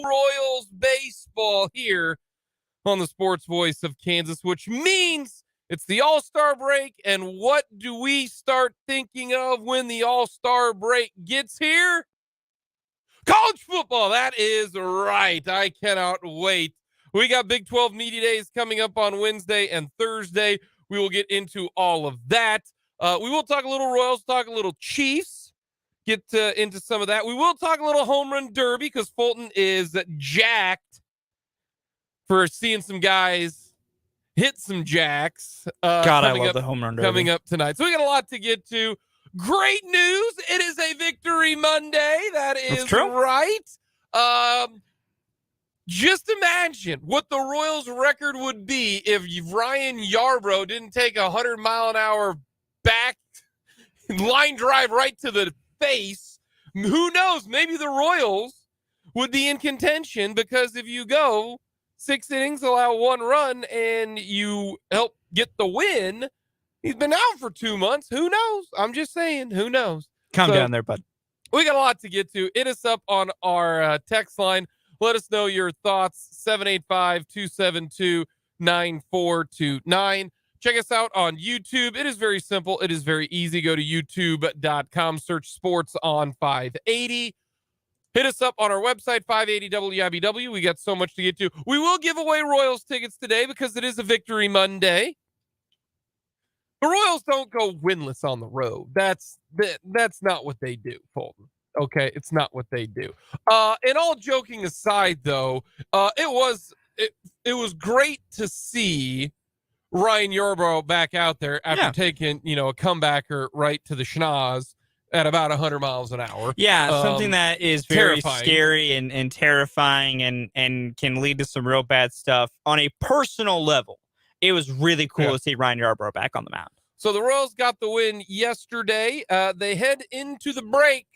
no Royals baseball here on the Sports Voice of Kansas, which means it's the All-Star break. And what do we start thinking of when the All-Star break gets here? College football. That is right. I cannot wait. We got Big 12 Media Days coming up on Wednesday and Thursday. We will get into all of that. We will talk a little Royals, talk a little Chiefs, get into some of that. We will talk a little home run derby because Fulton is jacked for seeing some guys hit some jacks. God, I love the home run derby. Coming up tonight. So we got a lot to get to. Great news. It is a Victory Monday. That is right. Just imagine what the Royals record would be if Ryan Yarbrough didn't take a 100-mile-an-hour back line drive right to the face. Who knows? Maybe the Royals would be in contention because if you go 6 innings, allow 1 run, and you help get the win, he's been out for 2 months. Who knows? I'm just saying, who knows? Calm down there, bud. We got a lot to get to. Hit us up on our text line. Let us know your thoughts, 785-272-9429. Check us out on YouTube. It is very simple. It is very easy. Go to youtube.com, search sports on 580. Hit us up on our website, 580WIBW. We got so much to get to. We will give away Royals tickets today because it is a Victory Monday. The Royals don't go winless on the road. That's not what they do, Fulton. Okay, it's not what they do. And all joking aside, though, it was great to see Ryan Yarbrough back out there after taking a comebacker right to the schnoz at about 100 miles an hour. Yeah, something that is very terrifying. Scary and terrifying and can lead to some real bad stuff. On a personal level, it was really cool to see Ryan Yarbrough back on the mound. So the Royals got the win yesterday. They head into the break.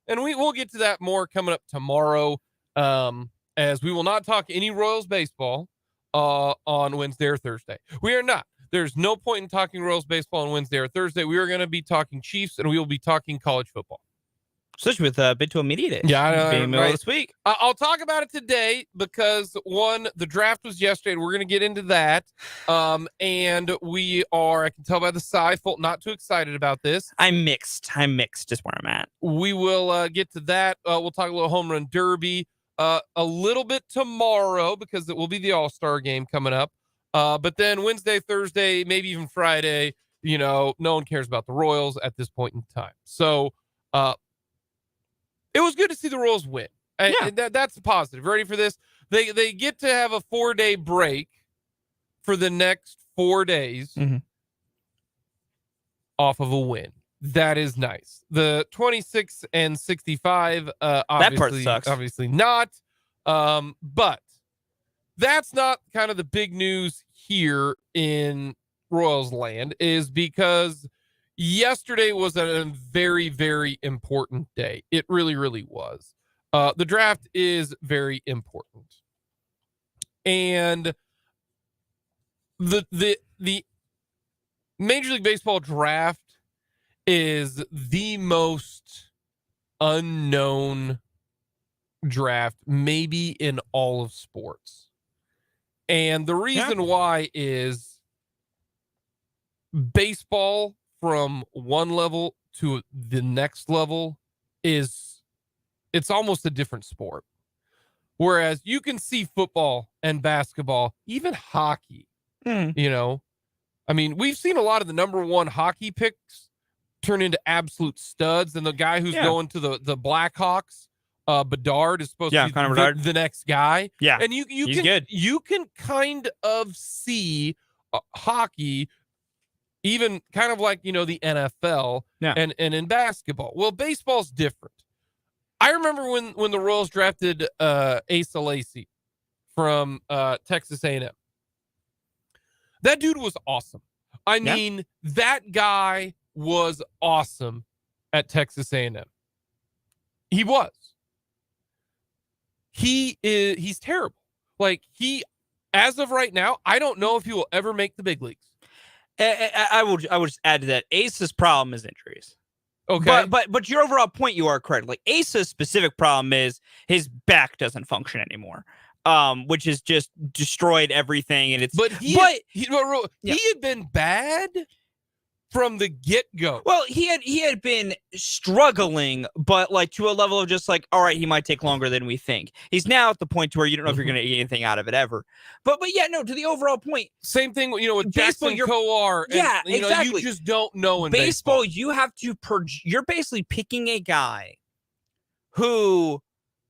And we'll get to that more coming up tomorrow, as we will not talk any Royals baseball on Wednesday or Thursday. We are not. There's no point in talking Royals baseball on Wednesday or Thursday. We are going to be talking Chiefs, and we will be talking college football. Especially with Big 12 Media Days. Yeah, being middle of this week. I'll talk about it today because, one, the draft was yesterday, and we're going to get into that. And we are, I can tell by the sigh, not too excited about this. I'm mixed is where I'm at. We will get to that. We'll talk a little home run derby a little bit tomorrow because it will be the All-Star game coming up. But then Wednesday, Thursday, maybe even Friday, no one cares about the Royals at this point in time. So, it was good to see the Royals win. That's positive. Ready for this? They get to have a 4-day break for the next 4 days off of a win. That is nice. The 26-65, that part sucks. Obviously not. But that's not kind of the big news here in Royals land, is because yesterday was a very, very important day. It really, really was. The draft is very important. And the Major League Baseball draft is the most unknown draft maybe in all of sports. And the reason why is baseball from one level to the next level it's almost a different sport. Whereas you can see football and basketball, even hockey, I mean, we've seen a lot of the number one hockey picks turn into absolute studs. And the guy who's going to the Blackhawks, Bedard, is supposed to be the next guy. Yeah. And you can kind of see hockey even kind of like, the NFL and in basketball. Well, baseball's different. I remember when the Royals drafted Asa Lacy from Texas A&M. That dude was awesome. I mean, that guy was awesome at Texas A&M. He was. He's terrible. Like, as of right now, I don't know if he will ever make the big leagues. I will just add to that. Ace's problem is injuries. Okay. But your overall point, you are correct. Like Asa's specific problem is his back doesn't function anymore. Which has just destroyed everything, and it's he had been bad from the get-go. Well, he had been struggling, but like to a level of just like, all right, he might take longer than we think. He's now at the point to where you don't know if you're going to get anything out of it ever. But yeah, no. To the overall point, same thing. With Jackson Coar. Yeah, exactly. You just don't know in baseball. You have to. You're basically picking a guy who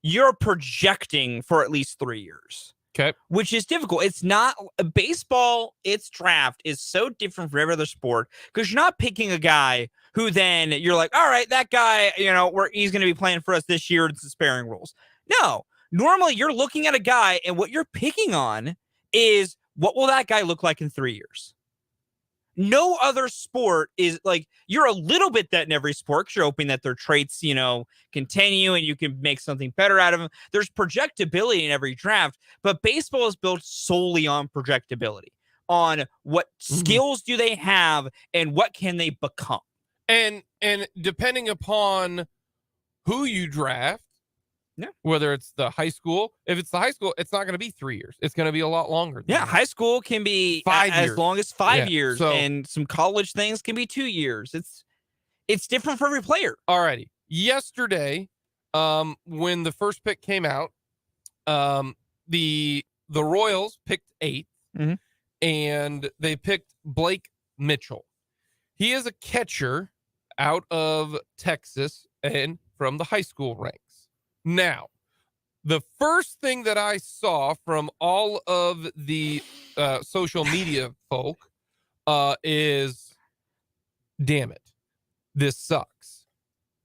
you're projecting for at least 3 years. Okay. Which is difficult. It's not baseball. Its draft is so different from every other sport because you're not picking a guy who then you're like, all right, that guy, he's going to be playing for us this year. It's the sparing rules. No, normally you're looking at a guy and what you're picking on is what will that guy look like in 3 years? No other sport is like you're a little bit that in every sport because you're hoping that their traits, continue and you can make something better out of them. There's projectability in every draft, but baseball is built solely on projectability, on what skills do they have and what can they become. And depending upon who you draft, whether it's the high school, if it's the high school, it's not going to be 3 years. It's going to be a lot longer. Yeah, high school can be 5 years. As long as 5 years, and some college things can be 2 years. It's different for every player. Alrighty. Yesterday, when the first pick came out, the Royals picked 8th, and they picked Blake Mitchell. He is a catcher out of Texas and from the high school ranks. Now, the first thing that I saw from all of the social media folk is, damn it, this sucks.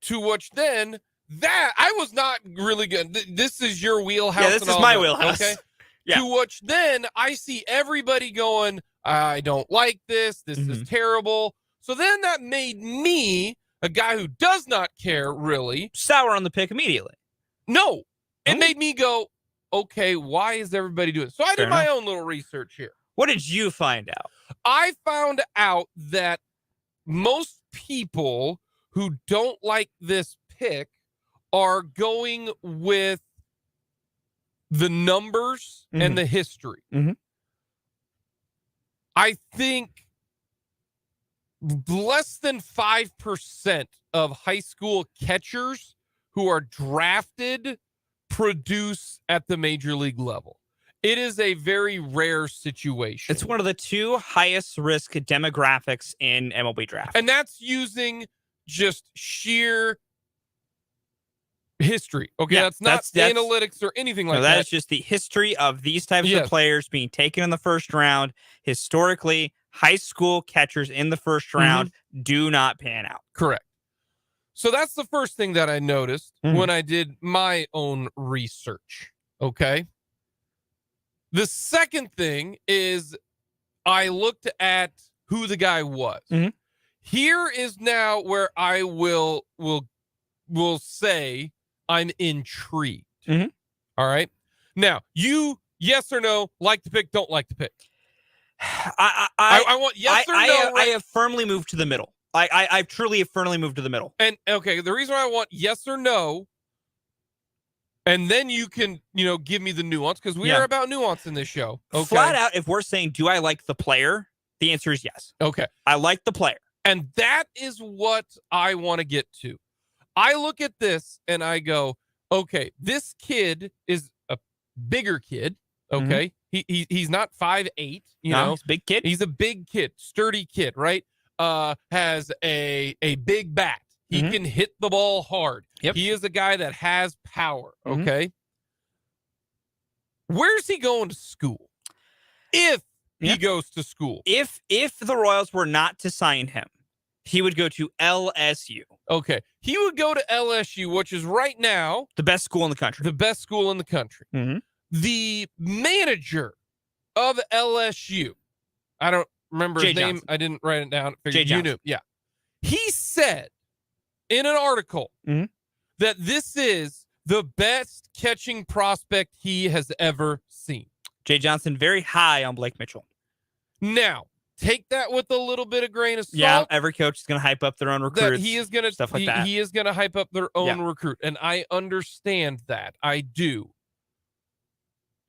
To which then, that, I was not really good. This is your wheelhouse. Yeah, this is my wheelhouse. Okay? Yeah. To which then, I see everybody going, I don't like this. This is terrible. So then that made me, a guy who does not care really, sour on the pick immediately. No, it made me go, okay, why is everybody doing it? So I did my own little research here. What did you find out? I found out that most people who don't like this pick are going with the numbers and the history. I think less than 5% of high school catchers who are drafted produce at the major league level. It is a very rare situation. It's one of the 2 highest risk demographics in MLB draft. And that's using just sheer history. Okay, yeah, that's not analytics or anything like that. That is just the history of these types of players being taken in the first round. Historically, high school catchers in the first round do not pan out. Correct. So that's the first thing that I noticed when I did my own research. Okay. The second thing is I looked at who the guy was. Here is now where I will say I'm intrigued. All right. Now, you, yes or no, like the pick, don't like the pick. I want yes or no. I have firmly moved to the middle. I truly have firmly moved to the middle. And okay, the reason why I want yes or no, and then you can, give me the nuance, because we are about nuance in this show. Okay? Flat out, if we're saying, do I like the player? The answer is yes. Okay. I like the player. And that is what I want to get to. I look at this and I go, okay, this kid is a bigger kid. Okay. He's not 5'8", you know. He's a big kid. He's a big kid, sturdy kid, right? Has a big bat. He can hit the ball hard. Yep. He is a guy that has power. Okay. Where's he going to school? If he goes to school. If the Royals were not to sign him, he would go to LSU. Okay. He would go to LSU, which is right now the best school in the country. The best school in the country. The manager of LSU, I don't remember his name. I didn't write it down. Figured you knew. Yeah. He said in an article that this is the best catching prospect he has ever seen. Jay Johnson, very high on Blake Mitchell. Now, take that with a little bit of grain of salt. Yeah, every coach is going to hype up their own recruits. That he is going to stuff like that. He is going to hype up their own recruit, and I understand that. I do.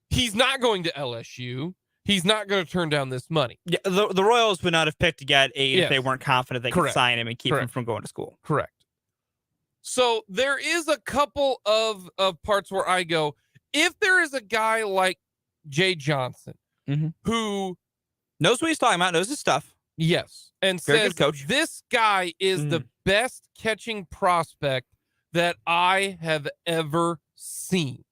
He's not going to LSU. He's not going to turn down this money. Yeah, the Royals would not have picked to get Aid if they weren't confident they could sign him and keep him from going to school. Correct. So there is a couple of parts where I go, if there is a guy like Jay Johnson who knows what he's talking about, knows his stuff. Yes. And very says, good coach. This guy is the best catching prospect that I have ever seen.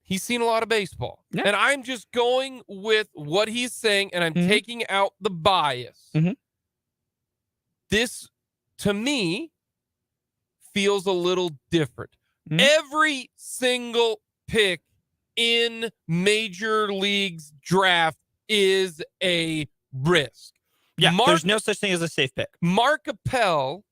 He's seen a lot of baseball. Yeah. And I'm just going with what he's saying, and I'm taking out the bias. This, to me, feels a little different. Every single pick in Major League's draft is a risk. Yeah, there's no such thing as a safe pick. Mark Appel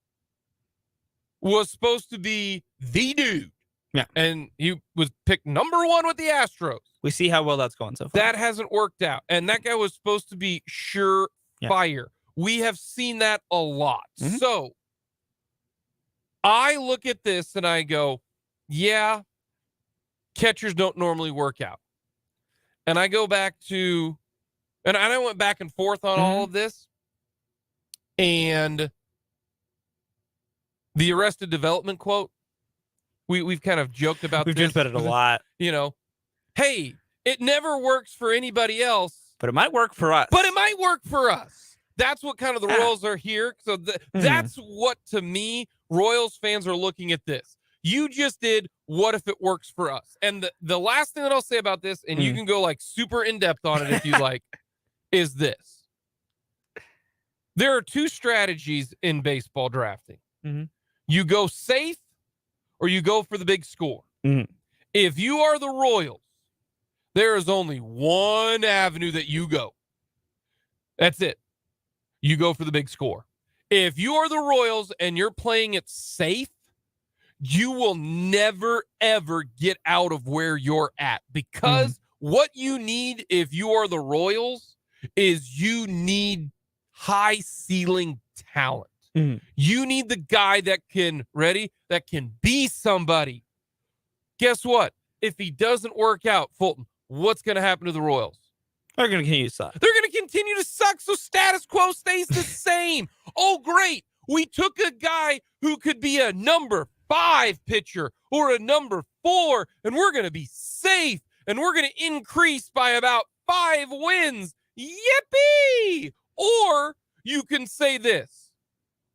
was supposed to be the dude. Yeah. And he was picked number 1 with the Astros. We see how well that's going so far. That hasn't worked out. And that guy was supposed to be surefire. Yeah. We have seen that a lot. So I look at this and I go, yeah, catchers don't normally work out. And I go back to, and I went back and forth on all of this. And the Arrested Development quote, we've kind of joked about We've this. joked about it a lot. You know, hey, it never works for anybody else. But it might work for us. That's what kind of the Royals are here. So that's what, to me, Royals fans are looking at this. You just did what if it works for us? And the last thing that I'll say about this, and you can go like super in-depth on it if you like, is this. There are 2 strategies in baseball drafting. You go safe or you go for the big score. If you are the Royals, there is only one avenue that you go. That's it. You go for the big score. If you are the Royals and you're playing it safe, you will never, ever get out of where you're at, because what you need if you are the Royals is you need high ceiling talent. You need the guy that can be somebody. Guess what? If he doesn't work out, Fulton, what's going to happen to the Royals? They're going to continue to suck. They're going to continue to suck, so status quo stays the same. Oh, great. We took a guy who could be a number 5 pitcher or a number 4, and we're going to be safe, and we're going to increase by about 5 wins. Yippee! Or you can say this.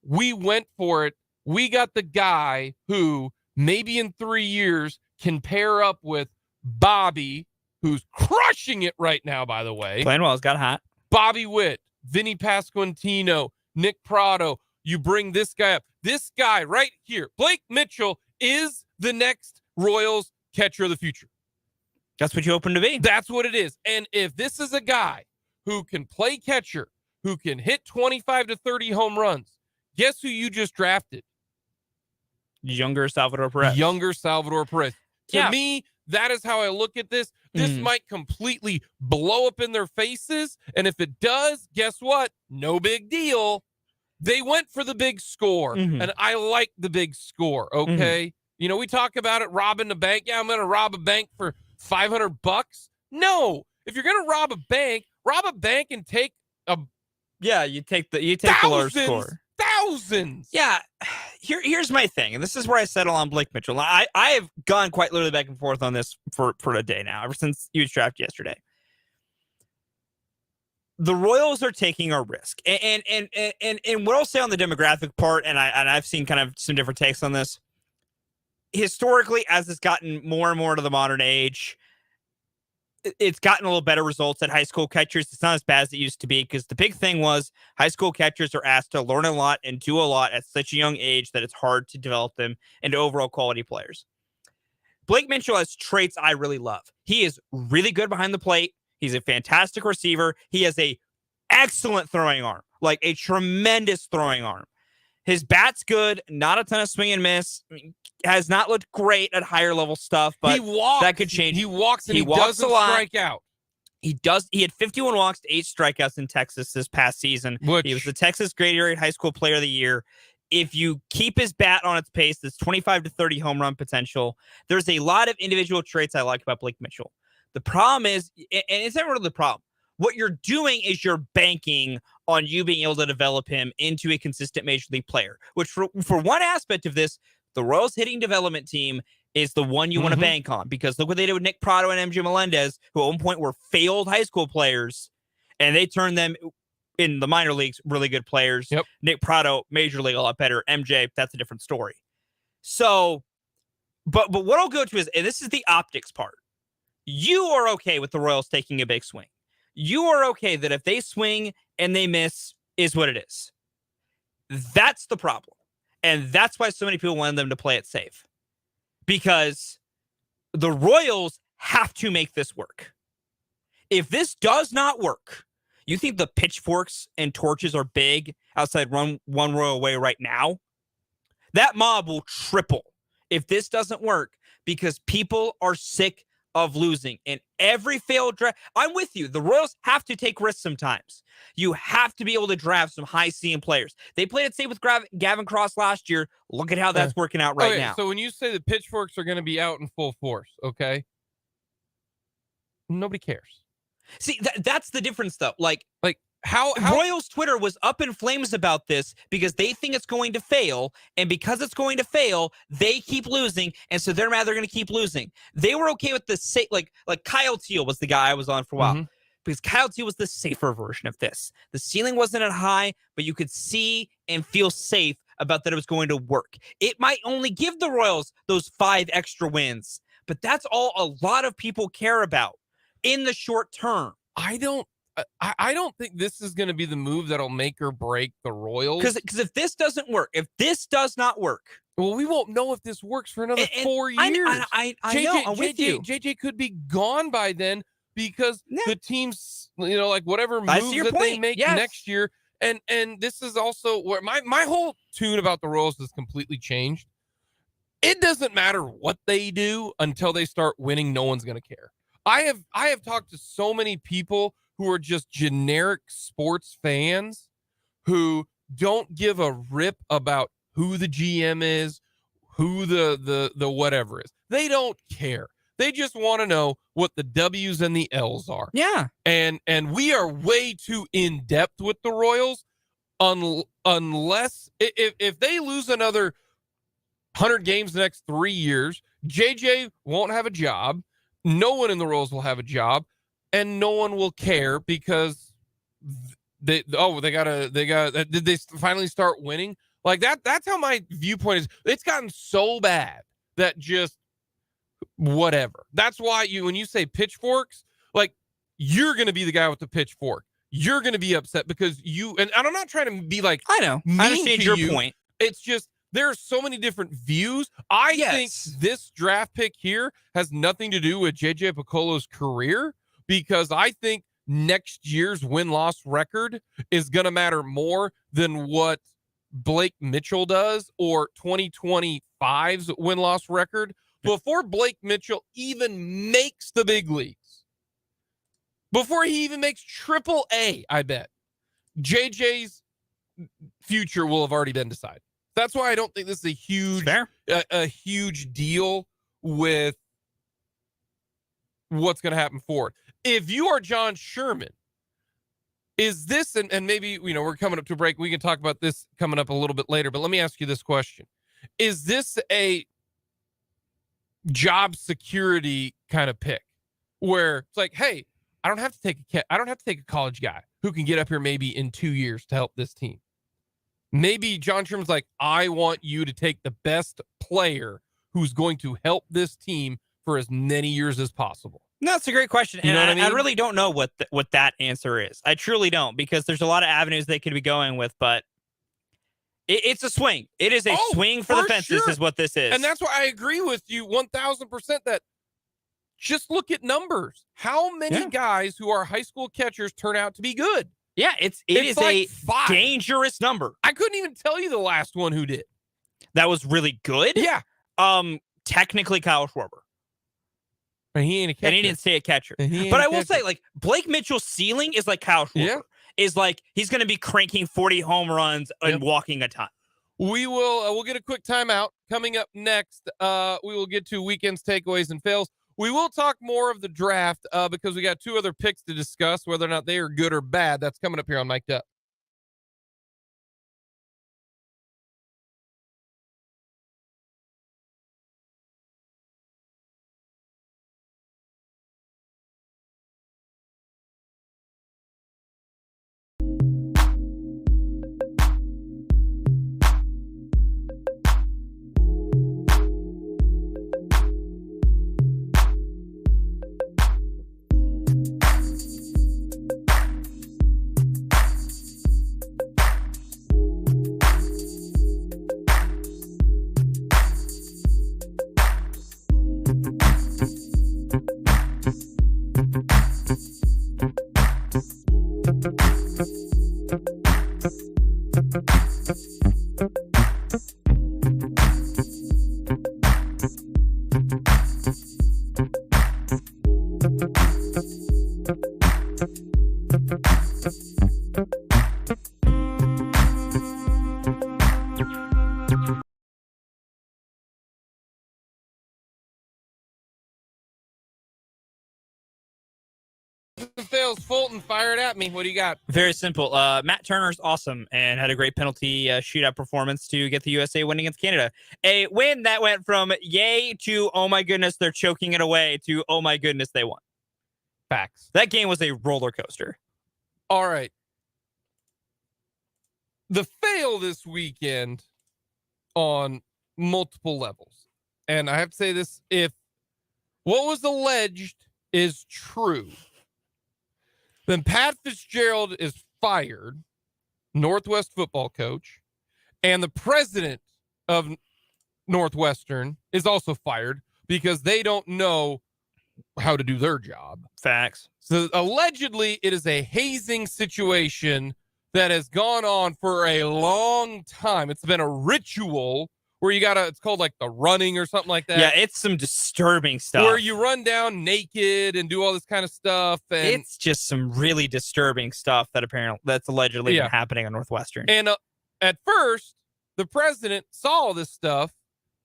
We went for it. We got the guy who maybe in 3 years can pair up with Bobby, who's crushing it right now, by the way. Playing well. It's got hot. Bobby Witt, Vinny Pasquantino, Nick Prado. You bring this guy up. This guy right here, Blake Mitchell, is the next Royals catcher of the future. That's what you open to be. That's what it is. And if this is a guy who can play catcher, who can hit 25 to 30 home runs, guess who you just drafted? Younger Salvador Perez. To me, that is how I look at this. This might completely blow up in their faces. And if it does, guess what? No big deal. They went for the big score. And I like the big score, okay? You know, we talk about it, robbing the bank. Yeah, I'm going to rob a bank for $500. No. If you're going to rob a bank and take a... Yeah, you take the lower score. Thousands. Yeah. Here's my thing, and this is where I settle on Blake Mitchell. I have gone quite literally back and forth on this for a day now, ever since you drafted yesterday. The Royals are taking a risk, and what I'll say on the demographic part, and I've seen kind of some different takes on this. Historically, as it's gotten more and more to the modern age, it's gotten a little better results at high school catchers. It's not as bad as it used to be, because the big thing was high school catchers are asked to learn a lot and do a lot at such a young age that it's hard to develop them into overall quality players. Blake Mitchell has traits I really love. He is really good behind the plate. He's a fantastic receiver. He has a excellent throwing arm, like a tremendous throwing arm. His bat's good, not a ton of swing and miss. Has not looked great at higher level stuff, but that could change. He walks and he walks doesn't a lot. strike out. He had 51 walks, 8 strikeouts in Texas this past season. He was the Texas Grade Area High School Player of the Year. If you keep his bat on its pace, there's 25 to 30 home run potential. There's a lot of individual traits I like about Blake Mitchell. The problem is, and it's not really the problem, what you're doing is you're banking on you being able to develop him into a consistent major league player, which for one aspect of this, the Royals hitting development team is the one you want to bank on, because look what they did with Nick Prado and MJ Melendez, who at one point were failed high school players, and they turned them in the minor leagues really good players. Yep. Nick Prado, major league, a lot better. MJ, that's a different story. So, but what I'll go to is, and this is the optics part. You are okay with the Royals taking a big swing. You are okay that if they swing and they miss is what it is. That's the problem. And that's why so many people want them to play it safe. Because the Royals have to make this work. If this does not work, you think the pitchforks and torches are big outside one Royal way right now? That mob will triple if this doesn't work, because people are sick of losing. In every failed draft, I'm with you. The Royals have to take risks sometimes. You have to be able to draft some high-ceiling players. They played it safe with Gavin Cross last year. Look at how that's working out right now. So when you say the pitchforks are going to be out in full force, okay? Nobody cares. See, that's the difference, though. Like how Royals Twitter was up in flames about this because they think it's going to fail, and because it's going to fail, they keep losing, and so they're mad they're going to keep losing. They were okay with the like Kyle Teal was the guy I was on for a while, because Kyle Teal was the safer version of this. The ceiling wasn't at high, but you could see and feel safe about that it was going to work. It might only give the Royals those 5 extra wins, but that's all a lot of people care about in the short term. I don't think this is going to be the move that'll make or break the Royals. Because if this doesn't work, if this does not work, well, we won't know if this works for another 4 years. I know, I'm with you. JJ could be gone by then, because the teams, like whatever moves that they make next year. And this is also where my whole tune about the Royals has completely changed. It doesn't matter what they do until they start winning. No one's going to care. I have talked to so many people who are just generic sports fans who don't give a rip about who the GM is, who the whatever is. They don't care. They just want to know what the W's and the L's are. Yeah. And we are way too in depth with the Royals unless if they lose another 100 games the next 3 years, JJ won't have a job. No one in the Royals will have a job, and no one will care, because did they finally start winning? Like that's how my viewpoint is. It's gotten so bad that just whatever. That's why when you say pitchforks, like, you're going to be the guy with the pitchfork. You're going to be upset because and I'm not trying to be like, I know, I understand your point. It's just, there are so many different views. I think this draft pick here has nothing to do with JJ Piccolo's career, because I think next year's win-loss record is going to matter more than what Blake Mitchell does, or 2025's win-loss record, before Blake Mitchell even makes the big leagues. Before he even makes AAA, I bet JJ's future will have already been decided. That's why I don't think this is a huge deal with what's going to happen forward. If you are John Sherman, is this, and maybe, we're coming up to a break. We can talk about this coming up a little bit later, but let me ask you this question. Is this a job security kind of pick where it's like, hey, I don't have to take a college guy who can get up here maybe in 2 years to help this team? Maybe John Sherman's like, I want you to take the best player who's going to help this team for as many years as possible. No, that's a great question. And I really don't know what that answer is. I truly don't, because there's a lot of avenues they could be going with, but it's a swing. It is a swing for the fences, is what this is. And that's why I agree with you 1,000% that just look at numbers. How many guys who are high school catchers turn out to be good? Yeah, it is like a 5. dangerous number. I couldn't even tell you the last one who did. That was really good. Yeah. Technically Kyle Schwarber. And he ain't a catcher. And he didn't stay a catcher. But I will say, like, Blake Mitchell's ceiling is like Kyle Schwarber. Yeah. Is like he's going to be cranking 40 home runs and walking a ton. We'll get a quick timeout. Coming up next, we will get to weekends, takeaways, and fails. We will talk more of the draft because we got 2 other picks to discuss, whether or not they are good or bad. That's coming up here on Mic'd Up. Fails. Fulton, fire it at me. What do you got? Very simple. Matt Turner's awesome and had a great penalty shootout performance to get the USA win against Canada. A win that went from yay to oh my goodness, they're choking it away to oh my goodness, they won. Facts. That game was a roller coaster. All right. The fail this weekend on multiple levels. And I have to say this, if what was alleged is true, then Pat Fitzgerald is fired, Northwest football coach, and the president of Northwestern is also fired because they don't know how to do their job. Facts. So allegedly it is a hazing situation that has gone on for a long time. It's been a ritual where it's called like the running or something like that. Yeah, it's some disturbing stuff. Where you run down naked and do all this kind of stuff. And it's just some really disturbing stuff that's allegedly been happening on Northwestern. And at first, the president saw all this stuff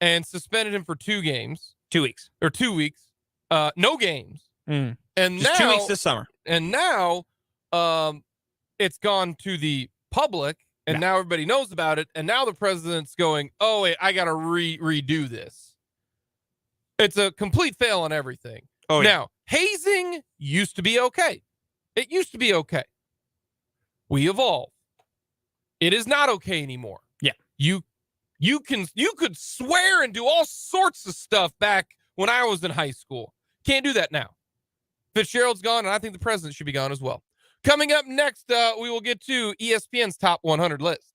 and suspended him for 2 games. 2 weeks. Or 2 weeks. No games. And just now, 2 weeks this summer. And now it's gone to the public. And now everybody knows about it. And now the president's going, oh, wait, I got to redo this. It's a complete fail on everything. Oh, yeah. Now, hazing used to be okay. It used to be okay. We evolved. It is not okay anymore. Yeah. You could swear and do all sorts of stuff back when I was in high school. Can't do that now. Fitzgerald's gone, and I think the president should be gone as well. Coming up next, we will get to ESPN's top 100 list.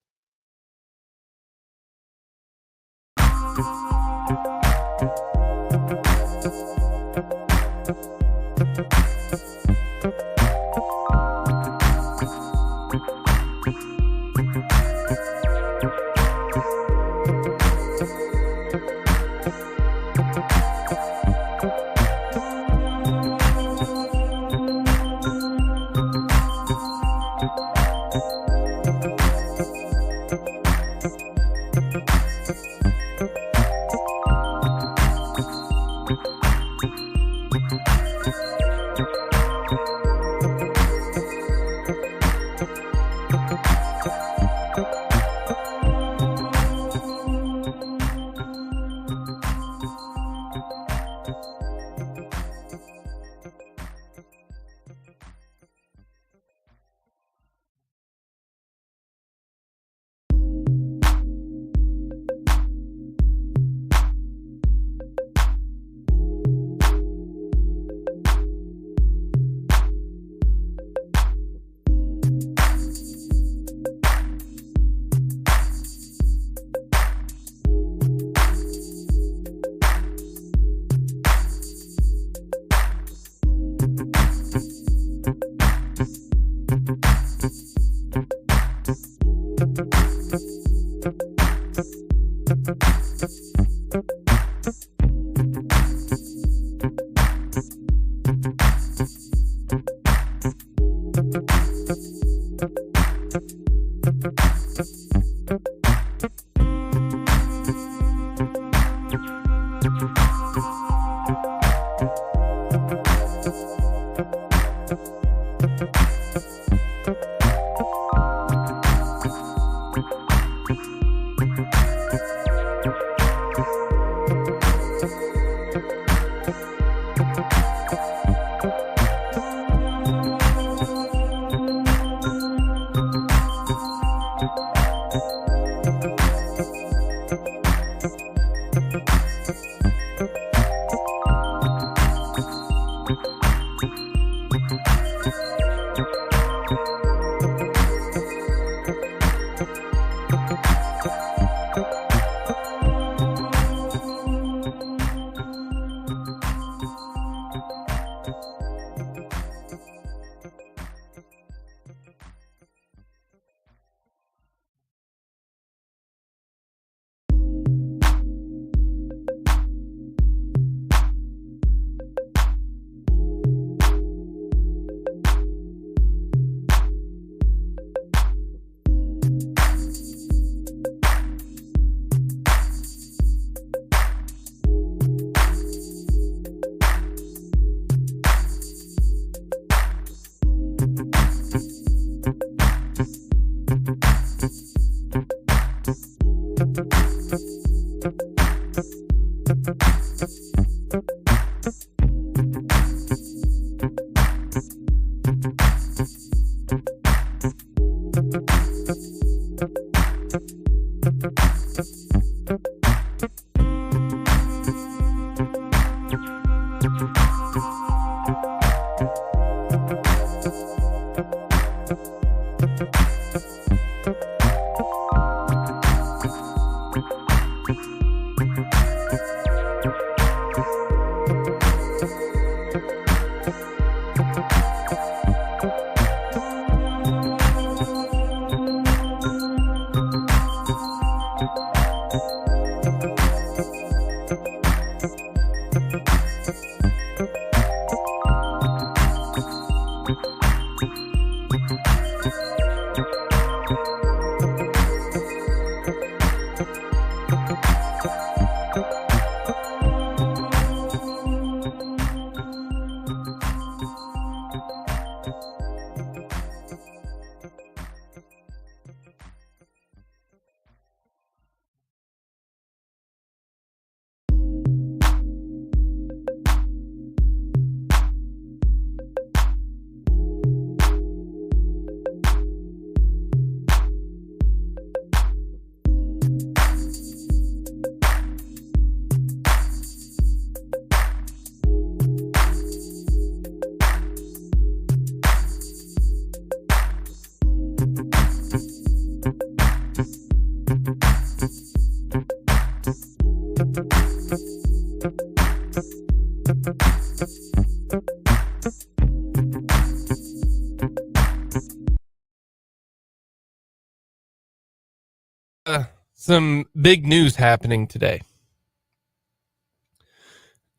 Some big news happening today.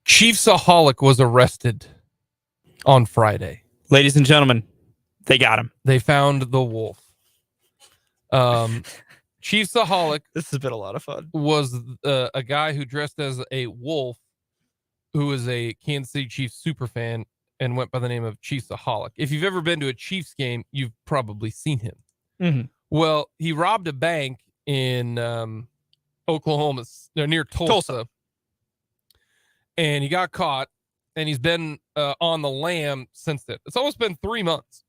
Chiefsaholic was arrested on Friday. Ladies and gentlemen, they got him. They found the wolf. Chiefsaholic. This has been a lot of fun. Was a guy who dressed as a wolf, who was a Kansas City Chiefs super fan and went by the name of Chiefsaholic. If you've ever been to a Chiefs game, you've probably seen him. Mm-hmm. Well, he robbed a bank in Oklahoma, near Tulsa, and he got caught, and he's been on the lam since then. It's almost been 3 months.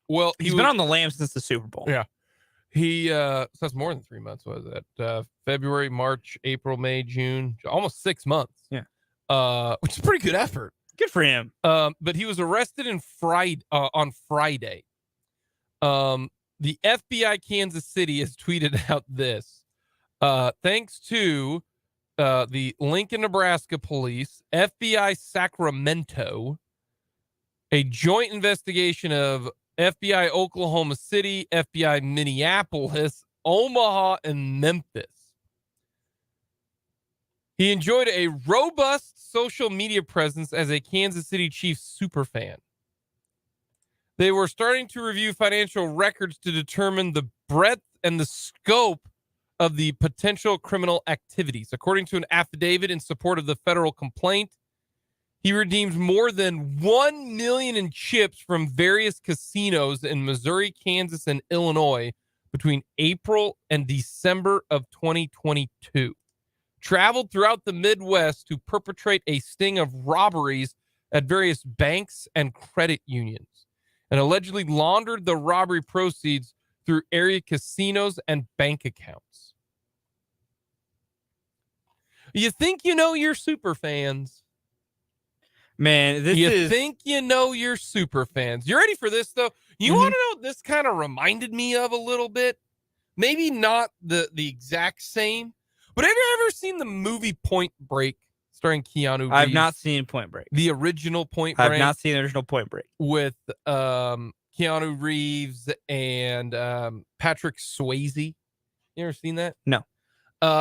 Well, he's been on the lam since the Super Bowl. Yeah. So that's more than 3 months. Was it February, March, April, May, June, almost 6 months. Yeah. Which is pretty good effort. Good for him. But he was arrested on Friday. The FBI Kansas City has tweeted out this. Thanks to the Lincoln, Nebraska police, FBI Sacramento, a joint investigation of FBI Oklahoma City, FBI Minneapolis, Omaha, and Memphis He enjoyed a robust social media presence as a Kansas City Chiefs superfan. They were starting to review financial records to determine the breadth and the scope of the potential criminal activities. According to an affidavit in support of the federal complaint, he redeemed more than 1 million in chips from various casinos in Missouri, Kansas, and Illinois between April and December of 2022. Traveled throughout the Midwest to perpetrate a sting of robberies at various banks and credit unions, and allegedly laundered the robbery proceeds through area casinos and bank accounts. You think you know your super fans. Man, you think you know your super fans. You ready for this, though? You want to know what this kind of reminded me of a little bit? Maybe not the exact same, but have you ever seen the movie Point Break starring Keanu Reeves? I've not seen Point Break. The original Point Break? I've not seen the original Point Break. With Keanu Reeves and Patrick Swayze. You ever seen that? No.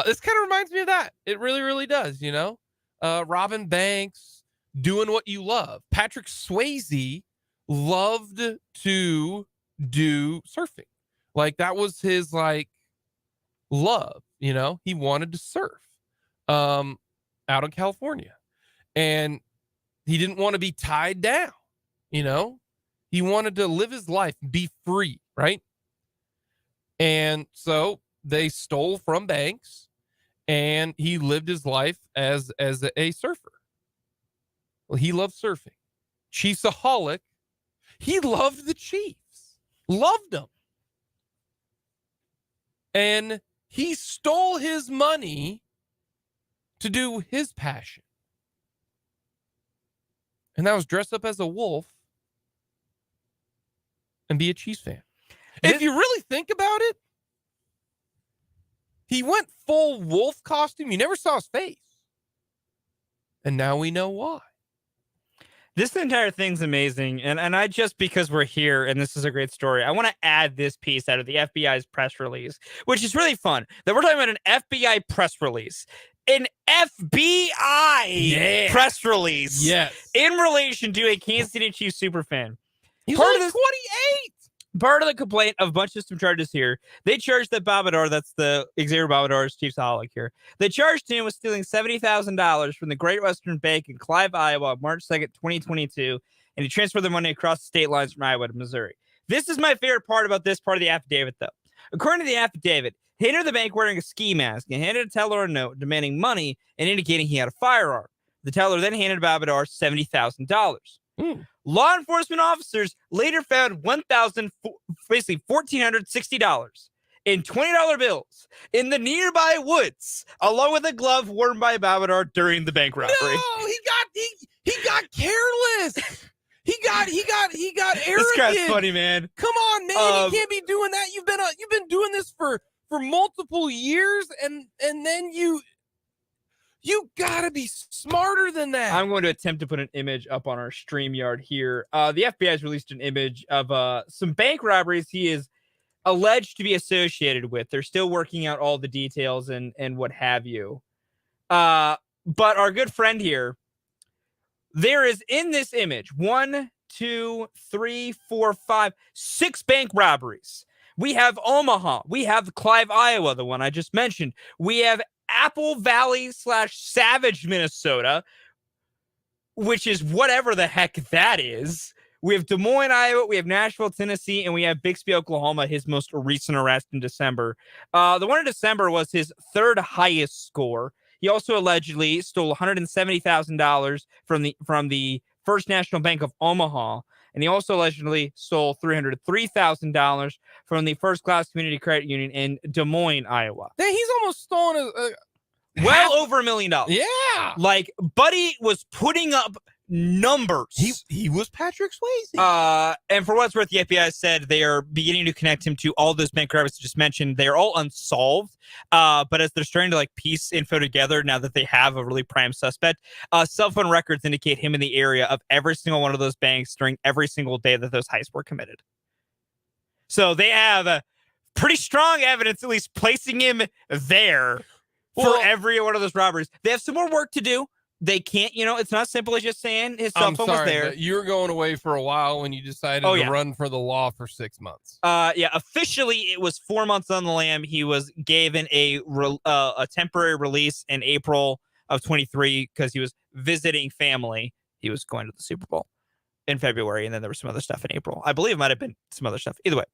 This kind of reminds me of that. It really, really does, you know? Robin Banks, doing what you love. Patrick Swayze loved to do surfing. Like, that was his, like, love, you know? He wanted to surf out in California. And he didn't want to be tied down, you know? He wanted to live his life, be free, right? And so they stole from banks, and he lived his life as a surfer. Well, he loved surfing. Chiefsaholic. He loved the Chiefs. Loved them. And he stole his money to do his passion. And that was dress up as a wolf and be a Chiefs fan. If you really think about it, he went full wolf costume. You never saw his face. And now we know why. This entire thing's amazing. And I just, because we're here and this is a great story, I want to add this piece out of the FBI's press release, which is really fun that we're talking about an FBI press release. An FBI press release. Yes. In relation to a Kansas City Chiefs superfan. He's only 28. Part of the complaint of a bunch of some charges here, they charged that Babador, that's the Xavier Babador's Chiefsaholic here, they charged him with stealing $70,000 from the Great Western Bank in Clive, Iowa on March 2nd, 2022, and he transferred the money across the state lines from Iowa to Missouri. This is my favorite part about this part of the affidavit, though. According to the affidavit, he entered the bank wearing a ski mask and handed a teller a note demanding money and indicating he had a firearm. The teller then handed Babador $70,000. Law enforcement officers later found $1,460 in $20 bills in the nearby woods, along with a glove worn by Babador during the bank robbery. No, he got careless. He got arrogant. This guy's funny, man. Come on, man, you can't be doing that. You've been doing this for multiple years, and then you gotta be smarter than that. I'm going to attempt to put an image up on our StreamYard here. The FBI has released an image of some bank robberies he is alleged to be associated with. They're still working out all the details and what have you. But our good friend here, there is in this image 1, 2, 3, 4, 5, 6 bank robberies. We have Omaha. We have Clive, Iowa, the one I just mentioned. We have Apple Valley / Savage, Minnesota, which is whatever the heck that is. We have Des Moines, Iowa. We have Nashville, Tennessee, and we have Bixby, Oklahoma, his most recent arrest in December. The one in December was his 3rd highest score. He also allegedly stole $170,000 from the First National Bank of Omaha. And he also allegedly stole $303,000 from the First Class Community Credit Union in Des Moines, Iowa. He's almost stolen over $1 million. Yeah. Like, Buddy was putting up numbers. He was Patrick Swayze. And for what's worth, the FBI said they are beginning to connect him to all those bank robberies I just mentioned. They are all unsolved. But as they're starting to like piece info together now that they have a really prime suspect, cell phone records indicate him in the area of every single one of those banks during every single day that those heists were committed. So they have pretty strong evidence, at least placing him there for every one of those robberies. They have some more work to do. They can't, it's not simple as just saying his cell phone was there. But you were going away for a while when you decided to run for the law for 6 months. Officially it was 4 months on the lam. He was given a temporary release in April of 23 because he was visiting family. He was going to the Super Bowl in February, and then there was some other stuff in April. I believe it might have been some other stuff. Either way.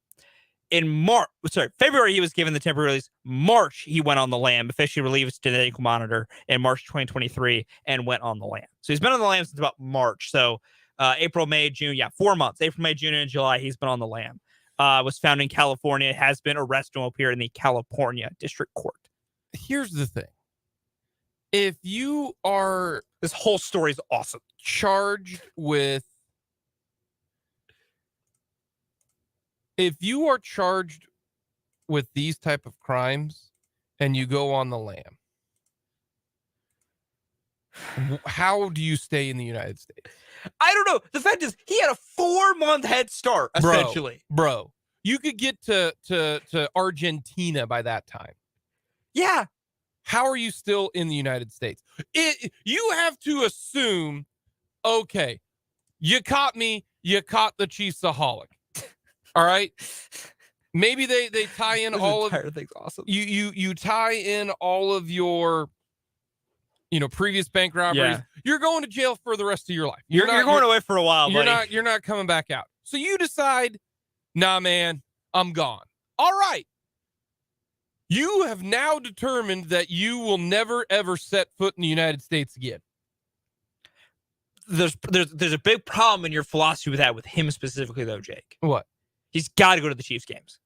February, he was given the temporary release. March, he went on the lam, officially relieved to the ankle monitor in March 2023, and went on the lam. So he's been on the lam since about March. So April, May, June, 4 months. April, May, June, and July, he's been on the lam. Was found in California, has been arrested and will appear in the California District Court. Here's the thing. If you are... This whole story is awesome. If you are charged with these type of crimes and you go on the lam, how do you stay in the United States? I don't know. The fact is, he had a 4-month head start, essentially. Bro, you could get to Argentina by that time. Yeah. How are you still in the United States? You have to assume, okay, you caught me, you caught the Chiefsaholic. All right. Maybe they tie in all of thing's awesome. You tie in all of your previous bank robberies. Yeah. You're going to jail for the rest of your life. You're going away for a while, buddy. You're not coming back out. So you decide, nah, man, I'm gone. All right. You have now determined that you will never ever set foot in the United States again. There's a big problem in your philosophy with that, with him specifically, though, Jake. What? He's got to go to the Chiefs games.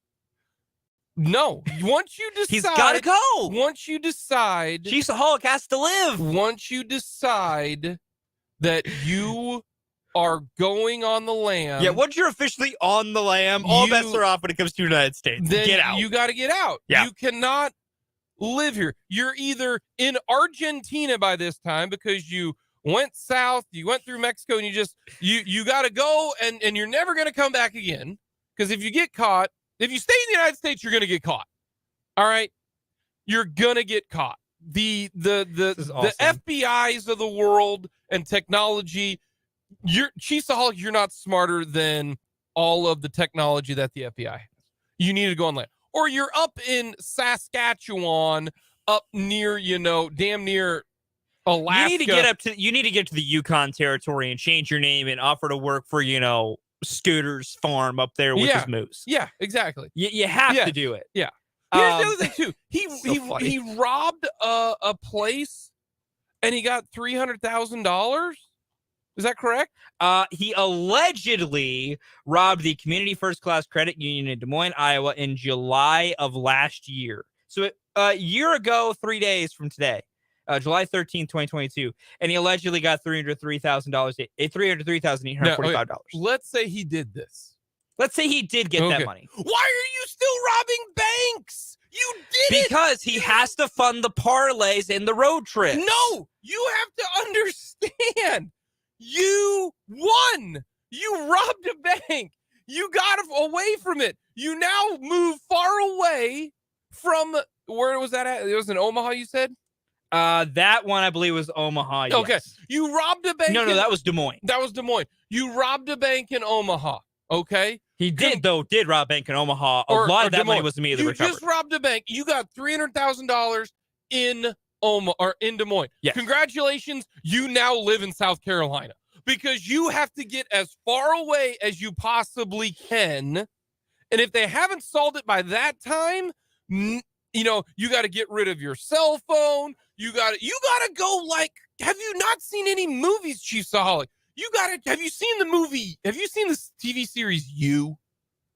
No. Once you decide... He's got to go. Once you decide... Chiefsaholic has to live. Once you decide that you are going on the lam... Yeah, once you're officially on the lam, all bets are off when it comes to the United States. Then get out. You got to get out. Yeah. You cannot live here. You're either in Argentina by this time because you went south, you went through Mexico, and you got to go, and you're never going to come back again. Because if you get caught, if you stay in the United States, you're going to get caught. All right? You're going to get caught. The FBIs of the world and technology, Chiefsaholic, you're not smarter than all of the technology that the FBI has. You need to go on land. Or you're up in Saskatchewan, up near, damn near Alaska. You need to get to the Yukon territory and change your name and offer to work for, Scooter's farm up there with his moose. Yeah, exactly. You have to do it. Yeah. Here's the other thing too. He robbed a place and he got $300,000. Is that correct? He allegedly robbed the Community First Class Credit Union in Des Moines, Iowa in July of last year. So a year ago, 3 days from today. July 13th, 2022, and he allegedly got $303,845. Let's say he did this. Let's say he did get that money. Why are you still robbing banks? You did because he has to fund the parlays and the road trip. No, you have to understand. You won. You robbed a bank. You got away from it. You now move far away from where was that at? It was in Omaha, you said? That one I believe was Omaha. Yes. Okay. You robbed a bank. No, that was Des Moines. That was Des Moines. You robbed a bank in Omaha. Okay. He did rob a bank in Omaha. A lot of that money was immediately recovered. You just robbed a bank. You got $300,000 in Omaha or in Des Moines. Yes. Congratulations. You now live in South Carolina because you have to get as far away as you possibly can. And if they haven't solved it by that time, you got to get rid of your cell phone. You got to go have you not seen any movies, Chiefsaholic? Have you seen the movie? Have you seen this TV series, You?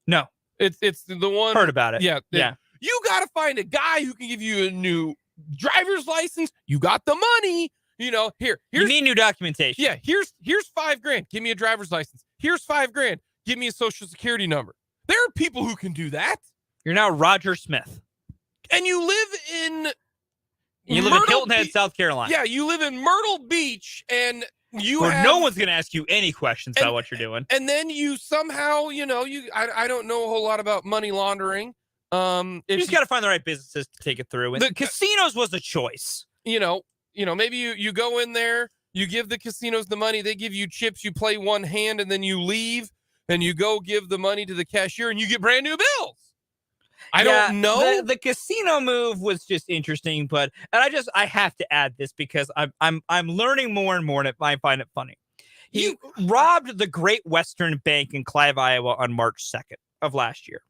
No. It's the one. Heard about it. Yeah. Yeah. You got to find a guy who can give you a new driver's license. You got the money. Here's you need new documentation. Yeah. Here's $5,000. Give me a driver's license. Here's $5,000. Give me a social security number. There are people who can do that. You're now Roger Smith. And you live in Hilton Head, South Carolina. Yeah, you live in Myrtle Beach, and no one's going to ask you any questions about what you're doing. And then you somehow, I don't know a whole lot about money laundering, You just got to find the right businesses to take it through. And the casinos was a choice. Maybe you go in there, you give the casinos the money, they give you chips, you play one hand, and then you leave, and you go give the money to the cashier, and you get brand new bills. I don't know. The casino move was just interesting, and I have to add this because I'm learning more and more, and I find it funny. He robbed the Great Western Bank in Clive, Iowa on March 2nd of last year.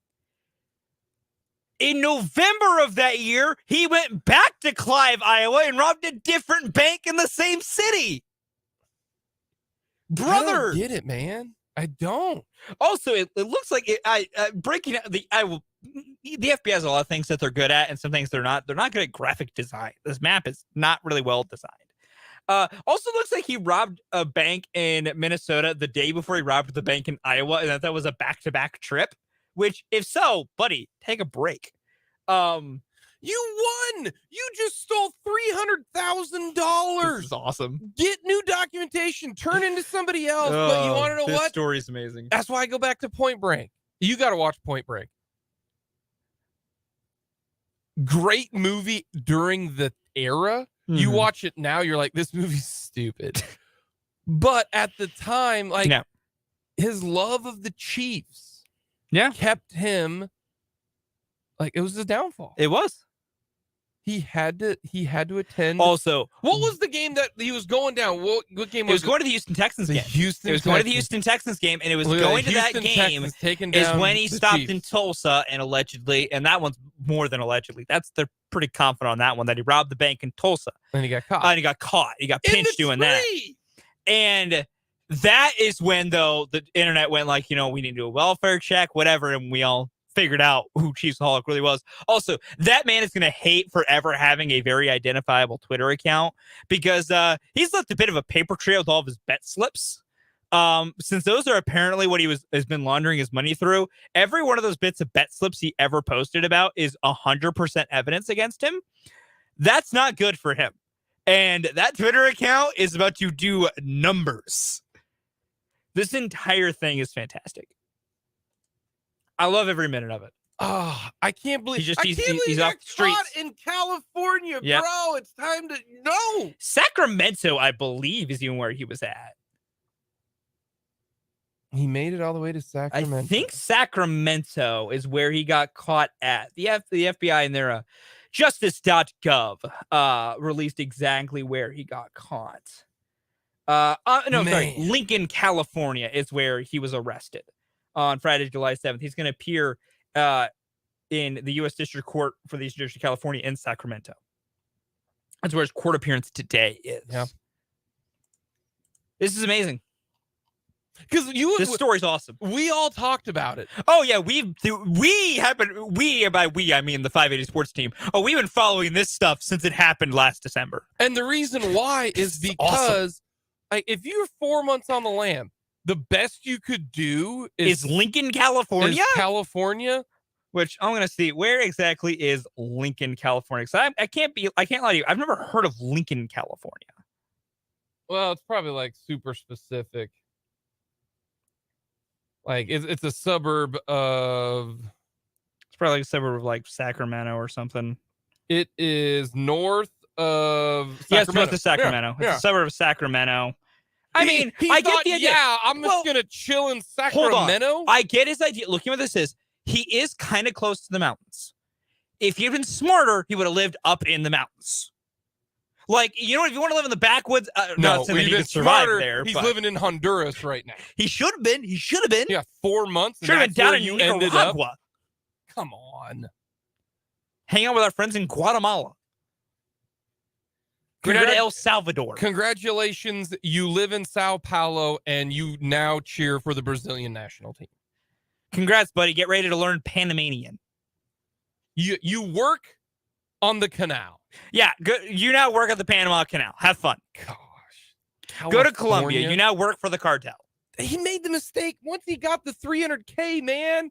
In November of that year, he went back to Clive, Iowa, and robbed a different bank in the same city. Brother, I don't get it, man. I don't. Also, it looks like breaking out the FBI has a lot of things that they're good at, and some things they're not. They're not good at graphic design. This map is not really well designed. Also looks like he robbed a bank in Minnesota the day before he robbed the bank in Iowa, and that was a back-to-back trip. Which, if so, buddy, take a break. You won. You just stole $300,000. This is awesome. Get new documentation. Turn into somebody else. But you want to know this what? Story is amazing. That's why I go back to Point Break. You got to watch Point Break. Great movie during the era. Mm-hmm. You watch it now, you're like, this movie's stupid. But at the time, his love of the Chiefs. Kept him like it was his downfall. It was. He had to attend. Also, what was the game that he was going down? What game was it? Was going to the Houston Texans game. Going to the Houston Texans game, and it was going to that game is when he stopped in Tulsa and allegedly, and that one's more than allegedly. They're pretty confident on that one that he robbed the bank in Tulsa. And he got caught. He got pinched doing that. And that is when, though, the internet went like, we need to do a welfare check, whatever, and we all figured out who Chiefsaholic really was. Also, that man is going to hate forever having a very identifiable Twitter account because he's left a bit of a paper trail with all of his bet slips. Since those are apparently what has been laundering his money through, every one of those bits of bet slips he ever posted about is 100% evidence against him. That's not good for him. And that Twitter account is about to do numbers. This entire thing is fantastic. I love every minute of it. Oh, I can't believe he's off the streets in California, bro. It's time to no. Sacramento, I believe, is even where he was at. He made it all the way to Sacramento. I think Sacramento is where he got caught at. The FBI in their justice.gov released exactly where he got caught. Sorry. Lincoln, California is where he was arrested on Friday, July 7th. He's going to appear in the U.S. District Court for the Eastern District of California in Sacramento. That's where his court appearance today is. Yeah. This is amazing. Because this story's awesome. We all talked about it. Oh yeah, by we I mean the 580 sports team. Oh, we've been following this stuff since it happened last December. And the reason why is because if you're 4 months on the lam, the best you could do is Lincoln, California. Which I'm gonna see where exactly is Lincoln, California. So I can't lie to you. I've never heard of Lincoln, California. Well, it's probably like super specific. Like it's a suburb of. It's probably like a suburb of like Sacramento or something. It is north of Sacramento. Yes, north of Sacramento. It's a suburb of Sacramento. I get the idea. Yeah, I'm just gonna chill in Sacramento. Hold on. I get his idea. Looking at what this is, he is kind of close to the mountains. If he'd been smarter, he would have lived up in the mountains. Like, if you want to live in the backwoods, not saying that he could survive there. He's living in Honduras right now. He should have been. Yeah, 4 months. Should have been down in Nicaragua. Come on. Hang out with our friends in Guatemala. Go to El Salvador. Congratulations. You live in Sao Paulo, and you now cheer for the Brazilian national team. Congrats, buddy. Get ready to learn Panamanian. You work on the canal. Yeah, you now work at the Panama Canal. Have fun. Gosh. Go to Colombia. You now work for the cartel. He made the mistake once he got the $300K, man.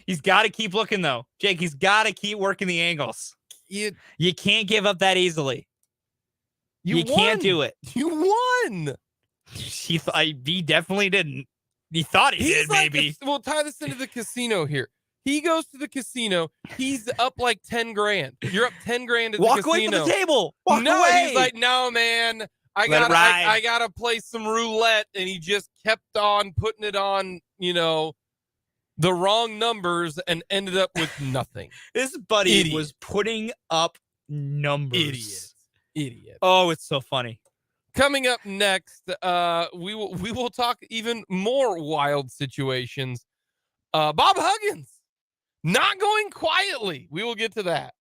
He's got to keep looking, though. Jake, he's got to keep working the angles. You can't give up that easily. You can't do it. You won. He definitely didn't. He thought he did, maybe. We'll tie this into the casino here. He goes to the casino. He's up like 10 grand. You're up 10 grand at the casino. Walk away from the table. Walk no, away. he's like, no, man. I Let it gotta, ride. I gotta play some roulette, and he just kept on putting it on, the wrong numbers, and ended up with nothing. This buddy Idiot. was putting up numbers. Idiot. Oh, it's so funny. Coming up next, we will talk even more wild situations. Bob Huggins not going quietly. We will get to that.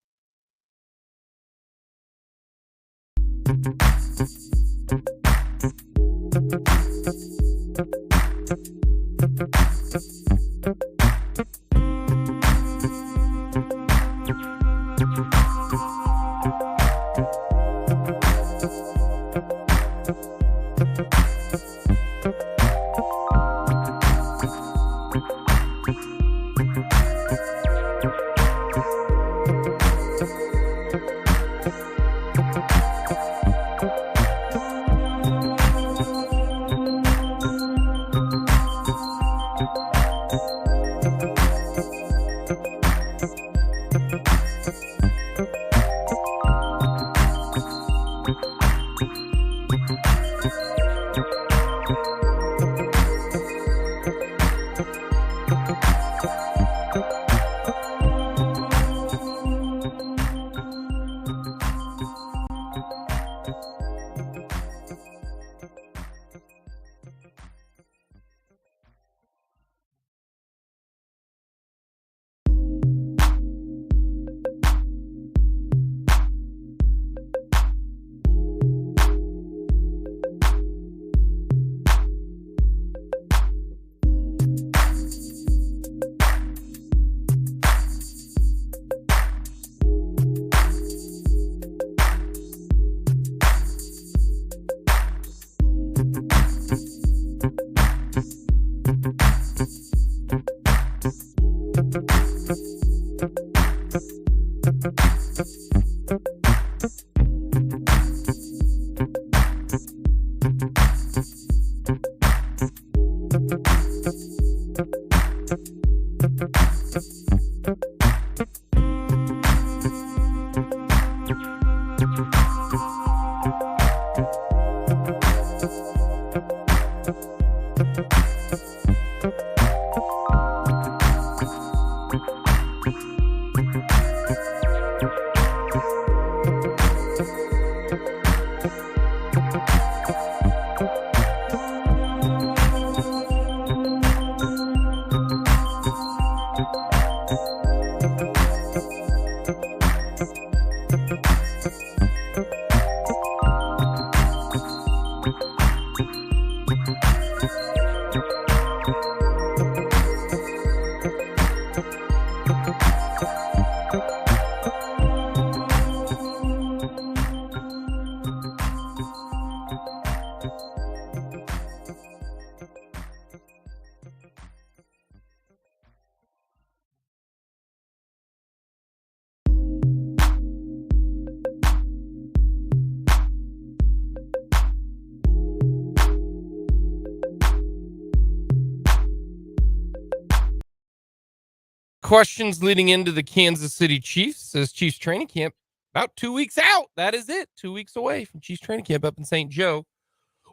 Questions leading into the Kansas City Chiefs as Chiefs training camp about 2 weeks out. That is it. 2 weeks away from Chiefs training camp up in St. Joe.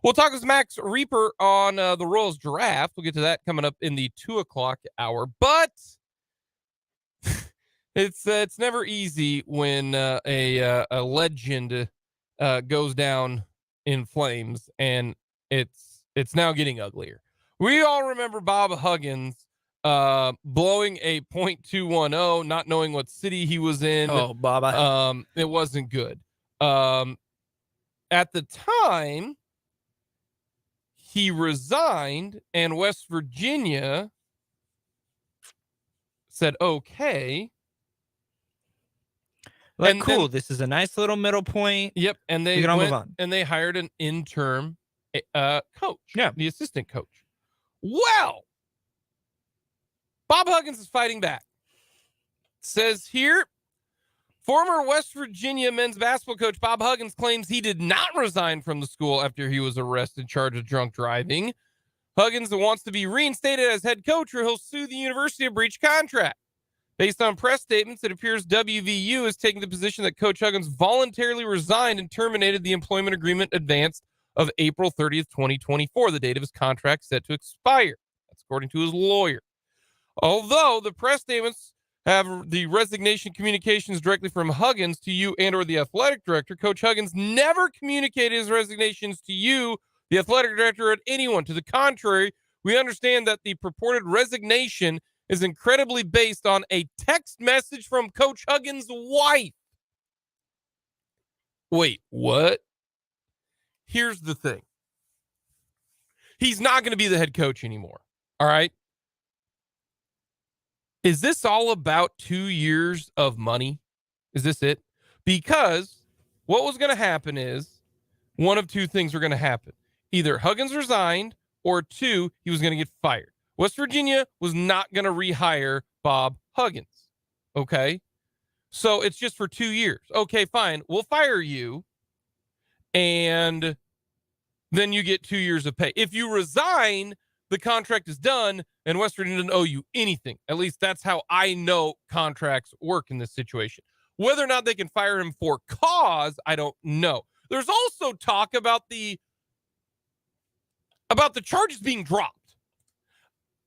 We'll talk with Max Reaper on the Royals draft. We'll get to that coming up in the 2:00 hour. But it's never easy when a legend goes down in flames, and it's now getting uglier. We all remember Bob Huggins blowing a .210, not knowing what city he was in. Oh, Baba. It wasn't good. At the time, he resigned, and West Virginia said, okay. Like, and cool. then- This is a nice little middle point. Yep. And they We can all move went on. and they hired an interim coach. Yeah. The assistant coach. Well, Bob Huggins is fighting back. Says here, former West Virginia men's basketball coach Bob Huggins claims he did not resign from the school after he was arrested, charged with drunk driving. Huggins wants to be reinstated as head coach, or he'll sue the university of breach contract. Based on press statements, it appears WVU is taking the position that Coach Huggins voluntarily resigned and terminated the employment agreement advanced of April 30th, 2024, the date of his contract set to expire. That's according to his lawyer. Although the press statements have the resignation communications directly from Huggins to you and or the athletic director, Coach Huggins never communicated his resignations to you, the athletic director, or anyone. To the contrary, we understand that the purported resignation is incredibly based on a text message from Coach Huggins' wife. Wait, what? Here's the thing. He's not going to be the head coach anymore. All right. Is this all about 2 years of money? Is this it? Because what was going to happen is one of two things were going to happen. Either Huggins resigned or two, he was going to get fired. West Virginia was not going to rehire Bob Huggins. Okay. So it's just for 2 years. Okay, fine. We'll fire you. And then you get 2 years of pay. If you resign, the contract is done and West Virginia doesn't owe you anything. At least that's how I know contracts work in this situation. Whether or not they can fire him for cause, I don't know. There's also talk about the charges being dropped.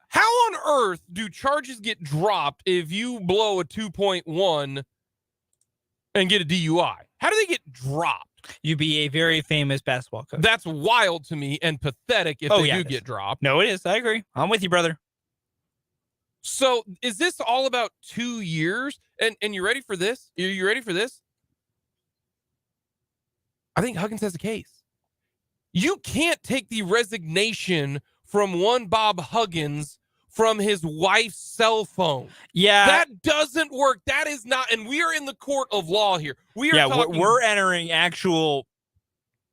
How on earth do charges get dropped if you blow a 2.1 and get a DUI? How do they get dropped? You be a very famous basketball coach. That's wild to me and pathetic if they do get dropped. No, it is. I agree. I'm with you, brother. So is this all about 2 years? And you ready for this? Are you ready for this? I think Huggins has a case. You can't take the resignation from one Bob Huggins from his wife's cell phone. Yeah. That doesn't work. That is not, and we are in the court of law here. We're entering actual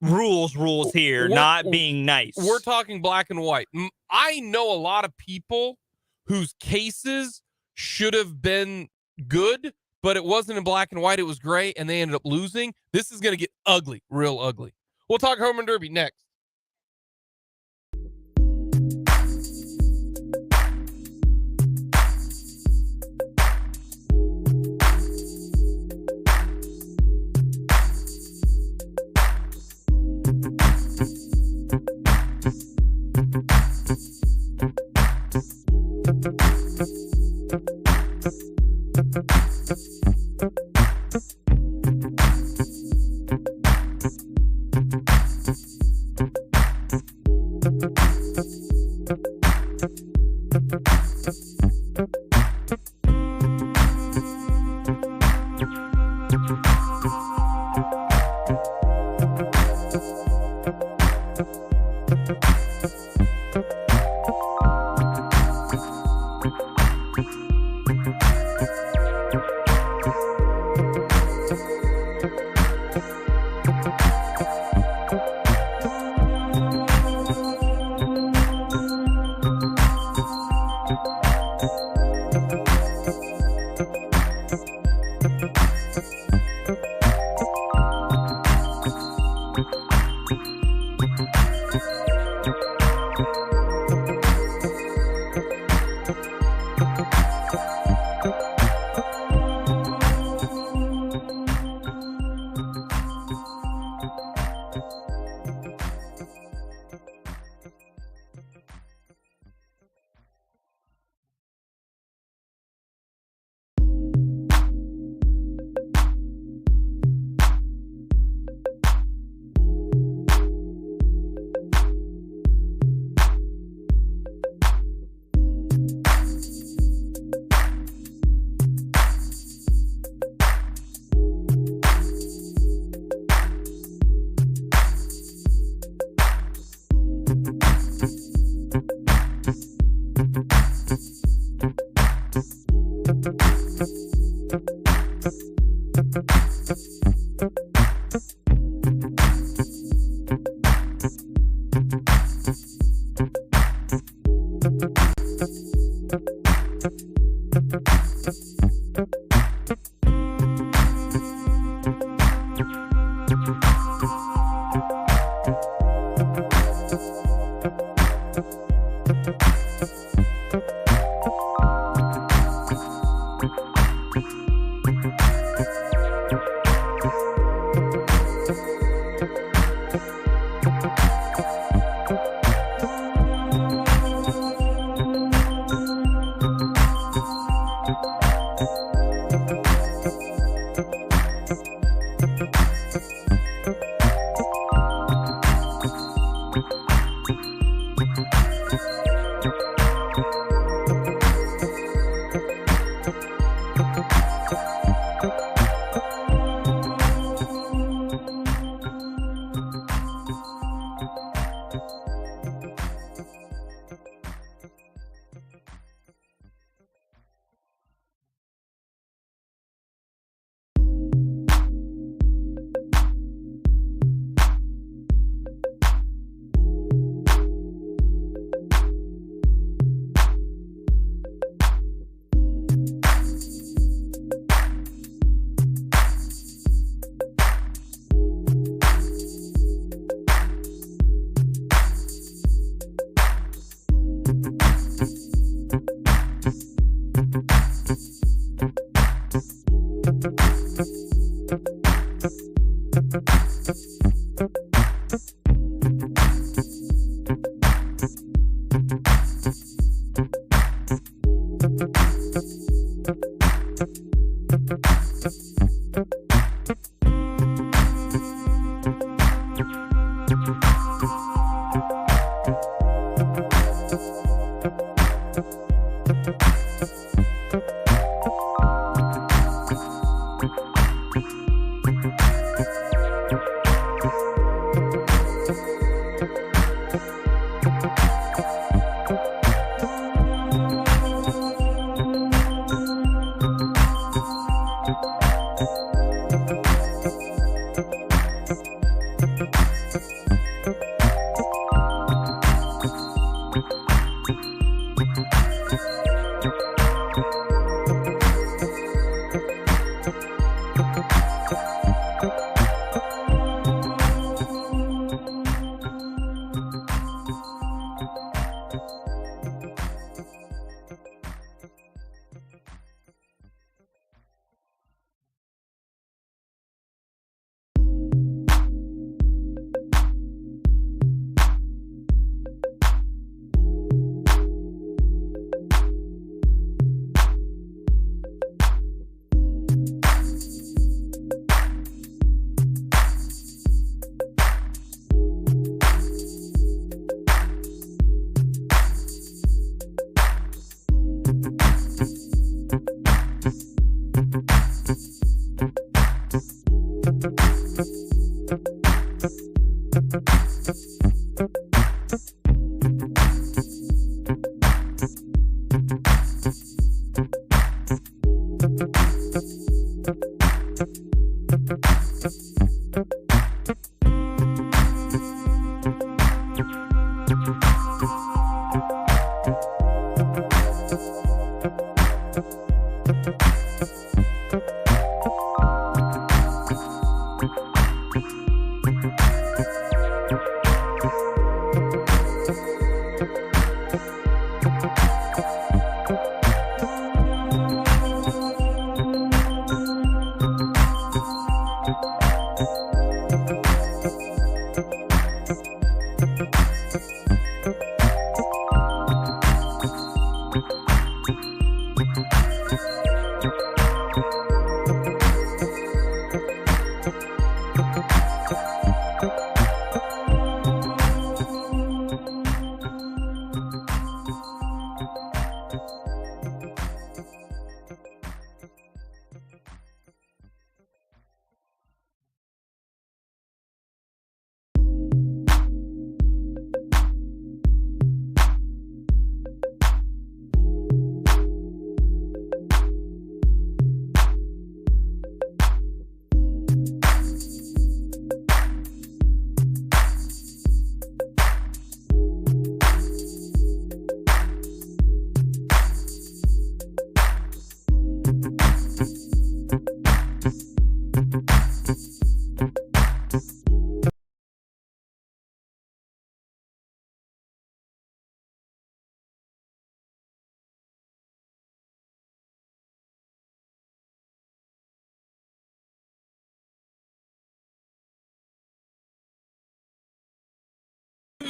rules here, not being nice. We're talking black and white. I know a lot of people whose cases should have been good, but it wasn't in black and white. It was gray, and they ended up losing. This is going to get ugly, real ugly. We'll talk home run derby next.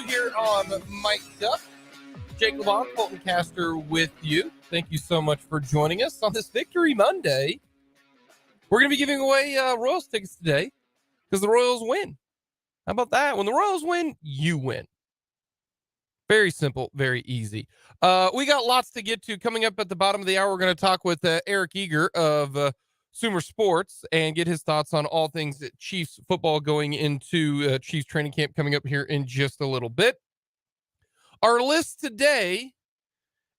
Here on Mic'd Up, Jake and Fulton Caster with you. Thank you so much for joining us on this Victory Monday. We're going to be giving away Royals tickets today because the Royals win. How about that? When the Royals win, you win. Very simple, very easy. We got lots to get to. Coming up at the bottom of the hour, we're going to talk with Eric Eager of Sumer Sports and get his thoughts on all things Chiefs football going into Chiefs training camp coming up here in just a little bit. Our list today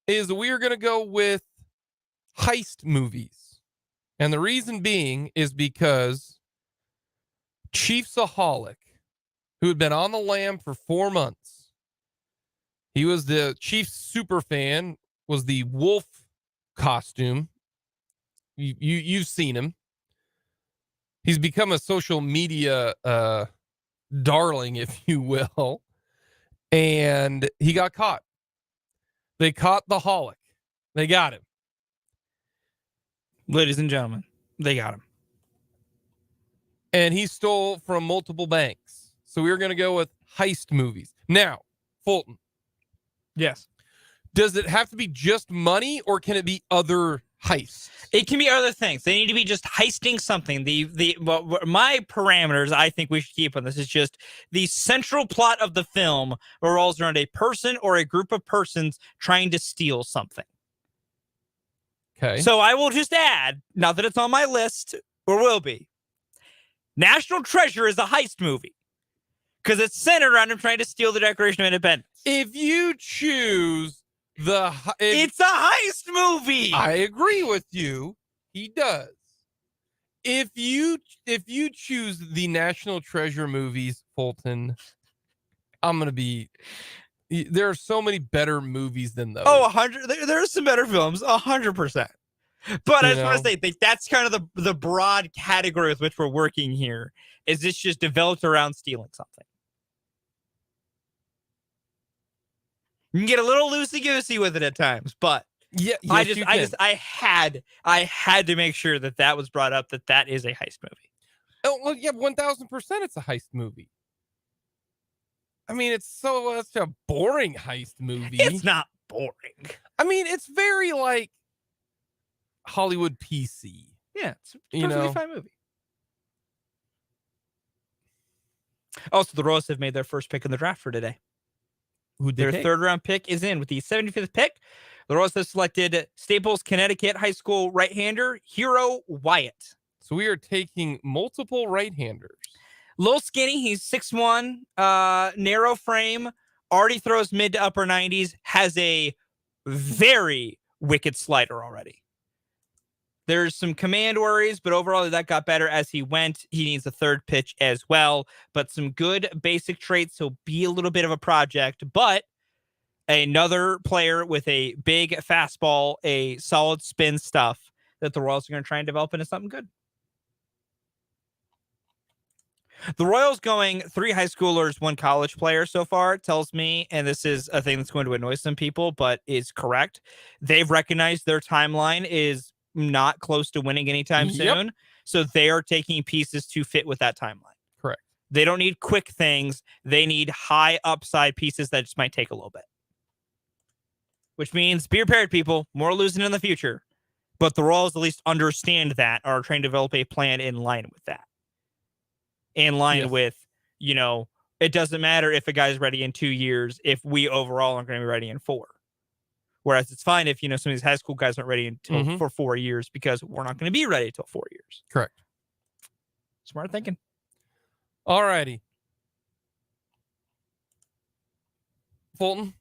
is we are going to go with heist movies. And the reason being is because Chiefsaholic, who had been on the lam for 4 months, he was the Chiefs super fan, was the wolf costume. You've seen him. He's become a social media darling, if you will. And he got caught. They caught the holic. They got him. Ladies and gentlemen, they got him. and he stole from multiple banks. So we were going to go with heist movies. Now, Fulton, Yes. does it have to be just money, or can it be other heists? It can be other things. They need to be just heisting something. My parameters I think we should keep on this is just the central plot of the film revolves around a person or a group of persons trying to steal something. Okay. So I will just add, not that it's on my list, or will be, National Treasure is a heist movie because it's centered around him trying to steal the Declaration of Independence. If you choose It's a heist movie. I agree with you. He does. If you choose the National Treasure movies, Fulton, I'm going to be... There are so many better movies than those. Oh, 100. There are some better films, 100%. But I just want to say that's kind of the broad category with which we're working here. Is this just developed around stealing something? You can get a little loosey-goosey with it at times, but yeah, I had to make sure that was brought up, that is a heist movie. Oh, well, yeah, 1000% it's a heist movie. I mean, it's such a boring heist movie. It's not boring. I mean, it's very like Hollywood PC. Yeah, it's a perfectly fine movie. Also, the Royals have made their first pick in the draft for today. Their third-round pick is in with the 75th pick. The Royals have selected Staples, Connecticut high school right-hander Hero Wyatt. So we are taking multiple right-handers. Little skinny, he's 6'1", narrow frame, already throws mid to upper 90s, has a very wicked slider already. There's some command worries, but overall that got better as he went. He needs a third pitch as well, but some good basic traits. So be a little bit of a project, but another player with a big fastball, a solid spin stuff that the Royals are going to try and develop into something good. The Royals going 3 high schoolers, 1 college player so far tells me, and this is a thing that's going to annoy some people, but is correct. They've recognized their timeline is not close to winning anytime soon. So they are taking pieces to fit with that timeline. Correct. They don't need quick things. They need high upside pieces that just might take a little bit. Which means be prepared, people. More losing in the future. But the Royals at least understand that, are trying to develop a plan in line with that. In line with, it doesn't matter if a guy's ready in 2 years if we overall aren't going to be ready in 4. Whereas it's fine if, some of these high school guys aren't ready until for 4 years because we're not going to be ready until 4 years. Correct. Smart thinking. All righty. Fulton,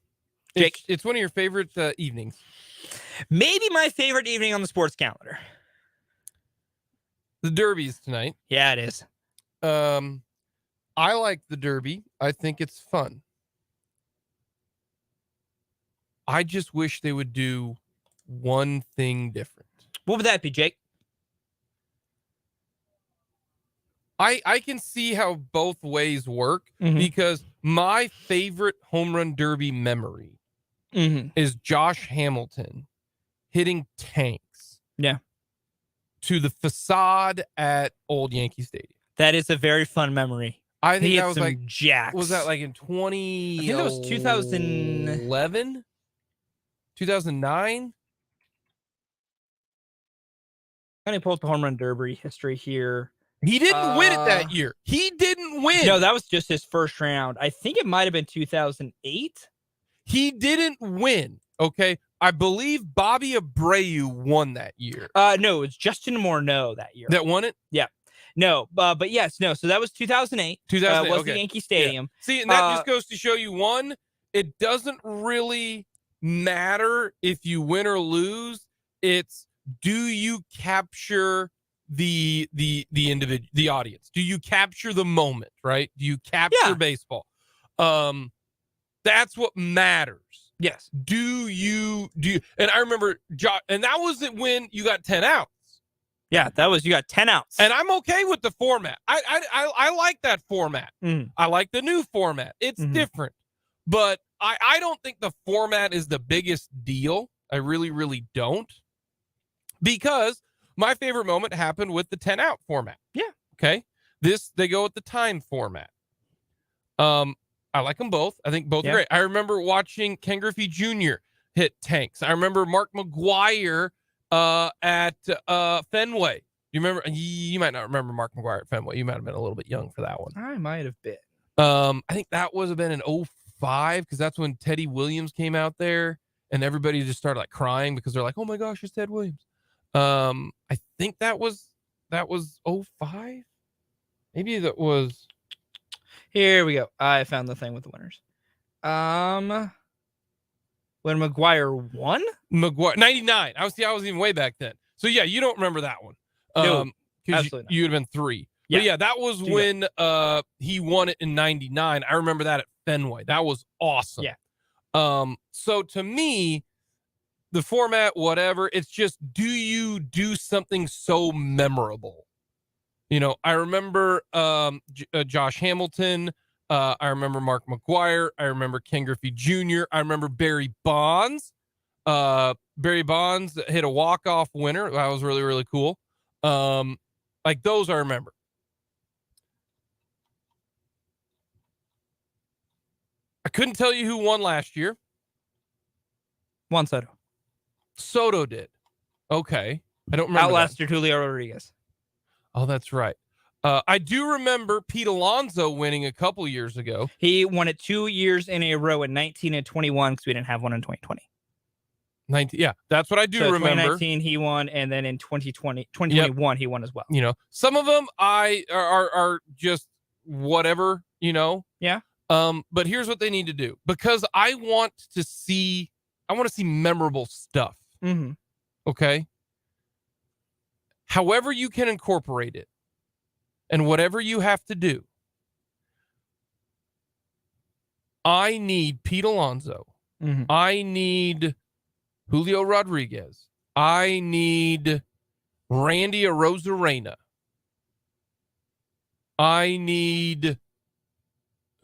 Jake. It's one of your favorite evenings. Maybe my favorite evening on the sports calendar. The Derby's tonight. Yeah, it is. I like the Derby. I think it's fun. I just wish they would do one thing different. What would that be, Jake? I can see how both ways work because my favorite home run derby memory is Josh Hamilton hitting tanks. Yeah. To the facade at Old Yankee Stadium. That is a very fun memory. I think that was like jacks. Was that like in 20? I think it was 2011, 2009. I'm going to pull up the home run derby history here. He didn't win it that year. He didn't win. No, that was just his first round. I think it might have been 2008. He didn't win. Okay. I believe Bobby Abreu won that year. No, it was Justin Morneau that year. That won it? Yeah. No, but yes, no. So that was 2008. 2008 was the Yankee Stadium. Yeah. See, and that just goes to show you, one, it doesn't really matter if you win or lose. It's, do you capture the individual, the audience? Do you capture the moment, right? Do you capture baseball? That's what matters. Yes. Do you? And I remember, and that was it when you got 10 outs. Yeah, you got 10 outs. And I'm okay with the format. I like that format. I like the new format. It's different. But I don't think the format is the biggest deal. I really, really don't. Because my favorite moment happened with the 10 out format. Yeah. Okay. They go with the time format. I like them both. I think both are great. I remember watching Ken Griffey Jr. hit tanks. I remember Mark McGwire at Fenway. You remember? You might not remember Mark McGwire at Fenway. You might have been a little bit young for that one. I might have been. I think that was have been in 05 because that's when Teddy Williams came out there and everybody just started like crying because they're like, oh my gosh, it's Ted Williams. I think that was 05. Maybe that was. Here we go. I found the thing with the winners. When McGwire won? McGwire 99. I was even way back then. So yeah, you don't remember that one. No, because you would have been 3. Yeah. But yeah, that was when he won it in 99. I remember that at Fenway. That was awesome. Yeah. So to me, the format, whatever, it's just, do you do something so memorable? You know, I remember Josh Hamilton. I remember Mark McGwire. I remember Ken Griffey Jr. I remember Barry Bonds. Barry Bonds hit a walk-off winner. That was really, really cool. Like those I remember. I couldn't tell you who won last year. Juan Soto. Soto did. Okay. I don't remember. Outlasted Julio Rodriguez. Oh, that's right. I do remember Pete Alonso winning a couple years ago. He won it 2 years in a row in 19 and 21 because we didn't have one in 2020. 19, yeah, that's what I do remember. 2019 he won, and then in 2021 he won as well. You know, some of them are just whatever, you know. Yeah. But here's what they need to do, because I want to see memorable stuff. Mm-hmm. Okay. However you can incorporate it, and whatever you have to do, I need Pete Alonso. Mm-hmm. I need Julio Rodriguez. I need Randy Arozarena. I need,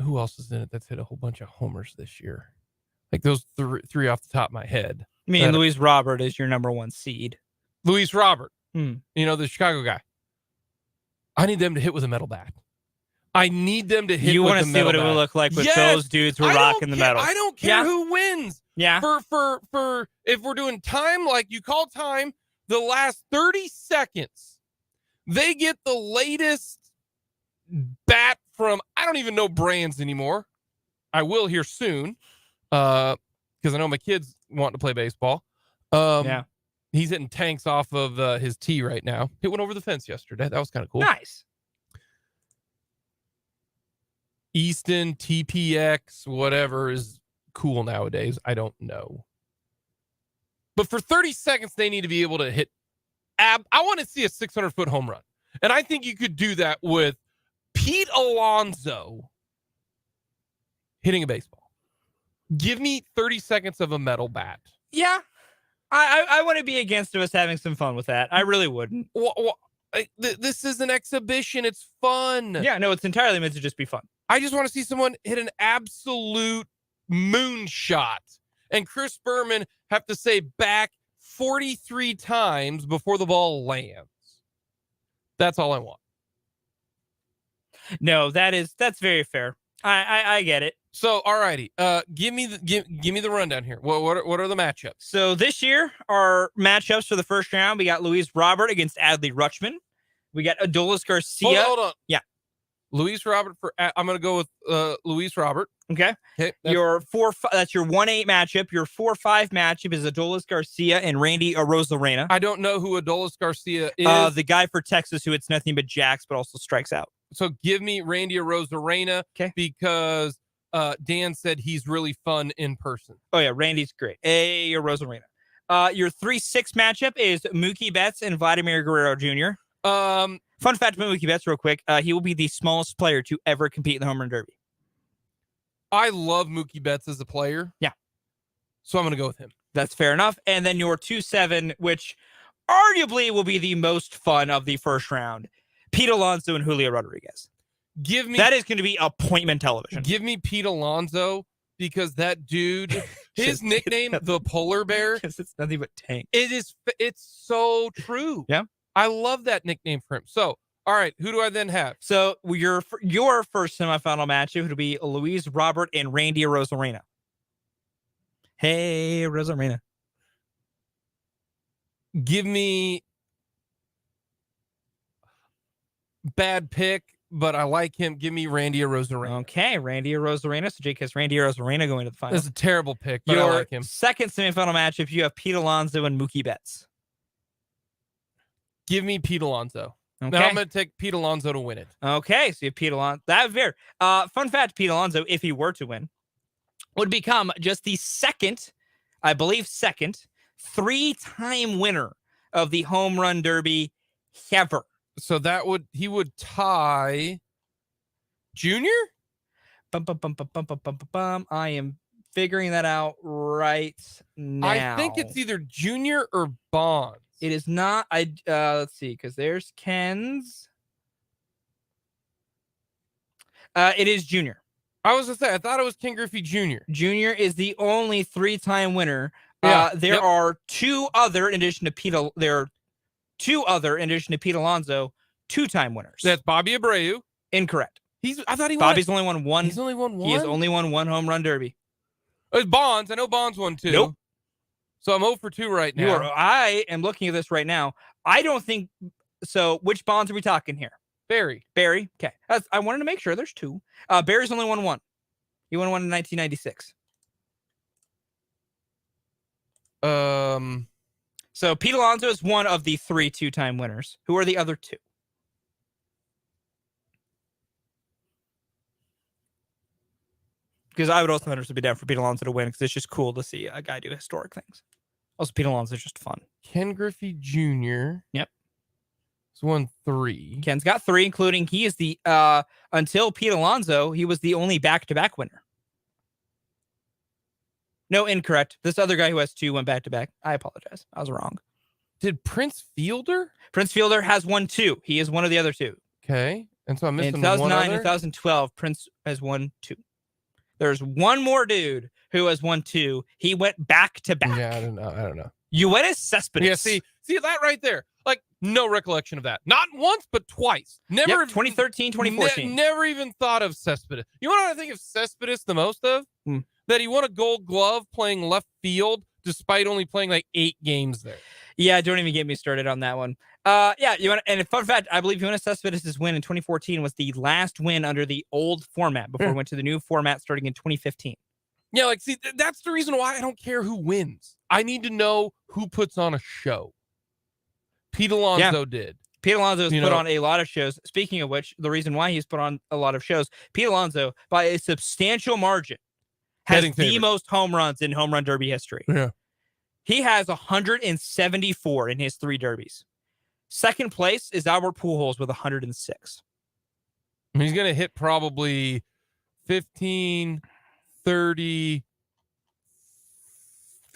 who else is in it that's hit a whole bunch of homers this year? Like those three off the top of my head. I mean, Luis Robert is your number 1 seed. Luis Robert, you know, the Chicago guy. I need them to hit with a metal bat. I need them to hit. You want to see what it would look like with those dudes who are rocking the metal. I don't care who wins. Yeah. For if we're doing time, like you call time, the last 30 seconds, they get the latest bat from, I don't even know brands anymore. I will here soon. Because I know my kids want to play baseball. Yeah. He's hitting tanks off of his tee right now. He went over the fence yesterday. That was kind of cool. Nice. Easton, TPX, whatever is cool nowadays. I don't know. But for 30 seconds, they need to be able to hit. I want to see a 600-foot home run. And I think you could do that with Pete Alonso hitting a baseball. Give me 30 seconds of a metal bat. Yeah. I wouldn't be against us having some fun with that. I really wouldn't. This is an exhibition. It's fun. Yeah, no, it's entirely meant to just be fun. I just want to see someone hit an absolute moonshot and Chris Berman have to say back 43 times before the ball lands. That's all I want. No, that's very fair. I get it. So, alrighty, give me the rundown here. What are the matchups? So this year, our matchups for the first round, we got Luis Robert against Adley Rutschman. We got Adolis Garcia. Hold on. Yeah. Luis Robert I'm going to go with Luis Robert. Okay. That's your 1-8 matchup. Your 4-5 matchup is Adolis Garcia and Randy Arozarena. I don't know who Adolis Garcia is. The guy for Texas who hits nothing but jacks, but also strikes out. So give me Randy Arozarena, because Dan said he's really fun in person. Oh yeah, Randy's great. Hey, Arozarena. Your 3-6 matchup is Mookie Betts and Vladimir Guerrero Jr. Fun fact about Mookie Betts real quick. He will be the smallest player to ever compete in the Home Run Derby. I love Mookie Betts as a player. Yeah. So I'm going to go with him. That's fair enough. And then your 2-7, which arguably will be the most fun of the first round, Pete Alonso and Julio Rodriguez. That is going to be appointment television. Give me Pete Alonso, because that dude, his nickname, the Polar Bear, because it's nothing but tank. It's so true. Yeah. I love that nickname for him. So All right. Who do I then have? So your first semifinal matchup would be Luis Robert and Randy Rosarena. Hey, Rosarena. Give me bad pick, but I like him. Give me Randy Rosarena. Okay, Randy Rosarena. So Jake has Randy Rosarena going to the final. That's a terrible pick, but I like him. Second semifinal matchup, you have Pete Alonso and Mookie Betts. Give me Pete Alonso. Okay. Now I'm going to take Pete Alonso to win it. Okay, so you have Pete Alonso. That's fair. Fun fact, Pete Alonso, if he were to win, would become just the second 3-time winner of the home run derby ever. So he would tie Junior? I am figuring that out right now. I think it's either Junior or Bonds. It is not. Let's see, because there's Ken's. It is Junior. I was going to say, I thought it was Ken Griffey Jr. Junior is the only 3-time winner. Yeah, There are two other, in addition to Pete Alonso, 2-time winners. That's Bobby Abreu. Incorrect. I thought Bobby's only won one. He's only won one? He has only won one home run derby. It's Bonds. I know Bonds won 2. Nope. So I'm 0 for 2 right now. I am looking at this right now. I don't think so. Which Bonds are we talking here? Barry. Okay. I wanted to make sure there's 2. Barry's only won 1. He won 1 in 1996. So Pete Alonso is one of the 3 2-time winners. Who are the other 2? Because I would also 100% be down for Pete Alonso to win because it's just cool to see a guy do historic things. Also, Pete Alonso is just fun. Ken Griffey Jr. Yep. He's won 3. Ken's got 3, including he is the, until Pete Alonso, he was the only back-to-back winner. No, incorrect. This other guy who has 2 went back-to-back. I apologize. I was wrong. Did Prince Fielder? Prince Fielder has won 2. He is one of the other 2. Okay. And so I'm missing in one 2009 other? and 2012, Prince has won 2. There's one more dude who has won 2. He went back-to-back. Yeah, I don't know. Yoenis Cespedes. Yeah, see that right there. Like, no recollection of that. Not once, but twice. Never. Yep, 2013, 2014. Never even thought of Cespedes. You know what I think of Cespedes the most of? That he won a Gold Glove playing left field, despite only playing like 8 games there. Yeah, don't even get me started on that one. And a fun fact, I believe Yoenis Cespedes' win in 2014 was the last win under the old format before it went to the new format starting in 2015. Yeah, like, see, that's the reason why I don't care who wins. I need to know who puts on a show. Pete Alonso did. Pete Alonso has put on a lot of shows. Speaking of which, the reason why he's put on a lot of shows, Pete Alonso, by a substantial margin, has the most home runs in home run derby history. Yeah. He has 174 in his 3 derbies. Second place is Albert Pujols with 106. He's going to hit probably 15, 30.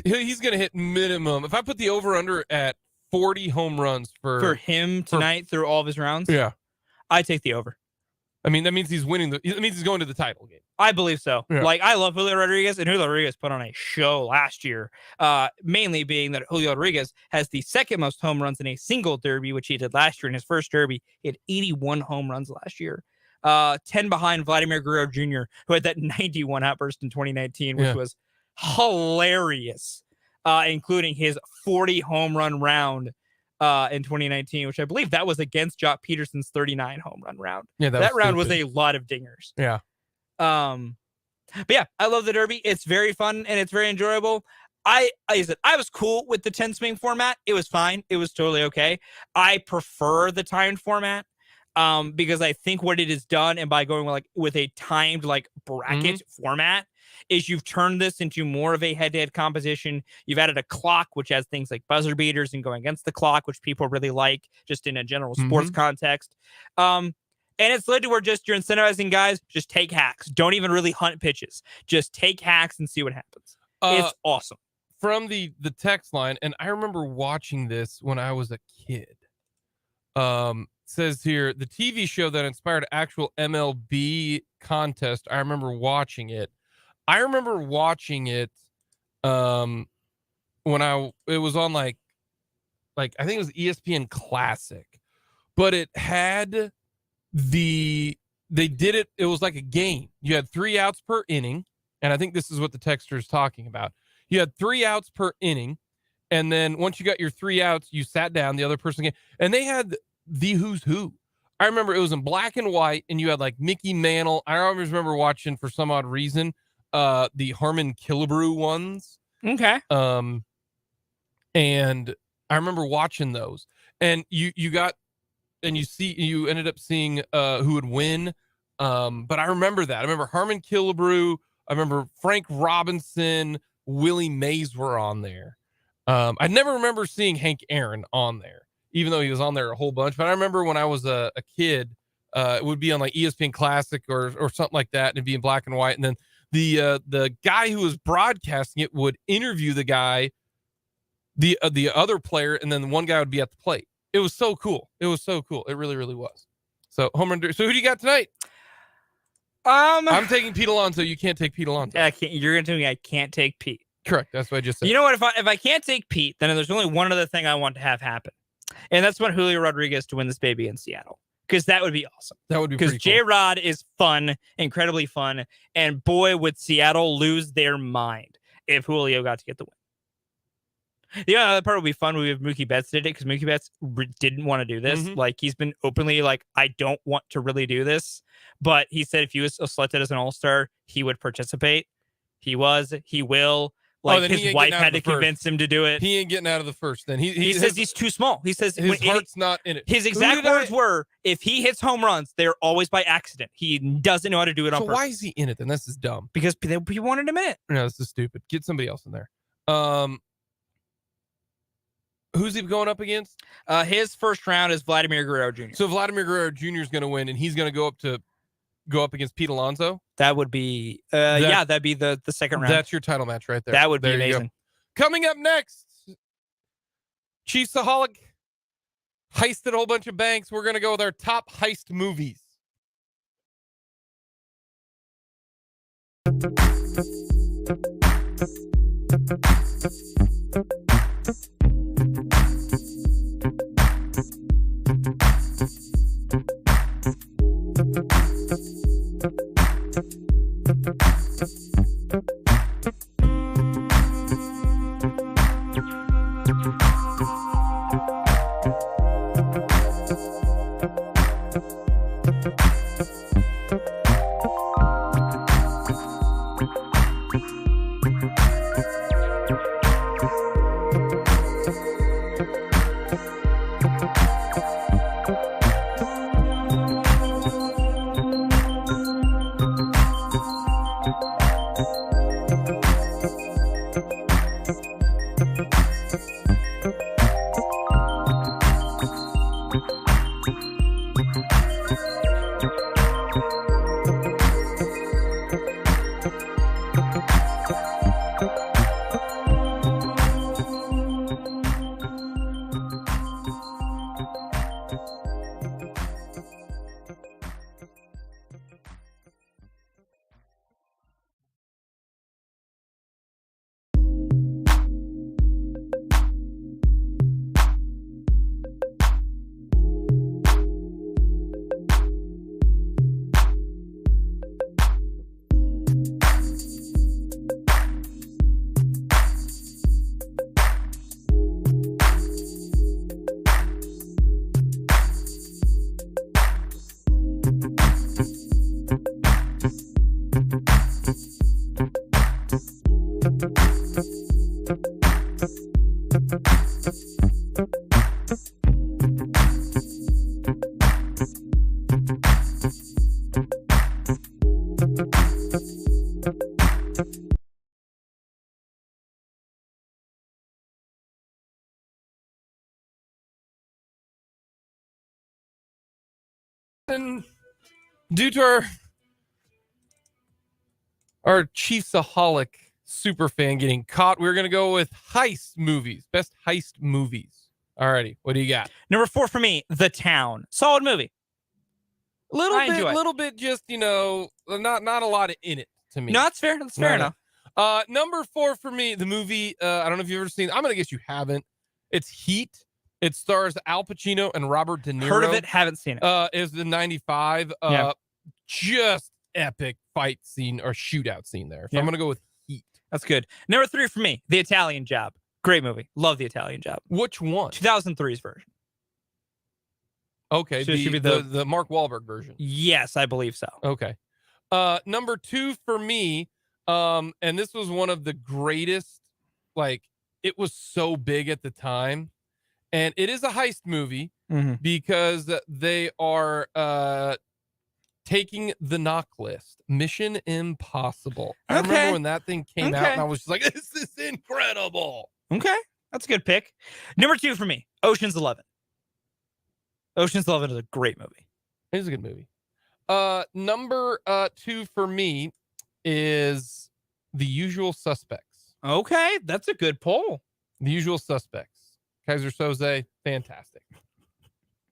He's going to hit minimum. If I put the over-under at 40 home runs for him tonight through all of his rounds, yeah, I take the over. I mean, that means he's winning. That means he's going to the title game. I believe so. Yeah. Like, I love Julio Rodriguez, and Julio Rodriguez put on a show last year, mainly being that Julio Rodriguez has the second most home runs in a single derby, which he did last year in his first derby. He had 81 home runs last year. 10 behind Vladimir Guerrero Jr., who had that 91 outburst in 2019, which was hilarious, including his 40 home run round in 2019, which I believe that was against Jock Peterson's 39 home run round. Yeah, that round was a lot of dingers. Yeah. But yeah, I love the Derby. It's very fun and it's very enjoyable. I was cool with the 10 swing format. It was fine. It was totally okay. I prefer the timed format because I think what it has done, and by going with a timed bracket format, is you've turned this into more of a head-to-head competition. You've added a clock, which has things like buzzer beaters and going against the clock, which people really like just in a general sports context. And it's led to where you're incentivizing guys, just take hacks. Don't even really hunt pitches. Just take hacks and see what happens. It's awesome. From the text line, and I remember watching this when I was a kid. Says here, the TV show that inspired actual MLB contest, I remember watching it. When it was on like I think it was ESPN Classic. but it had they did it. It was like a game. You had 3 outs per inning. And I think this is what the texter is talking about. You had 3 outs per inning. And then once you got your 3 outs, you sat down, the other person came, and they had the who's who. I remember it was in black and white, and you had like Mickey Mantle. I always remember watching, for some odd reason, the Harmon Killebrew ones. Okay. And I remember watching those. And you ended up seeing who would win. But I remember that. I remember Harmon Killebrew. I remember Frank Robinson, Willie Mays were on there. I never remember seeing Hank Aaron on there, even though he was on there a whole bunch. But I remember when I was a kid, it would be on like ESPN Classic or something like that, and it'd be in black and white. And then the guy who was broadcasting it would interview the guy, the other player, and then one guy would be at the plate. It was so cool. It was so cool. It really, really was. So home run. So who do you got tonight? I'm taking Pete Alonso. You can't take Pete Alonso. You're gonna tell me I can't take Pete. Correct. That's what I just said. You know what? If I can't take Pete, then there's only one other thing I want to have happen, and that's want Julio Rodriguez to win this baby in Seattle, because that would be awesome. That would be because cool. J-Rod is fun, incredibly fun, and boy, would Seattle lose their mind if Julio got to get the win. The other part would be fun. We have Mookie Betts did it because Mookie Betts didn't want to do this. Mm-hmm. Like, he's been openly like, I don't want to really do this. But he said if he was selected as an all-star, he would participate. He will. Like, his wife had to convince him to do it. He ain't getting out of the first. Then he says he's too small. He says his heart's not in it. His exact words were, if he hits home runs, they're always by accident. He doesn't know how to do it on purpose. Why is he in it then? This is dumb. Because he wanted him in it. No, this is stupid. Get somebody else in there. Who's he going up against? His first round is Vladimir Guerrero Jr. So Vladimir Guerrero Jr. is going to win, and he's going to go up against Pete Alonso. That would be, that'd be the second round. That's your title match right there. That would be amazing. Coming up next, Chiefsaholic heisted a whole bunch of banks. We're going to go with our top heist movies. And due to our Chiefsaholic super fan getting caught, we're going to go with heist movies, best heist movies. Alrighty, what do you got? Number 4 for me, The Town. Solid movie. Little bit, just, not a lot in it to me. No, that's fair. That's fair enough. Number 4 for me, the movie, I don't know if you've ever seen, I'm going to guess you haven't. It's Heat. It stars Al Pacino and Robert De Niro. Heard of it, haven't seen it. Is the 95. Yeah. Just epic fight scene or shootout scene there. So Yeah. I'm going to go with Heat. That's good. Number 3 for me, The Italian Job. Great movie. Love The Italian Job. Which one? 2003's version. Okay, So it should be the Mark Wahlberg version. Yes, I believe so. Okay. Number 2 for me, and this was one of the greatest, like, it was so big at the time. And it is a heist movie because they are taking the knock list. Mission Impossible. I remember when that thing came out and I was just like, this is incredible. Okay. That's a good pick. Number 2 for me, Ocean's 11. Ocean's 11 is a great movie. It is a good movie. Number 2 for me is The Usual Suspects. Okay. That's a good poll. The Usual Suspects. Kaiser Soze, fantastic.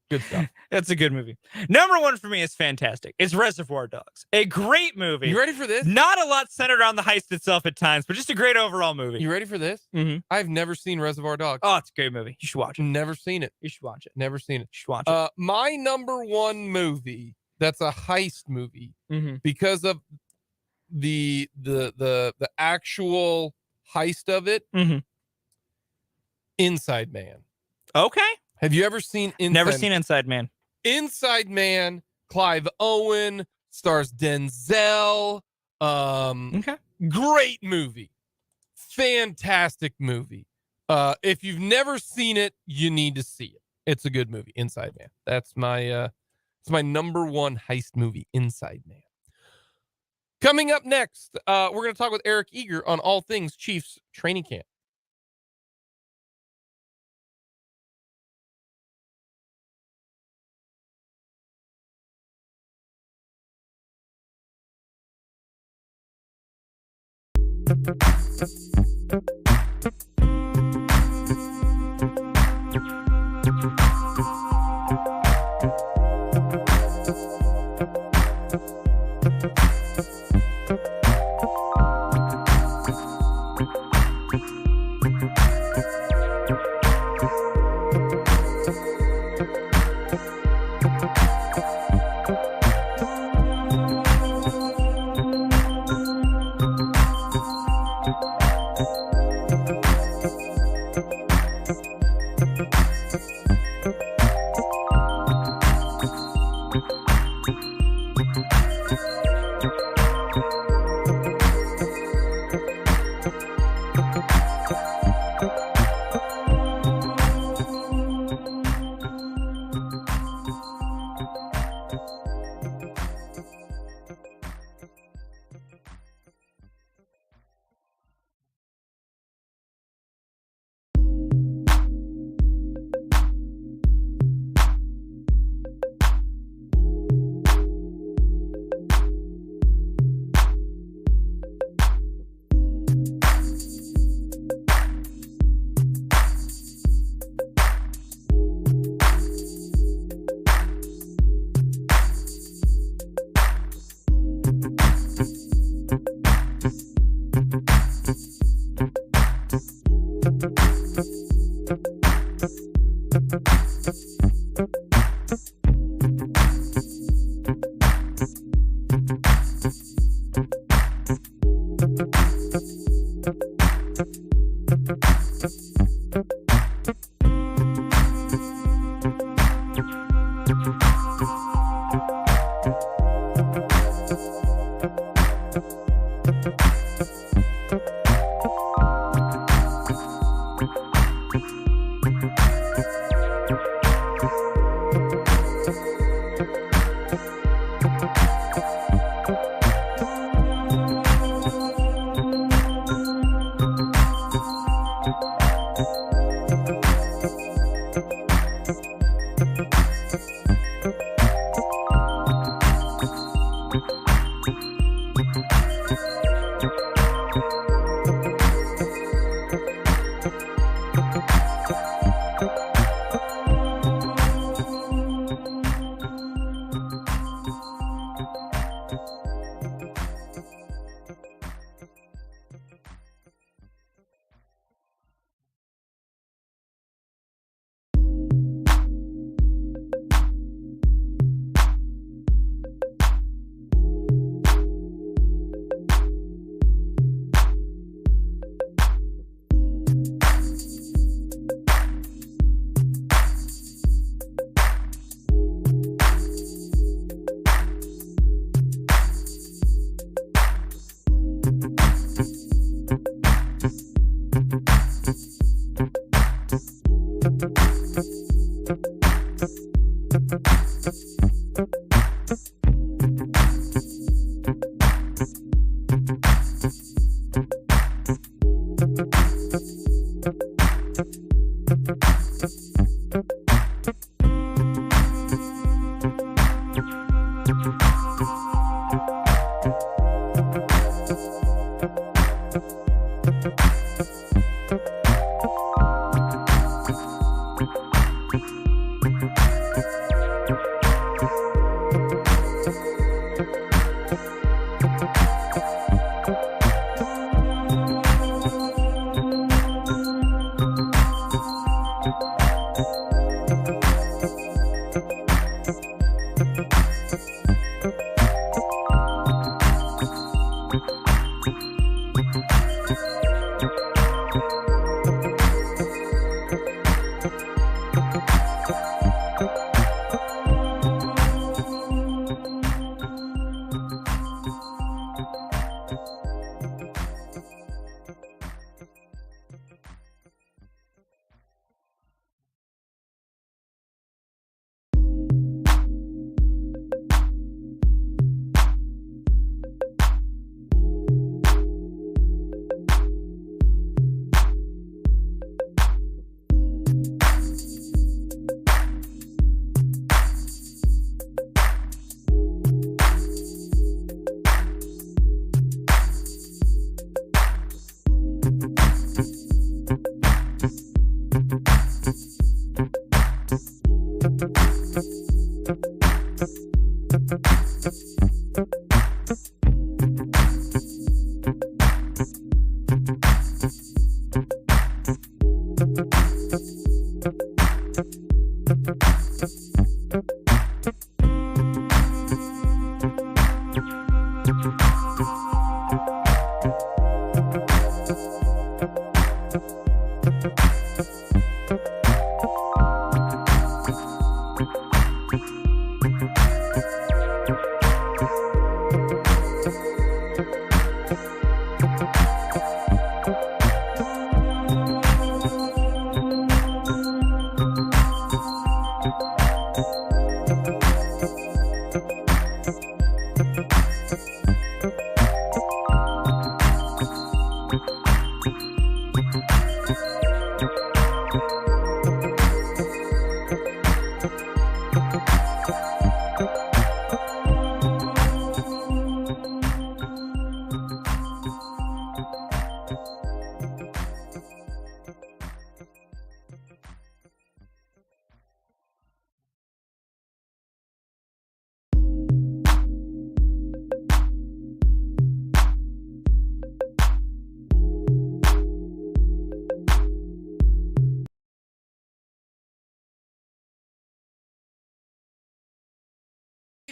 Good stuff. That's a good movie. Number 1 for me is fantastic. It's Reservoir Dogs. A great movie. You ready for this? Not a lot centered around the heist itself at times, but just a great overall movie. You ready for this? Mm-hmm. I've never seen Reservoir Dogs. Oh, it's a great movie. You should watch it. Never seen it. You should watch it. Never seen it. You should watch it. My number 1 movie that's a heist movie because of the actual heist of it. Inside Man. Okay. Have you ever seen Inside? Never seen Inside Man. Inside Man, Clive Owen, stars Denzel. Great movie. Fantastic movie. If you've never seen it, you need to see it. It's a good movie, Inside Man. That's my it's my number 1 heist movie, Inside Man. Coming up next, we're going to talk with Eric Eager on all things Chiefs training camp.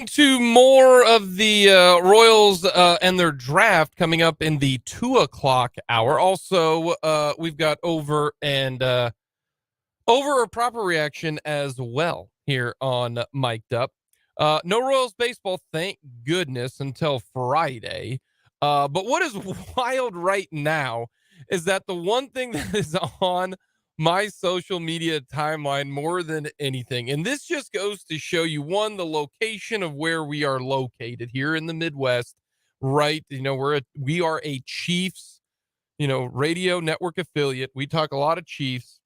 To more of the Royals and their draft coming up in the 2:00 hour. Also, we've got over a proper reaction as well here on Mic'd Up. No Royals baseball, thank goodness, until Friday. But what is wild right now is that the one thing that is on my social media timeline more than anything, and this just goes to show you, one, the location of where we are located here in the Midwest, right? You know, we are a Chiefs, radio network affiliate. We talk a lot of Chiefs.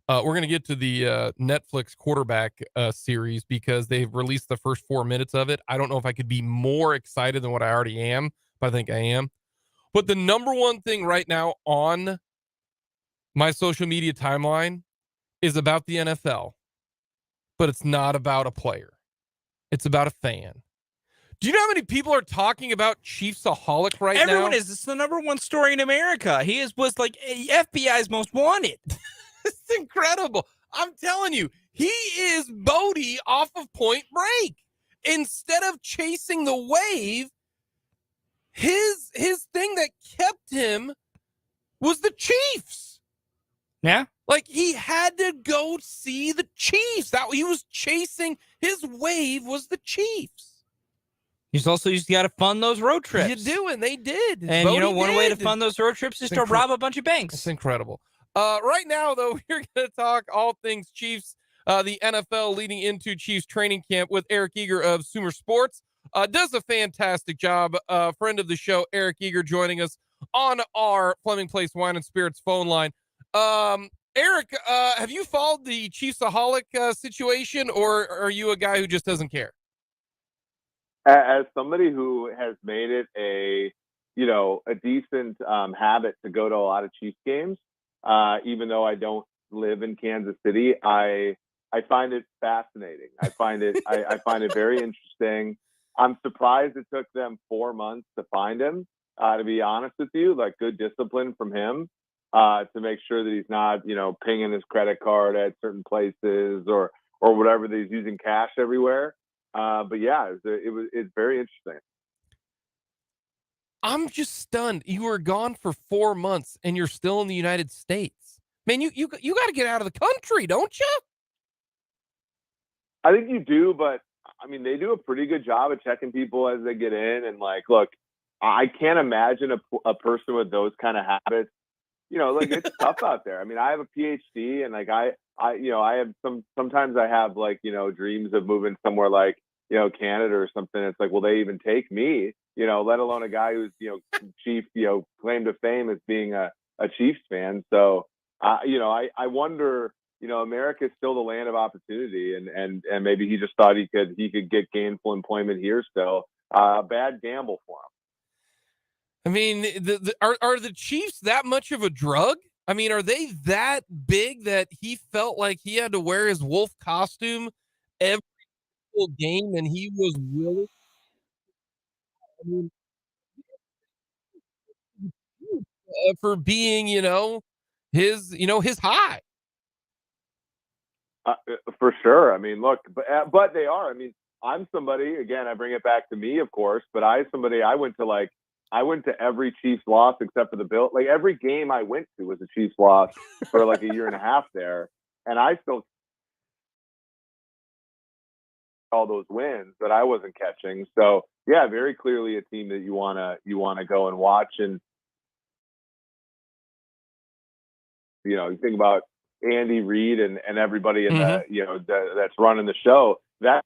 We're going to get to the Netflix quarterback series because they've released the first 4 minutes of it. I don't know if I could be more excited than what I already am, but I think I am. But the number one thing right now on my social media timeline is about the NFL, but it's not about a player. It's about a fan. Do you know how many people are talking about Chiefsaholic right now? Everyone is. It's the number one story in America. He was like FBI's most wanted. It's incredible. I'm telling you, he is Bodie off of Point Break. Instead of chasing the wave, his thing that kept him was the Chiefs. Yeah. Like, he had to go see the Chiefs. That he was chasing, his wave was the Chiefs. You got to fund those road trips. You do, and they did. And one way to fund those road trips is to rob a bunch of banks. It's incredible. Right now, though, we're going to talk all things Chiefs, the NFL leading into Chiefs training camp with Eric Eager of Sumer Sports. Does a fantastic job. Friend of the show, Eric Eager, joining us on our Fleming Place Wine and Spirits phone line. Eric, have you followed the Chiefsaholic situation, or are you a guy who just doesn't care? as somebody who has made it a decent habit to go to a lot of Chiefs games, even though I don't live in Kansas City, I find it fascinating. I find it very interesting. I'm surprised it took them 4 months to find him. To be honest with you, like good discipline from him to make sure that he's not pinging his credit card at certain places or whatever, that he's using cash everywhere. But yeah, it's very interesting. I'm just stunned. You were gone for 4 months and you're still in the United States. Man, you got to get out of the country, don't you? I think you do, but I mean, they do a pretty good job of checking people as they get in. And like, look, I can't imagine a person with those kind of habits. Like it's tough out there. I mean, I have a PhD, and like I have sometimes I have like dreams of moving somewhere like Canada or something. It's like, will they even take me? Let alone a guy who's chief claim to fame as being a Chiefs fan. So I wonder. America is still the land of opportunity, and maybe he just thought he could get gainful employment here still. Bad gamble for him. I mean, are the Chiefs that much of a drug? I mean, are they that big that he felt like he had to wear his wolf costume every single game and he was willing? I mean, for being, his high. For sure. I mean, look, but they are. I mean, I'm somebody, again, I bring it back to me, of course, but I went to every Chiefs loss except for the Bill. Like every game I went to was a Chiefs loss for like a year and a half there, and I still all those wins that I wasn't catching. So yeah, very clearly a team that you wanna go and watch. And you think about Andy Reid and everybody in that's running the show. That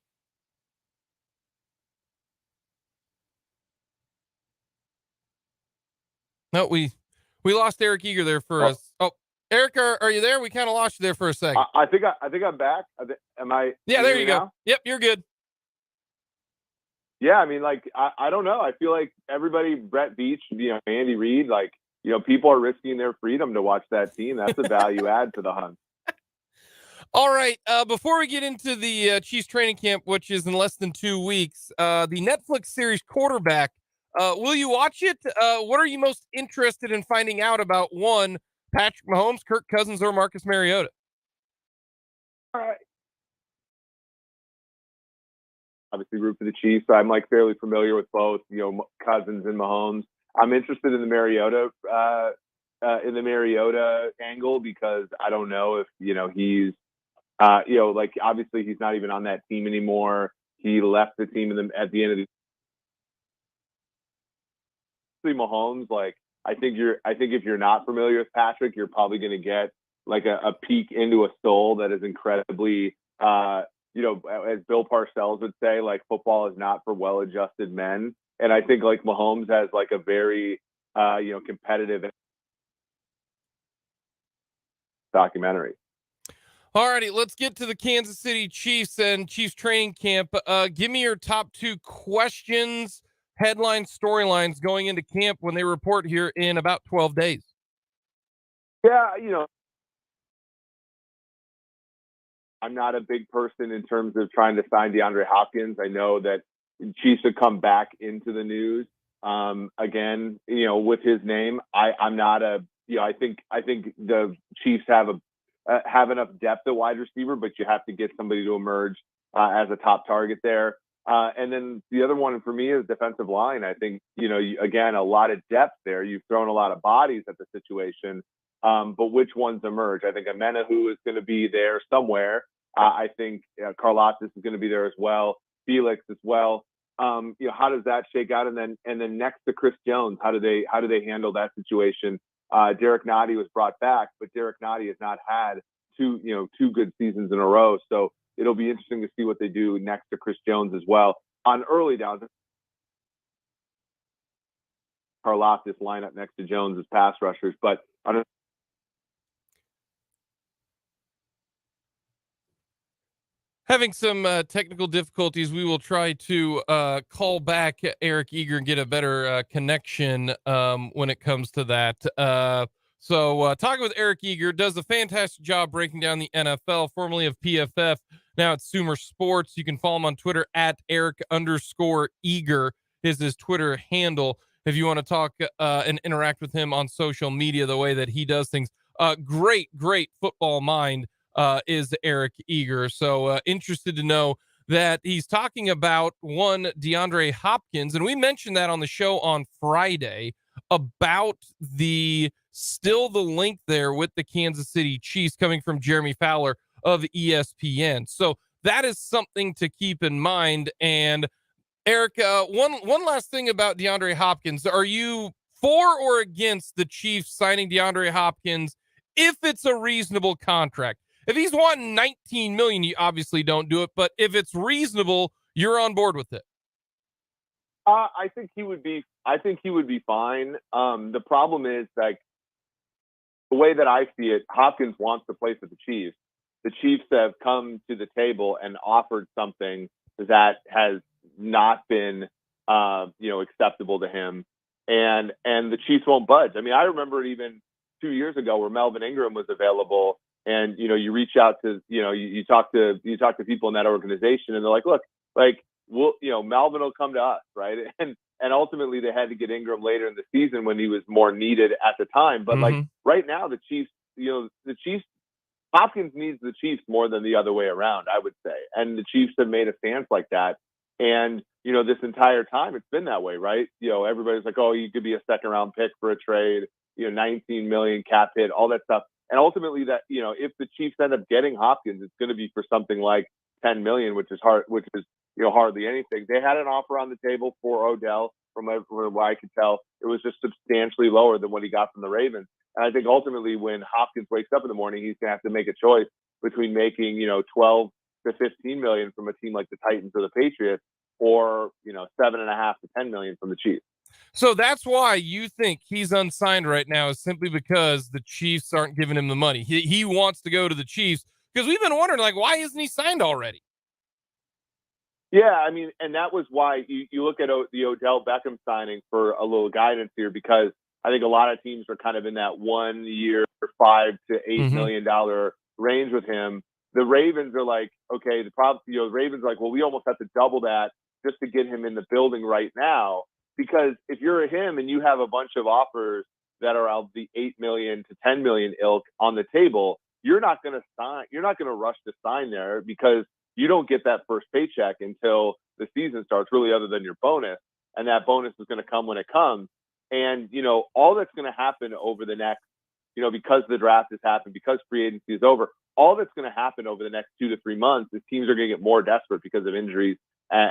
No, we lost Eric Eager there for us. Oh, Eric, are you there? We kind of lost you there for a second. I think I'm back. Am I? Yeah, there you go. Now? Yep, you're good. Yeah, I mean, like I don't know. I feel like everybody, Brett Beach, Andy Reid, like people are risking their freedom to watch that team. That's a value add to the hunt. All right. Before we get into the Chiefs training camp, which is in less than 2 weeks, the Netflix series Quarterback, will you watch it? What are you most interested in finding out about one, Patrick Mahomes, Kirk Cousins, or Marcus Mariota? All right. Obviously, root for the Chiefs. I'm like fairly familiar with both, Cousins and Mahomes. I'm interested in the Mariota angle because I don't know if he's like obviously he's not even on that team anymore. He left the team at the end of the Mahomes. Like I think if you're not familiar with Patrick, you're probably going to get like a peek into a soul that is incredibly as Bill Parcells would say, like football is not for well-adjusted men. And I think like Mahomes has like a very competitive documentary. All righty, let's get to the Kansas City Chiefs and Chiefs training camp. Give me your top 2 questions, headlines, storylines going into camp when they report here in about 12 days. Yeah, I'm not a big person in terms of trying to sign DeAndre Hopkins. I know that Chiefs have come back into the news again, with his name. I'm not a, I think the Chiefs have enough depth at wide receiver, but you have to get somebody to emerge as a top target there. And then the other one for me is defensive line. I think, again, a lot of depth there. You've thrown a lot of bodies at the situation, but which ones emerge? I think Amenahu is going to be there somewhere. I think Karlaftis is going to be there as well. Felix as well. How does that shake out? And then next to Chris Jones, how do they handle that situation? Derek Nottie was brought back, but Derek Nottie has not had two good seasons in a row. So it'll be interesting to see what they do next to Chris Jones as well on early downs. Karlaftis line up next to Jones as pass rushers, but on Having some technical difficulties. We will try to call back Eric Eager and get a better connection when it comes to that. So talking with Eric Eager, does a fantastic job breaking down the NFL, formerly of PFF, now at Sumer Sports. You can follow him on Twitter at Eric_Eager is his Twitter handle. If you want to talk and interact with him on social media, the way that he does things, great football mind is Eric Eager. So interested to know that he's talking about one DeAndre Hopkins, and we mentioned that on the show on Friday about the link there with the Kansas City Chiefs coming from Jeremy Fowler of ESPN. So that is something to keep in mind. And Eric, one last thing about DeAndre Hopkins. Are you for or against the Chiefs signing DeAndre Hopkins if it's a reasonable contract? If he's wanting 19 million, you obviously don't do it. But if it's reasonable, you're on board with it. I think he would be. I think he would be fine. The problem is, like, the way that I see it, Hopkins wants to play for the Chiefs. The Chiefs have come to the table and offered something that has not been, acceptable to him, and the Chiefs won't budge. I mean, I remember even 2 years ago where Melvin Ingram was available, and you reach out to you talk to people in that organization, and they're like, look, like, Melvin will come to us, right? And ultimately they had to get Ingram later in the season when he was more needed at the time. But like right now, the Chiefs, Hopkins needs the Chiefs more than the other way around, I would say. And the Chiefs have made a stance like that. And, this entire time it's been that way, right? Everybody's like, oh, you could be a second round pick for a trade, 19 million cap hit, all that stuff. And ultimately that, if the Chiefs end up getting Hopkins, it's going to be for something like 10 million, which is hardly anything. They had an offer on the table for Odell. From what I could tell, it was just substantially lower than what he got from the Ravens. And I think ultimately when Hopkins wakes up in the morning, he's going to have to make a choice between making, 12 to 15 million from a team like the Titans or the Patriots, or, 7.5 to 10 million from the Chiefs. So that's why you think he's unsigned right now, is simply because the Chiefs aren't giving him the money. He wants to go to the Chiefs, because we've been wondering, like, why isn't he signed already? Yeah, I mean, and that was why you look at the Odell Beckham signing for a little guidance here, because I think a lot of teams are kind of in that 1 year, $5 to $8 million range with him. The Ravens are like, okay, the problem, the Ravens are like, well, we almost have to double that just to get him in the building right now. Because if you're him and you have a bunch of offers that are of the 8 million to 10 million ilk on the table, you're not going to sign. You're not going to rush to sign there, because you don't get that first paycheck until the season starts, really, other than your bonus. And that bonus is going to come when it comes. And, all that's going to happen over the next, because the draft has happened, because free agency is over, all that's going to happen over the next 2 to 3 months is teams are going to get more desperate because of injuries.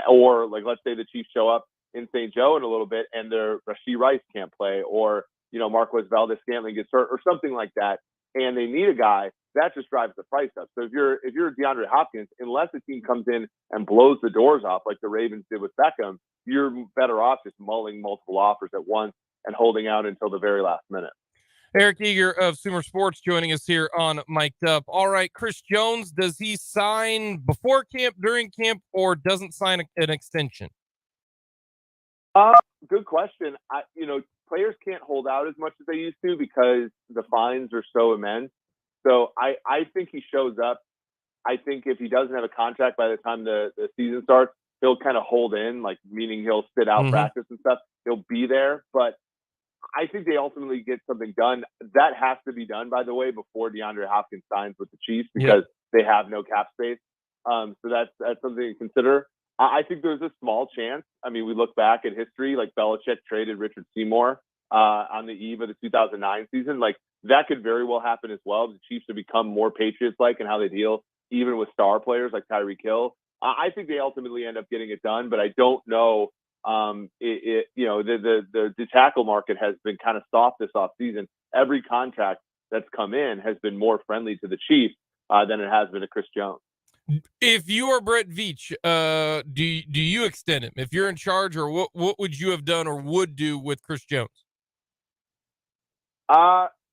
Or, like, let's say the Chiefs show up in St. Joe in a little bit and their Rashee Rice can't play, or, Marquez Valdez-Scantling gets hurt or something like that, and they need a guy. That just drives the price up. So if you're DeAndre Hopkins, unless the team comes in and blows the doors off like the Ravens did with Beckham, you're better off just mulling multiple offers at once and holding out until the very last minute. Eric Eager of Sumer Sports joining us here on Mic'd Up. All right, Chris Jones, does he sign before camp, during camp, or doesn't sign an extension? Good question. Players can't hold out as much as they used to because the fines are so immense. So I think he shows up. I think if he doesn't have a contract by the time the season starts, he'll kind of hold in, like, meaning he'll sit out practice and stuff. He'll be there, but I think they ultimately get something done. That has to be done, by the way, before DeAndre Hopkins signs with the Chiefs, because they have no cap space. So that's something to consider. I think there's a small chance. I mean, we look back at history, like Belichick traded Richard Seymour on the eve of the 2009 season. Like, that could very well happen as well. The Chiefs have become more Patriots-like in how they deal, even with star players like Tyreek Hill. I think they ultimately end up getting it done, but I don't know. The tackle market has been kind of soft this offseason. Every contract that's come in has been more friendly to the Chiefs than it has been to Chris Jones. If you are Brett Veach, do you extend him? If you're in charge, or what would you have done or would do with Chris Jones?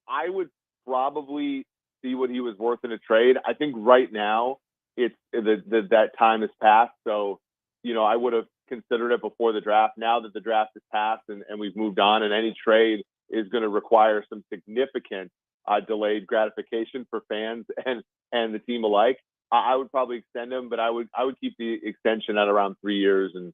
I would probably see what he was worth in a trade. I think right now that time has passed. So, I would have considered it before the draft. Now that the draft has passed and we've moved on, and any trade is going to require some significant delayed gratification for fans and the team alike, I would probably extend him, but I would keep the extension at around 3 years and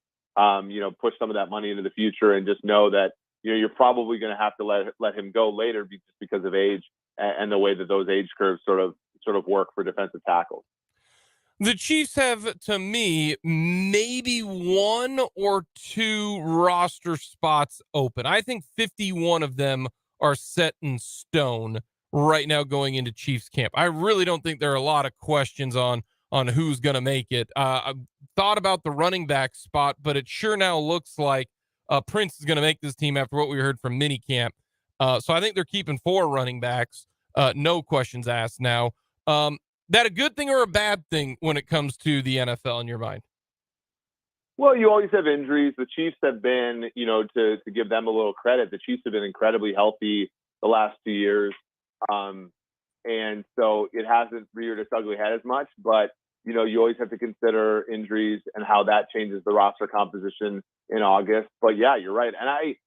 push some of that money into the future and just know that you're probably going to have to let him go later just because of age and the way that those age curves sort of work for defensive tackles. The Chiefs have, to me, maybe one or two roster spots open. I think 51 of them are set in stone right now going into Chiefs camp. I really don't think there are a lot of questions on who's going to make it. I thought about the running back spot, but it sure now looks like Prince is going to make this team after what we heard from minicamp. So I think they're keeping 4 running backs. No questions asked now. That a good thing or a bad thing when it comes to the NFL in your mind? Well, you always have injuries. The Chiefs have been, to give them a little credit, the Chiefs have been incredibly healthy the last 2 years. And so it hasn't reared its ugly head as much, but, you always have to consider injuries and how that changes the roster composition in August. But yeah, you're right. And I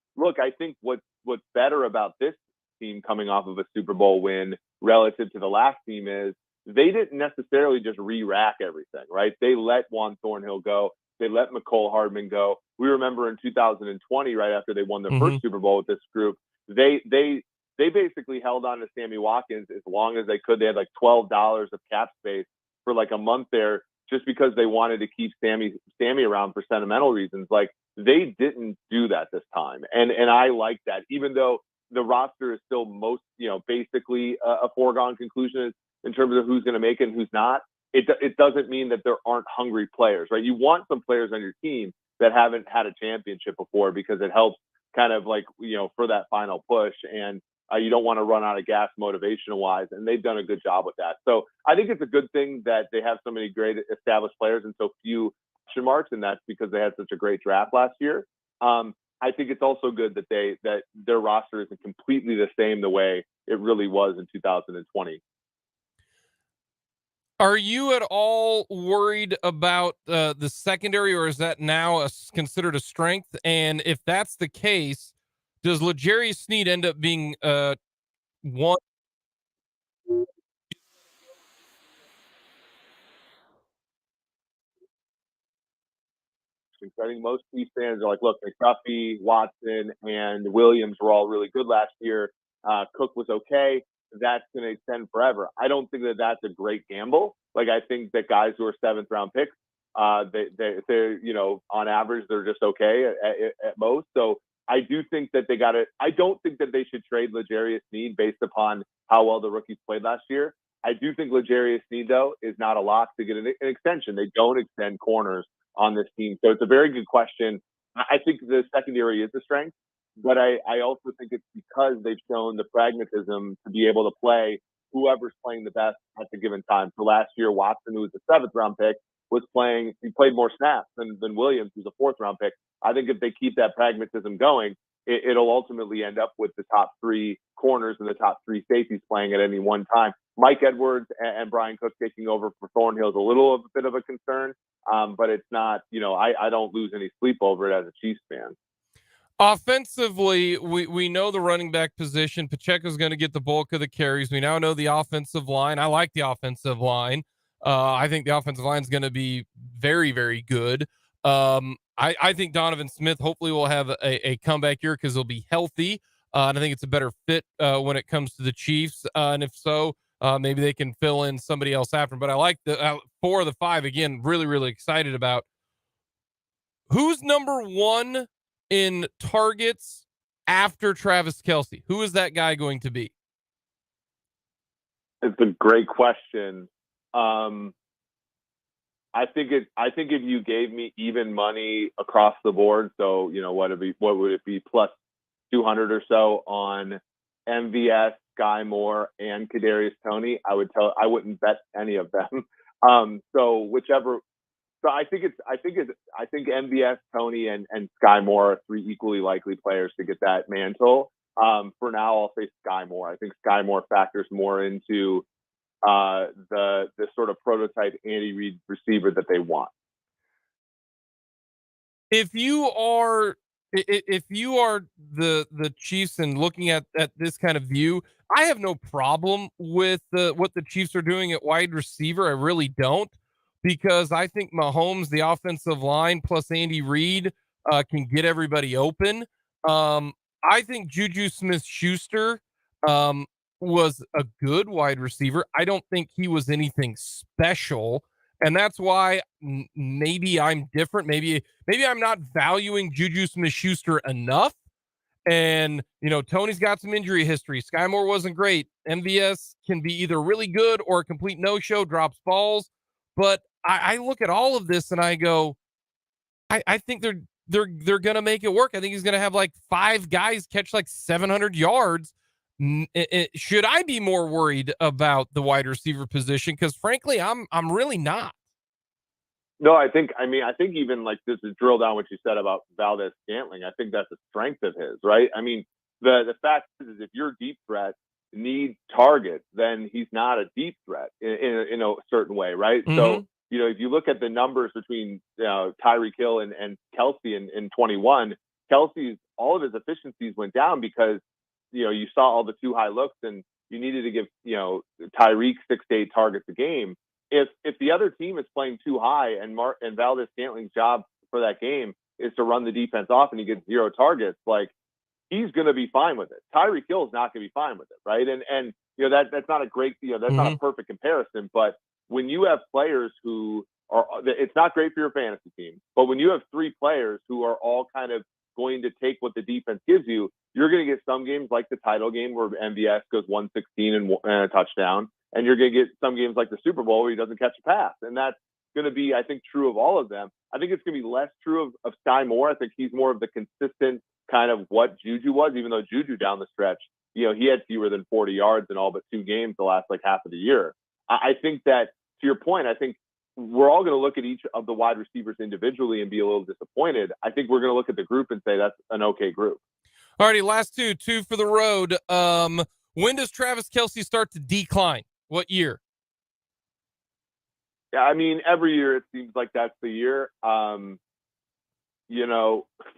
think what's better about this team coming off of a Super Bowl win relative to the last team is they didn't necessarily just re-rack everything, right? They let Juan Thornhill go. They let McCole Hardman go. We remember in 2020, right after they won their first Super Bowl with this group, they basically held on to Sammy Watkins as long as they could. They had like $12 of cap space for like a month there, just because they wanted to keep Sammy around for sentimental reasons. Like, they didn't do that this time, and I like that. Even though the roster is still basically a foregone conclusion in terms of who's going to make it and who's not. It doesn't mean that there aren't hungry players, right? You want some players on your team that haven't had a championship before, because it helps kind of like, for that final push, and you don't want to run out of gas motivational wise. And they've done a good job with that. So I think it's a good thing that they have so many great established players and so few question marks. And that's because they had such a great draft last year. I think it's also good that their roster isn't completely the same the way it really was in 2020. Are you at all worried about the secondary, or is that now considered a strength? And if that's the case, does L'Jarius Sneed end up being one? I think most Chiefs fans are like, look, McDuffie, Watson, and Williams were all really good last year. Cook was okay. That's going to extend forever. I don't think that that's a great gamble. Like, I think that guys who are 7th round picks, they're on average, they're just okay at most. So I do think that they got it. I don't think that they should trade L'Jarius Sneed based upon how well the rookies played last year. I do think L'Jarius Sneed, though, is not a lock to get an extension. They don't extend corners on this team. So it's a very good question. I think the secondary is a strength, but I also think it's because they've shown the pragmatism to be able to play whoever's playing the best at the given time. So last year, Watson, who was the 7th round pick, he played more snaps than Williams, who's a 4th round pick. I think if they keep that pragmatism going, it'll ultimately end up with the top 3 corners and the top 3 safeties playing at any one time. Mike Edwards and Brian Cook taking over for Thornhill is a bit of a concern. But it's not, I don't lose any sleep over it as a Chiefs fan. Offensively, we know the running back position. Pacheco's going to get the bulk of the carries. We now know the offensive line. I like the offensive line. I think the offensive line is going to be very, very good. I think Donovan Smith hopefully will have a comeback year because he'll be healthy. And I think it's a better fit when it comes to the Chiefs. And if so, maybe they can fill in somebody else after. But I like the 4 of the 5, again, really, really excited about. Who's number 1 in targets after Travis Kelce? Who is that guy going to be? It's a great question. I think if you gave me even money across the board, so what would it be, plus 200 or so on MVS, Sky Moore, and Kadarius Toney, I wouldn't bet any of them. So whichever. So I think MVS, Toney, and Sky Moore are 3 equally likely players to get that mantle. For now, I'll say Sky Moore. I think Sky Moore factors more into the sort of prototype Andy Reid receiver that they want. If you are the Chiefs and looking at this kind of view, I have no problem with what the Chiefs are doing at wide receiver. I really don't, because I think Mahomes, the offensive line, plus Andy Reid can get everybody open. I think Juju Smith-Schuster was a good wide receiver. I don't think he was anything special. And that's why maybe I'm different. Maybe I'm not valuing Juju Smith-Schuster enough. And, Tony's got some injury history. Sky Moore wasn't great. MVS can be either really good or a complete no-show, drops balls. But I look at all of this and I go, I think they're going to make it work. I think he's going to have like 5 guys catch like 700 yards. Should I be more worried about the wide receiver position? Because frankly, I'm really not. No, I think even like this is drill down what you said about Valdez-Scantling. I think that's a strength of his, right? I mean, the fact is if your deep threat needs targets, then he's not a deep threat in a certain way, right? Mm-hmm. So, if you look at the numbers between Tyreek Hill and Kelsey in 21, Kelsey's all of his efficiencies went down because you saw all the too high looks and you needed to give Tyreek 6 to 8 targets a game. If the other team is playing too high and Valdez-Scantling's job for that game is to run the defense off and he gets 0 targets, like he's going to be fine with it. Tyreek Hill is not going to be fine with it, right? And that's not a great that's not a perfect comparison, but when you have players who are, it's not great for your fantasy team, but when you have 3 players who are all kind of going to take what the defense gives you, you're going to get some games like the title game where MVS goes 116 and a touchdown. And you're going to get some games like the Super Bowl where he doesn't catch a pass. And that's going to be, I think, true of all of them. I think it's going to be less true of Sky Moore. I think he's more of the consistent kind of what Juju was, even though Juju down the stretch, he had fewer than 40 yards in all but 2 games the last like half of the year. I think that, to your point, I think we're all going to look at each of the wide receivers individually and be a little disappointed. I think we're going to look at the group and say that's an okay group. All righty, last two for the road. When does Travis Kelce start to decline? What year? Yeah, I mean, every year it seems like that's the year.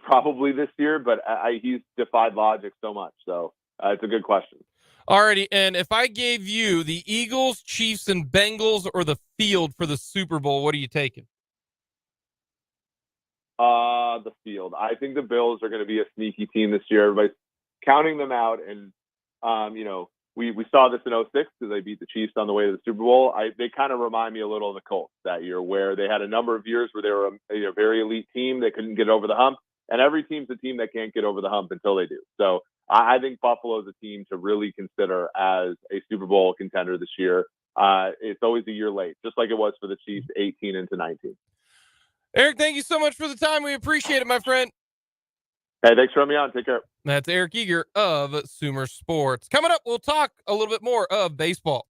Probably this year, but he's defied logic so much. So it's a good question. All righty, and if I gave you the Eagles, Chiefs, and Bengals or the field for the Super Bowl, what are you taking? The field. I think the Bills are going to be a sneaky team this year. Everybody's counting them out, and we saw this in 2006 because they beat the Chiefs on the way to the Super Bowl. They kind of remind me a little of the Colts that year, where they had a number of years where they were a very elite team. They couldn't get over the hump, and every team's a team that can't get over the hump until they do. So I think Buffalo is a team to really consider as a Super Bowl contender this year. It's always a year late, just like it was for the Chiefs 18 into 19. Eric, thank you so much for the time. We appreciate it, my friend. Hey, thanks for having me on. Take care. That's Eric Eager of Sumer Sports. Coming up, we'll talk a little bit more of baseball.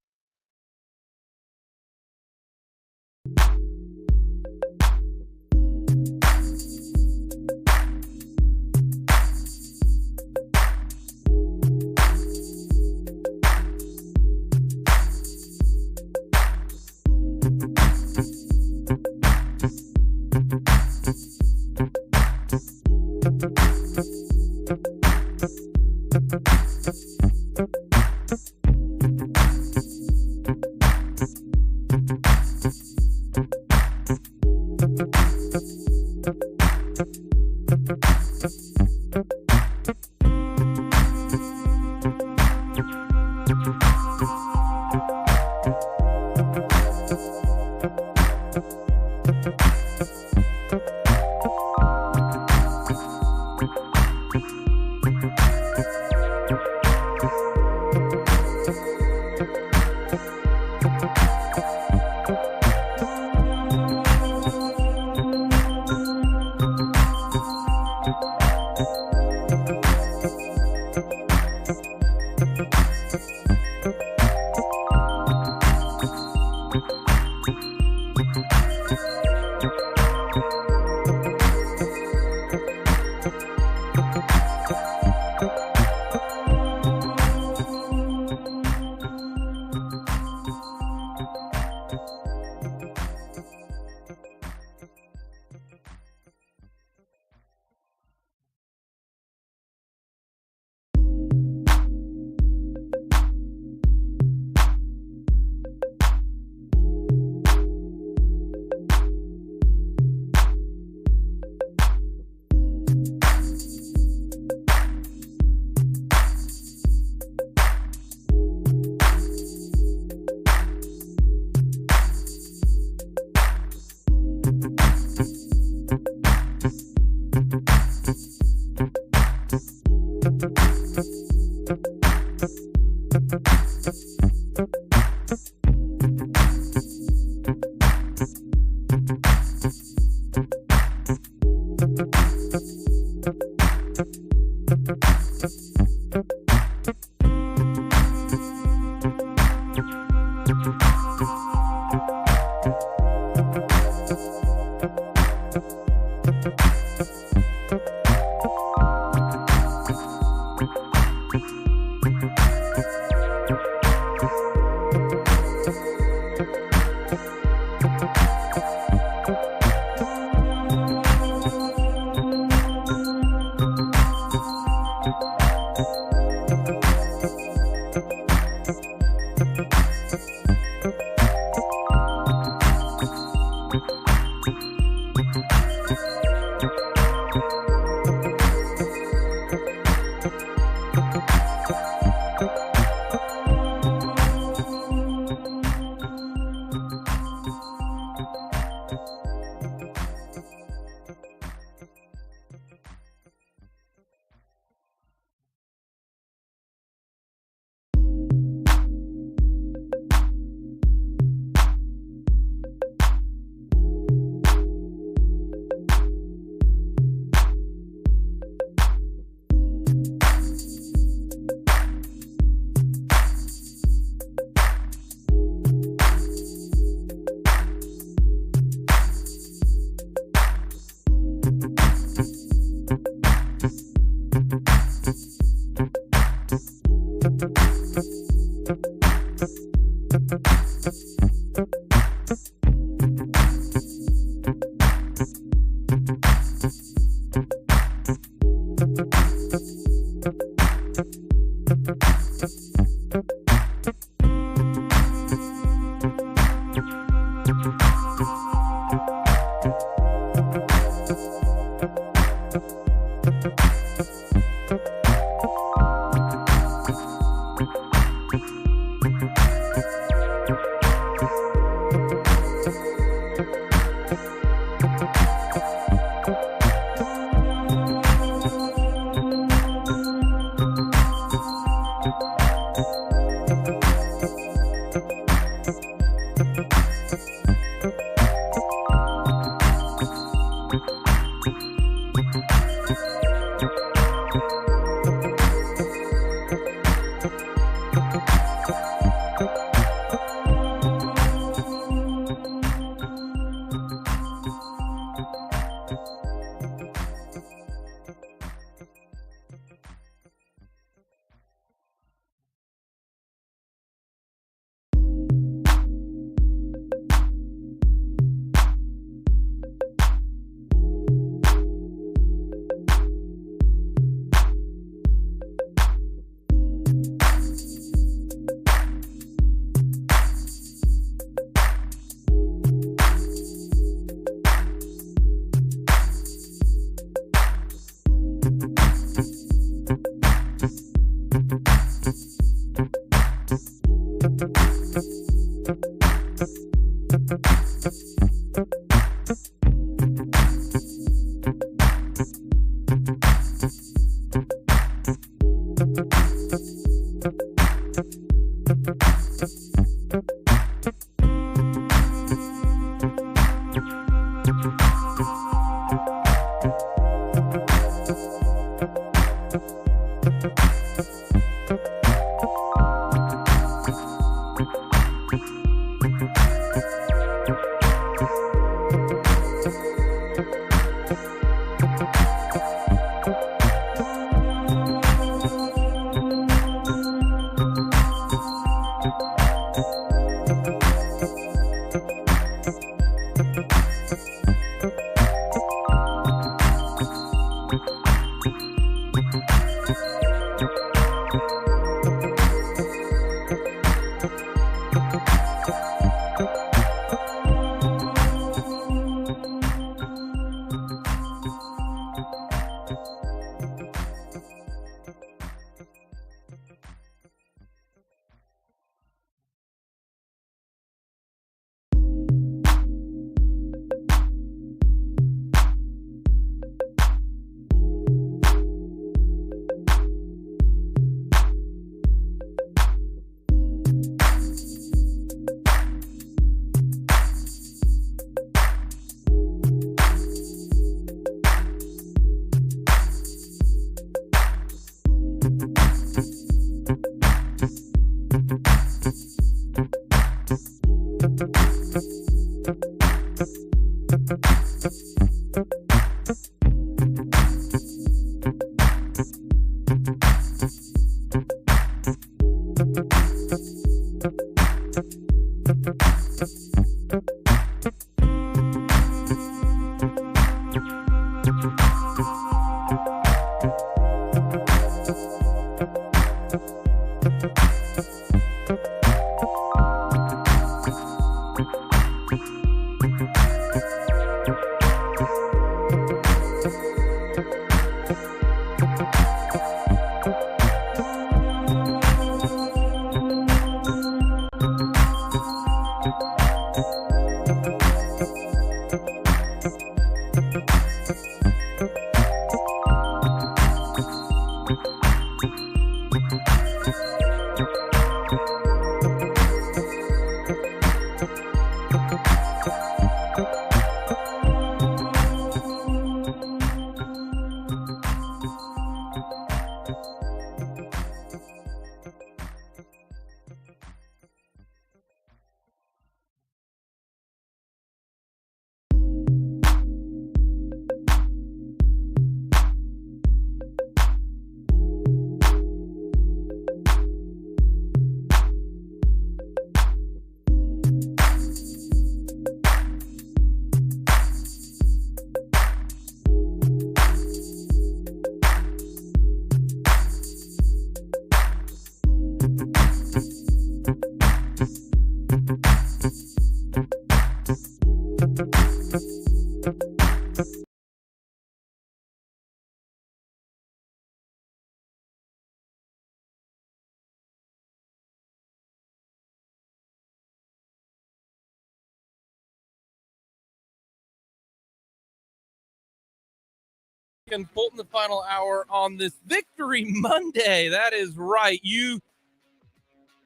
And Fulton, the final hour on this Victory Monday. That is right. You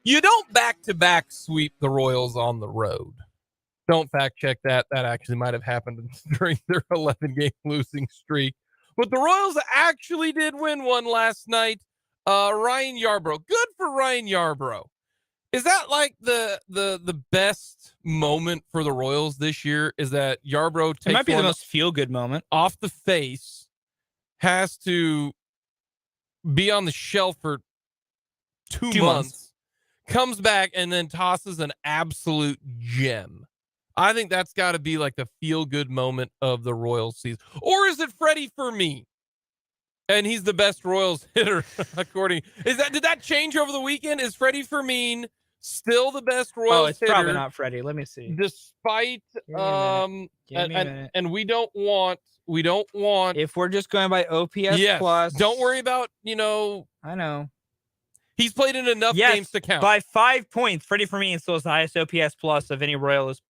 don't back-to-back sweep the Royals on the road. Don't fact check that. That actually might have happened during their 11-game losing streak. But the Royals actually did win one last night. Ryan Yarbrough. Good for Ryan Yarbrough. Is that like the best moment for the Royals this year? Is that Yarbrough takes It might be the most feel-good moment. off the face, has to be on the shelf for two months, comes back, and then tosses an absolute gem. I think that's got to be like the feel-good moment of the Royals season. Or is it Freddie Fermin? And he's the best Royals hitter, according. Did that change over the weekend? Is Freddie Fermin still the best Royals it's hitter? probably not Freddie. Let me see. Despite and we don't want If we're just going by OPS plus, don't worry about, I know. He's played in enough games to count. By 5 points, Freddie Fermin still has the highest OPS plus of any Royals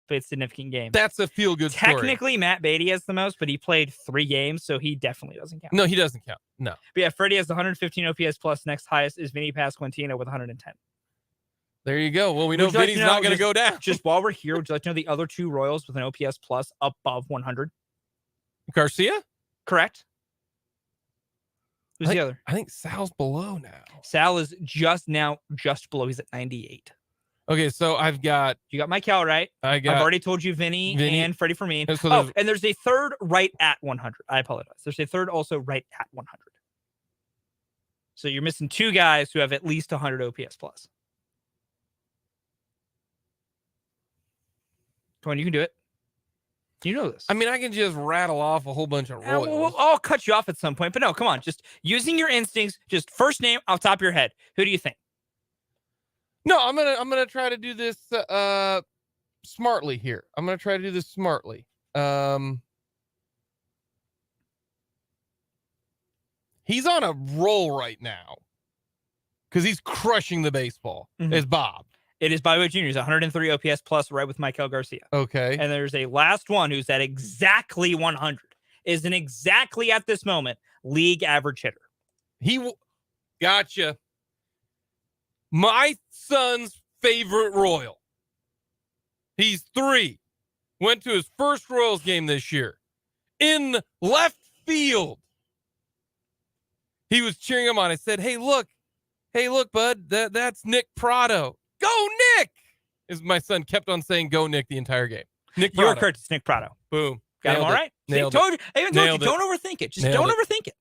played significant game. That's a feel-good story. Technically, Matt Beatty has the most, but he played 3 games, so he definitely doesn't count. No, he doesn't count. No. But yeah, Freddie has the 115 OPS plus. Next highest is Vinny Pasquantino with 110. There you go. Well, we know Vinny's not going to go down. Just while we're here, would you like to know the other 2 Royals with an OPS plus above 100? Garcia? Correct. Who's the other? I think Sal's below now. Sal is just below. He's at 98. Okay, so I've got... You got Michael right. I've already told you Vinny and Freddie Fermin. And there's a third right at 100. I apologize. There's a third also right at 100. So you're missing 2 guys who have at least 100 OPS plus. Come on, you can do it. You know this. I mean, I can just rattle off a whole bunch of Royals. I'll cut you off at some point, but no, come on. Just using your instincts, just first name off the top of your head. Who do you think? No, I'm gonna try to do this smartly here. I'm gonna try to do this smartly. He's on a roll right now because he's crushing the baseball. Mm-hmm. It's Bob. It is Bobby Witt Jr. He's 103 OPS plus, right with Michael Garcia. Okay. And there's a last one who's at exactly 100. Is an exactly at this moment league average hitter. Gotcha. My son's favorite Royal. He's 3. Went to his first Royals game this year. In left field. He was cheering him on. I said, hey, look, bud, that's Nick Prado. Go, Nick! As my son kept on saying, go, Nick, the entire game. Nick Prado. You were correct. It's Nick Prado. Boom. Got him all right? I even told you, don't overthink it. Just don't overthink it.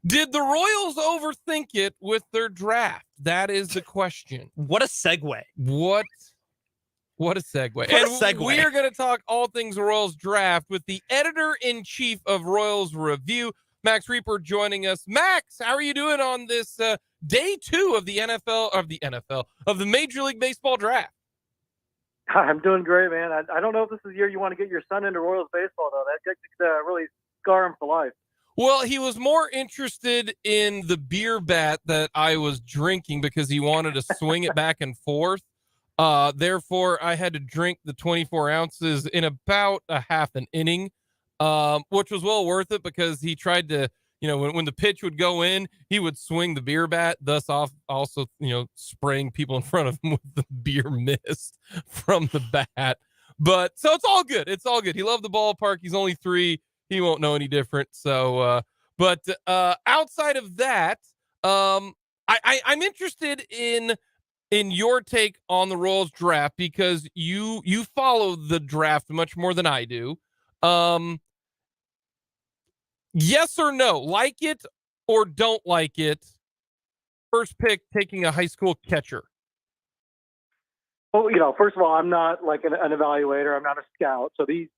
Did the Royals overthink it with their draft? That is the question. What a segue. What a segue. What a And segue. we are going to talk all things Royals draft with the editor-in-chief of Royals Review, Max Reaper, joining us. Max, how are you doing on this day 2 of the of the Major League Baseball draft? I'm doing great, man. I don't know if this is the year you want to get your son into Royals baseball, though. That could really scar him for life. Well, he was more interested in the beer bat that I was drinking because he wanted to swing it back and forth. Therefore, I had to drink the 24 ounces in about a half an inning, which was well worth it because he tried to, when the pitch would go in, he would swing the beer bat, thus also, spraying people in front of him with the beer mist from the bat. But so it's all good. It's all good. He loved the ballpark. He's only 3. He won't know any different. So, but outside of that, I'm interested in your take on the Royals draft because you follow the draft much more than I do. Yes or no, like it or don't like it? First pick, taking a high school catcher. Well, first of all, I'm not like an evaluator. I'm not a scout. So these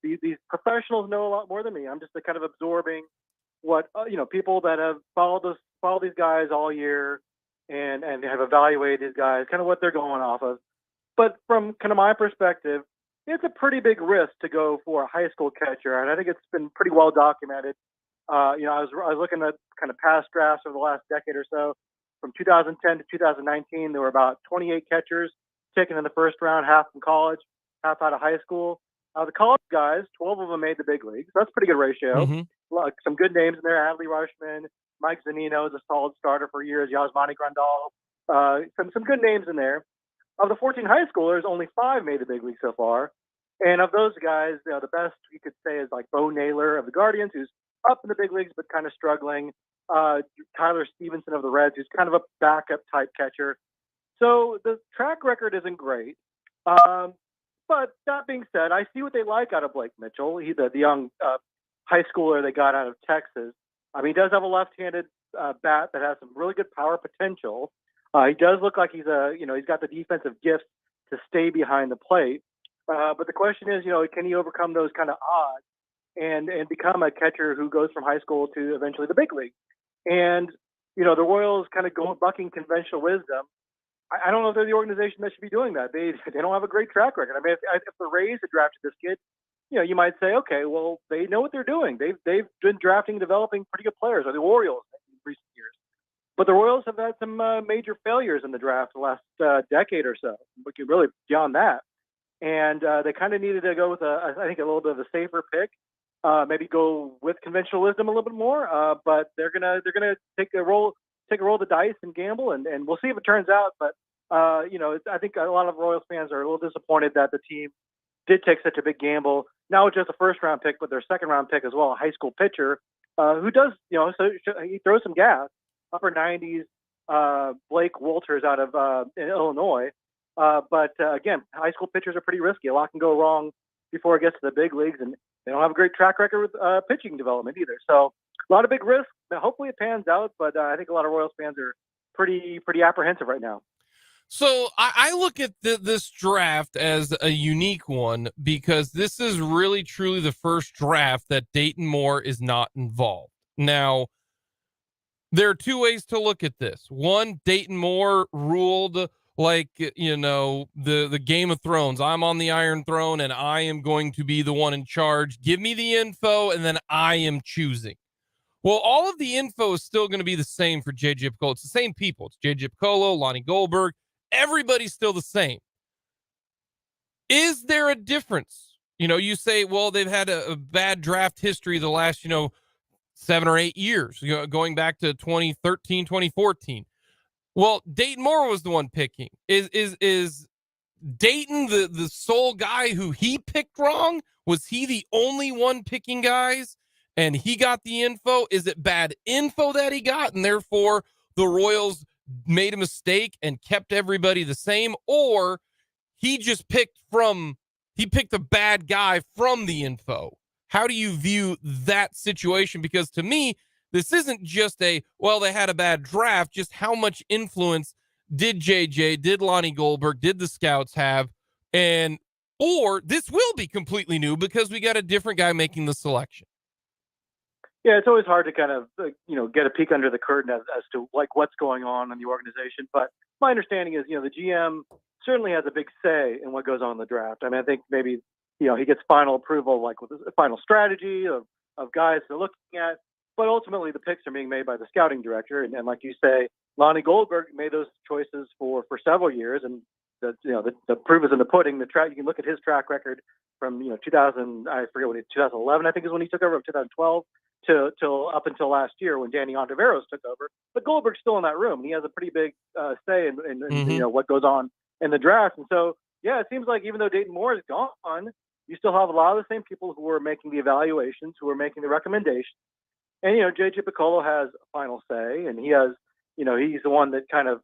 professionals know a lot more than me. I'm just kind of absorbing what people that have followed these guys all year and have evaluated these guys, kind of what they're going off of. But from kind of my perspective, it's a pretty big risk to go for a high school catcher, and I think it's been pretty well documented. I was looking at kind of past drafts over the last decade or so. From 2010 to 2019, there were about 28 catchers taken in the first round, half from college, half out of high school. The college guys, 12 of them made the big leagues. That's a pretty good ratio. Mm-hmm. Some good names in there. Adley Rushman, Mike Zunino is a solid starter for years. Yasmani Grandal. Some good names in there. Of the 14 high schoolers, only 5 made the big league so far. And of those guys, the best you could say is like Bo Naylor of the Guardians, who's up in the big leagues but kind of struggling. Tyler Stevenson of the Reds, who's kind of a backup type catcher. So the track record isn't great. But that being said, I see what they like out of Blake Mitchell. He's the young high schooler they got out of Texas. He does have a left-handed bat that has some really good power potential. He does look like he's got the defensive gifts to stay behind the plate. But the question is, can he overcome those kind of odds and become a catcher who goes from high school to eventually the big league? And, the Royals kind of bucking conventional wisdom. I don't know if they're the organization that should be doing that. They don't have a great track record. If the Rays had drafted this kid, you might say, okay, well, they know what they're doing. They've been drafting and developing pretty good players, or the Orioles in recent years. But the Royals have had some major failures in the draft the last decade or so, but really beyond that. And they kind of needed to go with I think a little bit of a safer pick. Maybe go with conventional wisdom a little bit more. But they're gonna take a roll of the dice and gamble, and we'll see if it turns out. But I think a lot of Royals fans are a little disappointed that the team did take such a big gamble. Not just a first round pick, but their second round pick as well, a high school pitcher who does, so he throws some gas, upper 90s. Blake Walters out of Illinois. But again, high school pitchers are pretty risky. A lot can go wrong before it gets to the big leagues, and they don't have a great track record with pitching development either. So a lot of big risks. Hopefully it pans out, but I think a lot of Royals fans are pretty apprehensive right now. So I look at this draft as a unique one because this is really truly the first draft that Dayton Moore is not involved. Now, there are 2 ways to look at this. One, Dayton Moore ruled like, the Game of Thrones. I'm on the Iron Throne and I am going to be the one in charge. Give me the info and then I am choosing. Well, all of the info is still going to be the same for J.J. Piccolo. It's the same people. It's J.J. Piccolo, Lonnie Goldberg. Everybody's still the same. Is there a difference? You say, well, they've had a bad draft history the last, 7 or 8 years, going back to 2013, 2014. Well, Dayton Moore was the one picking. Is Dayton the sole guy who he picked wrong? Was he the only one picking guys and he got the info? Is it bad info that he got and therefore the Royals made a mistake and kept everybody the same? Or he just picked a bad guy from the info? How do you view that situation? Because to me, This isn't just they had a bad draft, just how much influence did JJ, did Lonnie Goldberg, did the scouts have? Or this will be completely new because we got a different guy making the selection. Yeah, it's always hard to kind of, get a peek under the curtain as to like what's going on in the organization. But my understanding is, the GM certainly has a big say in what goes on in the draft. I mean, I think maybe, he gets final approval, like with the final strategy of guys they're looking at. But ultimately, the picks are being made by the scouting director. And like you say, Lonnie Goldberg made those choices for several years. And the proof is in the pudding. You can look at his track record from, 2011, I think is when he took over, 2012. Till up until last year when Danny Ontiveros took over, but Goldberg's still in that room. He has a pretty big say in what goes on in the draft. And so, yeah, it seems like even though Dayton Moore is gone, you still have a lot of the same people who are making the evaluations, who are making the recommendations. And JJ Picollo has a final say, and he has, he's the one that kind of,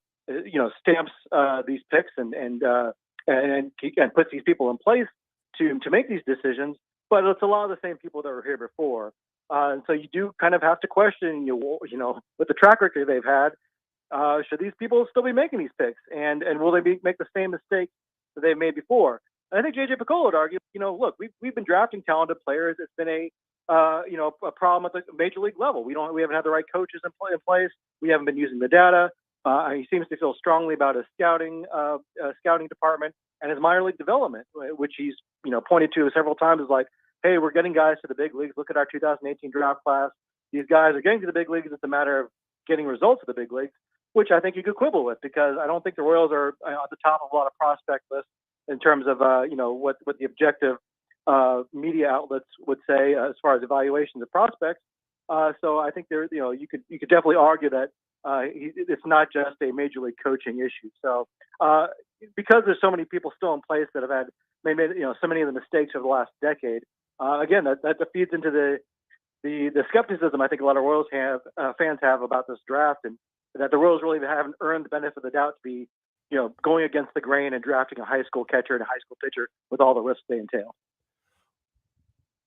stamps these picks and puts these people in place to make these decisions. But it's a lot of the same people that were here before. And so you do kind of have to question, with the track record they've had, should these people still be making these picks? And will they make the same mistakes that they've made before? And I think JJ Picollo would argue, look, we've been drafting talented players. It's been a problem at the major league level. We haven't had the right coaches in place. We haven't been using the data. He seems to feel strongly about his scouting department and his minor league development, which he's, pointed to several times as like, hey, we're getting guys to the big leagues. Look at our 2018 draft class. These guys are getting to the big leagues. It's a matter of getting results at the big leagues, which I think you could quibble with because I don't think the Royals are at the top of a lot of prospect lists in terms of, what the objective media outlets would say as far as evaluations of prospects. So I think you could definitely argue that it's not just a major league coaching issue. So because there's so many people still in place that have made so many of the mistakes over the last decade. Again, that feeds into the skepticism I think a lot of Royals fans have about this draft, and that the Royals really haven't earned the benefit of the doubt to be, going against the grain and drafting a high school catcher and a high school pitcher with all the risks they entail.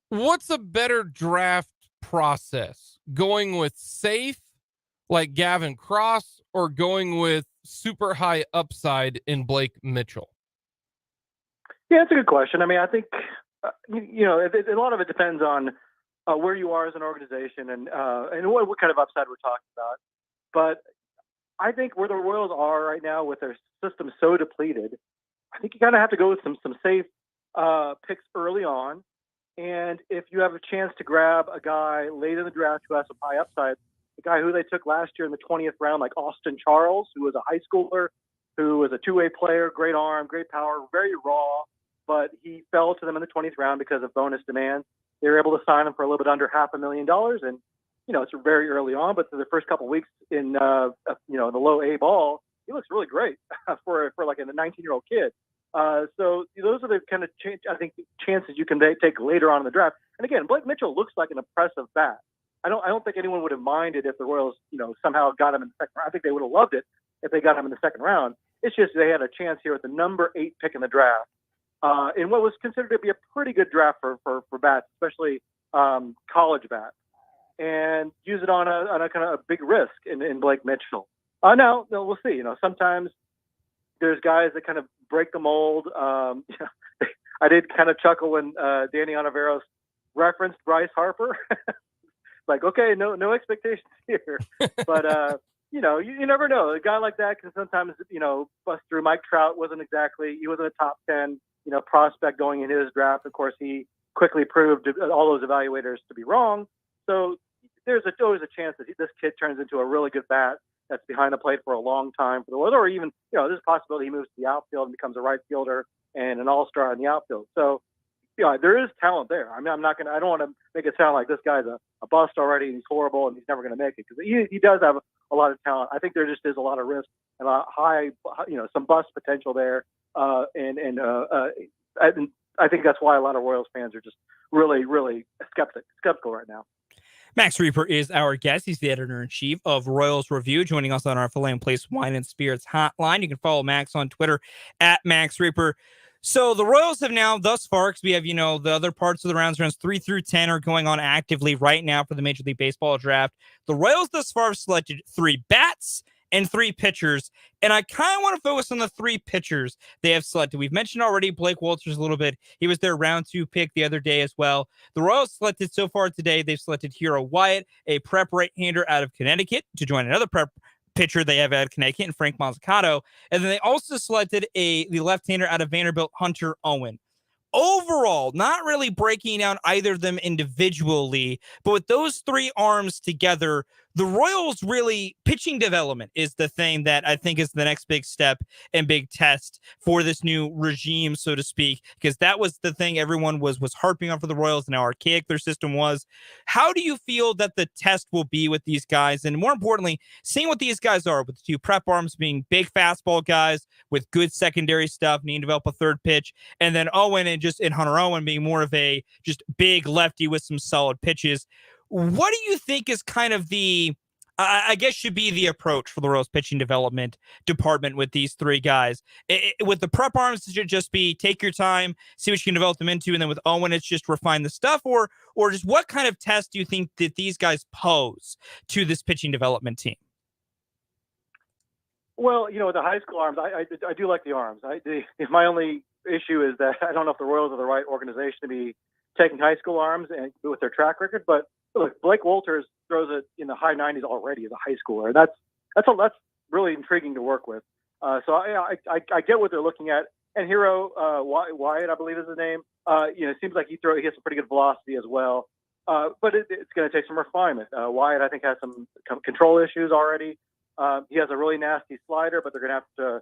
What's a better draft process? Going with safe, like Gavin Cross, or going with super high upside in Blake Mitchell? Yeah, it's a good question. I mean, I think, a lot of it depends on where you are as an organization and what kind of upside we're talking about. But I think where the Royals are right now with their system so depleted, I think you kind of have to go with some safe picks early on. And if you have a chance to grab a guy late in the draft who has some high upside, the guy who they took last year in the 20th round, like Austin Charles, who was a high schooler, who was a two-way player, great arm, great power, very raw, but he fell to them in the 20th round because of bonus demands. They were able to sign him for a little bit under $500,000. And, it's very early on, but for the first couple of weeks in the low A ball, he looks really great for like a 19-year-old kid. So those are the kind of chances you can take later on in the draft. And again, Blake Mitchell looks like an impressive bat. I don't think anyone would have minded if the Royals, somehow got him in the second round. I think they would have loved it if they got him in the second round. It's just they had a chance here with the number 8 pick in the draft, in what was considered to be a pretty good draft for bats, especially college bats, and use it on a kind of a big risk in Blake Mitchell. Now we'll see. Sometimes there's guys that kind of break the mold. I did kind of chuckle when Danny Ontiveros referenced Bryce Harper. Like, okay, no expectations here, but you never know. A guy like that can sometimes bust through. Mike Trout he wasn't a top 10 prospect going into his draft. Of course, he quickly proved all those evaluators to be wrong. So there's always a chance that this kid turns into a really good bat that's behind the plate for a long time for the Royals, or even there's a possibility he moves to the outfield and becomes a right fielder and an all-star in the outfield. So there is talent there. I mean, I don't want to make it sound like this guy's a bust already and he's horrible and he's never going to make it, because he does have a lot of talent. I think there just is a lot of risk and a high, some bust potential there. And I think that's why a lot of Royals fans are just really, really skeptical right now. Max Reaper is our guest. He's the editor-in-chief of Royals Review, joining us on our Filet and Place Wine and Spirits hotline. You can follow Max on Twitter at Max Reaper. So the Royals have now, thus far, because we have, the other parts of the rounds 3 through 10 are going on actively right now for the Major League Baseball draft. The Royals thus far have selected 3 bats and 3 pitchers. And I kind of want to focus on the 3 pitchers they have selected. We've mentioned already Blake Walters a little bit. He was their round 2 pick the other day as well. The Royals selected so far today, they've selected Hero Wyatt, a prep right-hander out of Connecticut, to join another prep pitcher they have out of Connecticut, and Frank Mazzucato. And then they also selected the left-hander out of Vanderbilt, Hunter Owen. Overall, not really breaking down either of them individually, but with those 3 arms together, the Royals really, pitching development is the thing that I think is the next big step and big test for this new regime, so to speak, because that was the thing everyone was harping on for the Royals and how archaic their system was. How do you feel that the test will be with these guys? And more importantly, seeing what these guys are, with the 2 prep arms being big fastball guys with good secondary stuff, needing to develop a third pitch, and then Owen and Hunter Owen being more of a just big lefty with some solid pitches. What do you think is kind of the, I guess, should be the approach for the Royals pitching development department with these 3 guys? With the prep arms, it should just be take your time, see what you can develop them into, and then with Owen, it's just refine the stuff, or just what kind of test do you think that these guys pose to this pitching development team? Well, the high school arms, I do like the arms. My only issue is that I don't know if the Royals are the right organization to be taking high school arms and with their track record. But look, Blake Walters throws it in the high 90s already as a high schooler. That's really intriguing to work with. So I get what they're looking at. And Hero Wyatt, I believe is his name. It seems like he has some pretty good velocity as well. But it's going to take some refinement. Wyatt, I think, has some control issues already. He has a really nasty slider, but they're going to have to,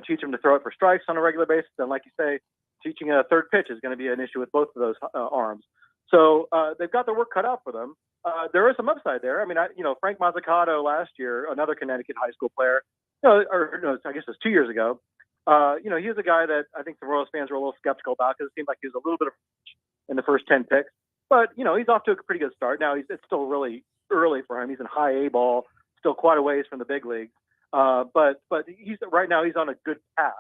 teach him to throw it for strikes on a regular basis. And like you say, teaching a third pitch is going to be an issue with both of those arms. So they've got their work cut out for them. There is some upside there. I mean, Frank Mazzucato last year, another Connecticut high school player, I guess it was 2 years ago. He was a guy that I think the Royals fans were a little skeptical about because it seemed like he was a little bit of in the first 10 picks. But, he's off to a pretty good start. Now, it's still really early for him. He's in high A ball, still quite a ways from the big leagues. But right now he's on a good path.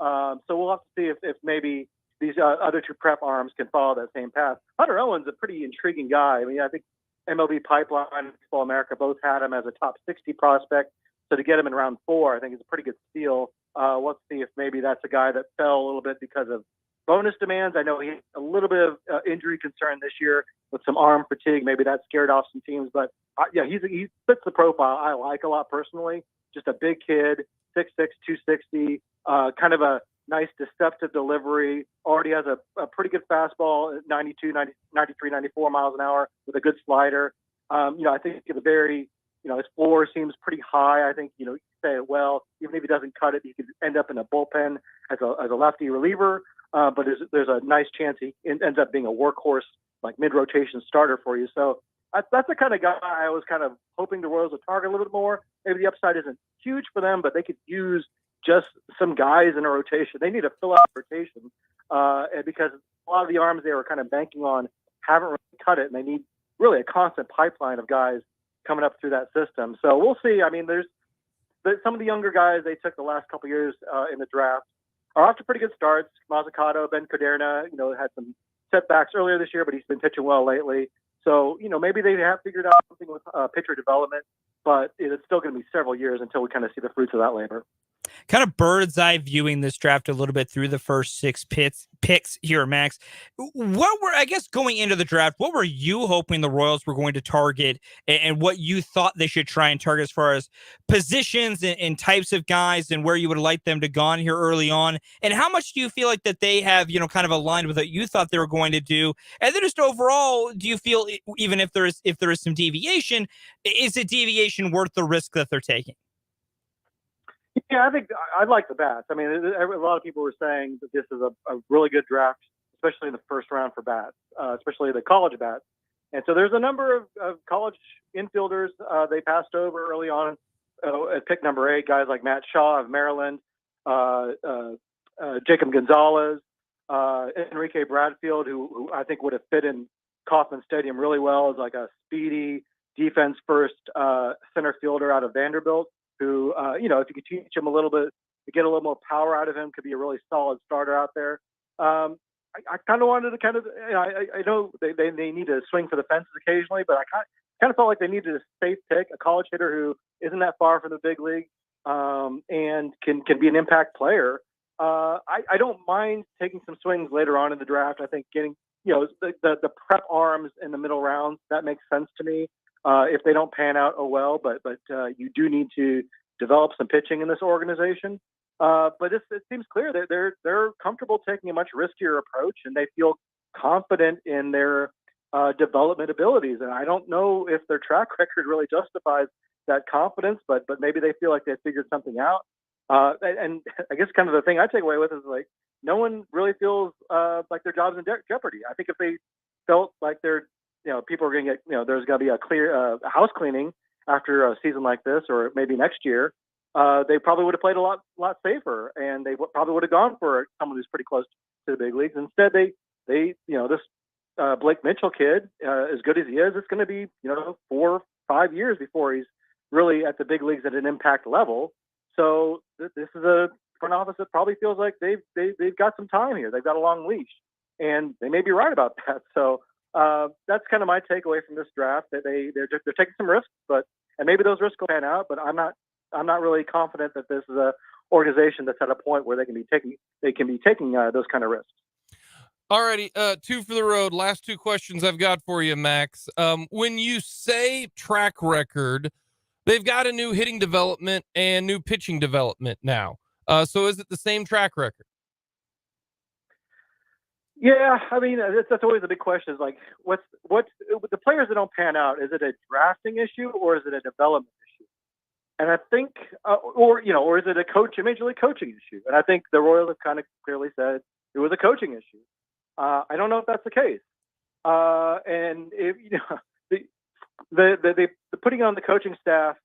So we'll have to see if maybe these other 2 prep arms can follow that same path. Hunter Owen's a pretty intriguing guy. I mean, I think MLB Pipeline and Baseball America both had him as a top 60 prospect. So to get him in round 4, I think is a pretty good steal. Let's see if maybe that's a guy that fell a little bit because of bonus demands. I know he had a little bit of injury concern this year with some arm fatigue. Maybe that scared off some teams. But he fits the profile I like a lot personally. Just a big kid, 6'6", 260, kind of a nice deceptive delivery. Already has a pretty good fastball at 92, 90, 93, 94 miles an hour with a good slider. I think his floor seems pretty high. I think, you say it well, even if he doesn't cut it, he could end up in a bullpen as a lefty reliever. But there's a nice chance he ends up being a workhorse, like mid-rotation starter for you. So that's the kind of guy I was kind of hoping the Royals would target a little bit more. Maybe the upside isn't huge for them, but they could use just some guys in a rotation. They need to fill out the rotation because a lot of the arms they were kind of banking on haven't really cut it, and they need really a constant pipeline of guys coming up through that system. So we'll see. I mean, there's some of the younger guys they took the last couple of years in the draft are off to pretty good starts. Mazzucato, Ben Caderna, had some setbacks earlier this year, but he's been pitching well lately. So, maybe they have figured out something with pitcher development, but it's still going to be several years until we kind of see the fruits of that labor. Kind of bird's eye viewing this draft a little bit through the first 6 picks here, Max. I guess going into the draft, what were you hoping the Royals were going to target and what you thought they should try and target as far as positions and types of guys and where you would like them to go on here early on? And how much do you feel like that they have, kind of aligned with what you thought they were going to do? And then just overall, do you feel even if there is some deviation, is a deviation worth the risk that they're taking? Yeah, I think I like the bats. I mean, a lot of people were saying that this is a really good draft, especially in the first round for bats, especially the college bats. And so there's a number of college infielders they passed over early on at pick number 8, guys like Matt Shaw of Maryland, Jacob Gonzalez, Enrique Bradfield, who I think would have fit in Kauffman Stadium really well as like a speedy defense-first center fielder out of Vanderbilt. Who, if you could teach him a little bit to get a little more power out of him, could be a really solid starter out there. I kind of wanted to kind of, I know they need to swing for the fences occasionally, but I kind of felt like they needed a safe pick, a college hitter who isn't that far from the big league, and can be an impact player. I don't mind taking some swings later on in the draft. I think getting, the prep arms in the middle rounds, that makes sense to me. If they don't pan out, oh well, but you do need to develop some pitching in this organization. But it seems clear that they're comfortable taking a much riskier approach, and they feel confident in their development abilities. And I don't know if their track record really justifies that confidence, but maybe they feel like they figured something out. And I guess kind of the thing I take away with is like no one really feels like their job's in jeopardy. I think if they felt like people are going to get, there's going to be a clear house cleaning after a season like this, or maybe next year, they probably would have played a lot safer, and they probably would have gone for someone who's pretty close to the big leagues. Instead, they this Blake Mitchell kid, as good as he is, it's going to be 4 or 5 years before he's really at the big leagues at an impact level. So this is a front office that probably feels like they've got some time here. They've got a long leash, and they may be right about that. So that's kind of my takeaway from this draft, that they're taking some risks, and maybe those risks will pan out. But I'm not really confident that this is a organization that's at a point where they can be taking those kind of risks. Alrighty, 2 for the road. Last 2 questions I've got for you, Max. When you say track record, they've got a new hitting development and new pitching development now. So is it the same track record? Yeah, I mean, that's always a big question. Is like, what's the players that don't pan out? Is it a drafting issue or is it a development issue? And I think, or is it a major league coaching issue? And I think the Royals have kind of clearly said it was a coaching issue. I don't know if that's the case. And if, the putting on the coaching staff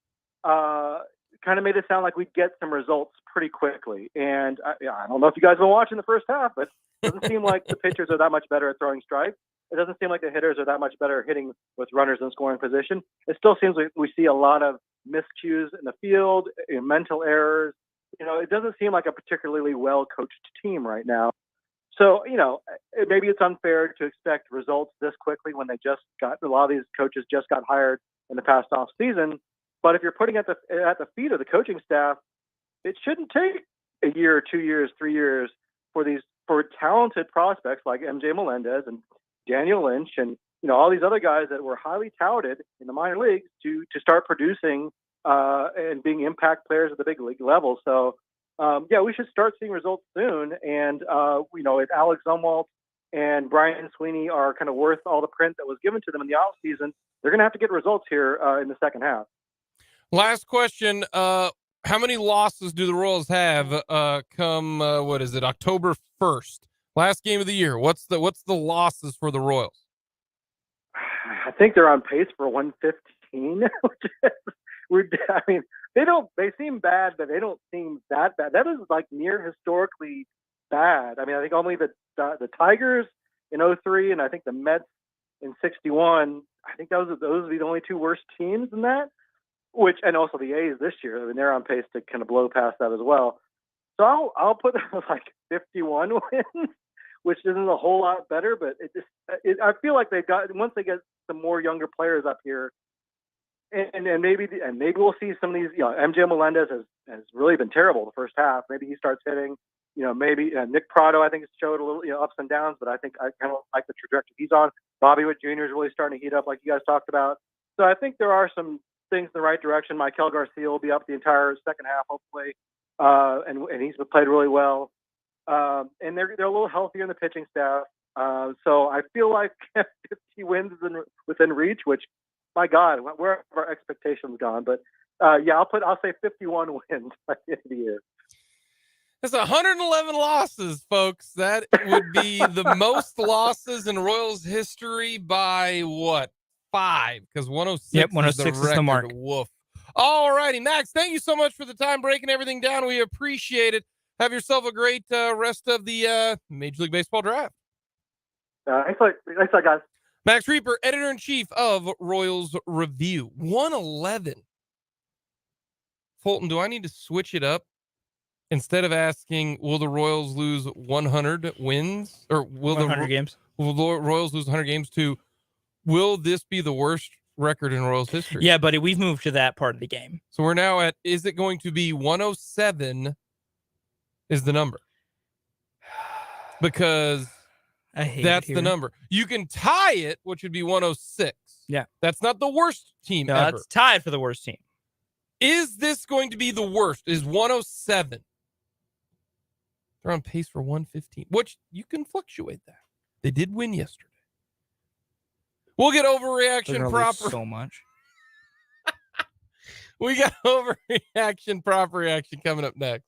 kind of made it sound like we'd get some results pretty quickly. And I don't know if you guys have been watching the first half, but it doesn't seem like the pitchers are that much better at throwing strikes. It doesn't seem like the hitters are that much better at hitting with runners in scoring position. It still seems like we see a lot of miscues in the field, mental errors. It doesn't seem like a particularly well-coached team right now. So, maybe it's unfair to expect results this quickly when a lot of these coaches just got hired in the past off season. But if you're putting at the feet of the coaching staff, it shouldn't take a year, 2 years, 3 years for talented prospects like MJ Melendez and Daniel Lynch and all these other guys that were highly touted in the minor leagues to start producing and being impact players at the big league level. So we should start seeing results soon. And if Alex Zumwalt and Brian Sweeney are kind of worth all the print that was given to them in the off season, they're going to have to get results here in the second half. Last question. How many losses do the Royals have come October 1st? Last game of the year. What's the losses for the Royals? I think they're on pace for 115. They seem bad, but they don't seem that bad. That is like near historically bad. I mean, I think only the Tigers in 2003 and I think the Mets in 61, I think those would be the only 2 worst teams in that. And also the A's this year. I mean, they're on pace to kind of blow past that as well. So I'll put them like 51 wins, which isn't a whole lot better, but I feel like once they get some more younger players up here, and maybe we'll see some of these. MJ Melendez has really been terrible the first half. Maybe he starts hitting. Maybe Nick Prado I think has showed a little ups and downs, but I think I kind of like the trajectory he's on. Bobby Witt Jr. is really starting to heat up, like you guys talked about. So I think there are some things in the right direction. Michael Garcia will be up the entire second half, hopefully, and he's played really well. And they're a little healthier in the pitching staff. So I feel like 50 wins is within reach, which, my God, where have our expectations gone? But I'll say 51 wins by the end of the year. That's 111 losses, folks. That would be the most losses in Royals history by what? 5, because 106, yep, 106 is the mark. Woof. All righty, Max, thank you so much for the time breaking everything down. We appreciate it. Have yourself a great rest of the Major League Baseball draft. Thanks, guys. Max Reaper, editor-in-chief of Royals Review. 111. Fulton, do I need to switch it up? instead of asking, will the Royals lose 100 wins? Or will 100 games? Will the Royals lose 100 games to, will this be the worst record in Royals history? Yeah, buddy, we've moved to that part of the game. So we're now at, is it going to be 107 is the number? Because I hate that's it the here. number. You can tie it, which would be 106. Yeah. That's not the worst team No, ever. that's tied for the worst team. Is this going to be the worst? Is 107? They're on pace for 115, which you can fluctuate that. They did win yesterday. We'll get overreaction proper. So much. We got overreaction, proper reaction coming up next.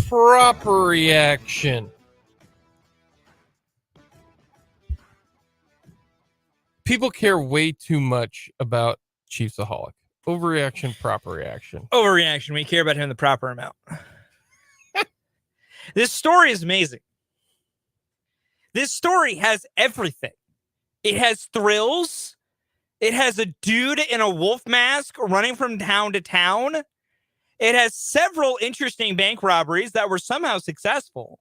Proper reaction. People care way too much about Chiefsaholic. Overreaction, proper reaction. Overreaction. We care about him the proper amount. This story is amazing. This story has everything. It has thrills. It has a dude in a wolf mask running from town to town. It has several interesting bank robberies that were somehow successful.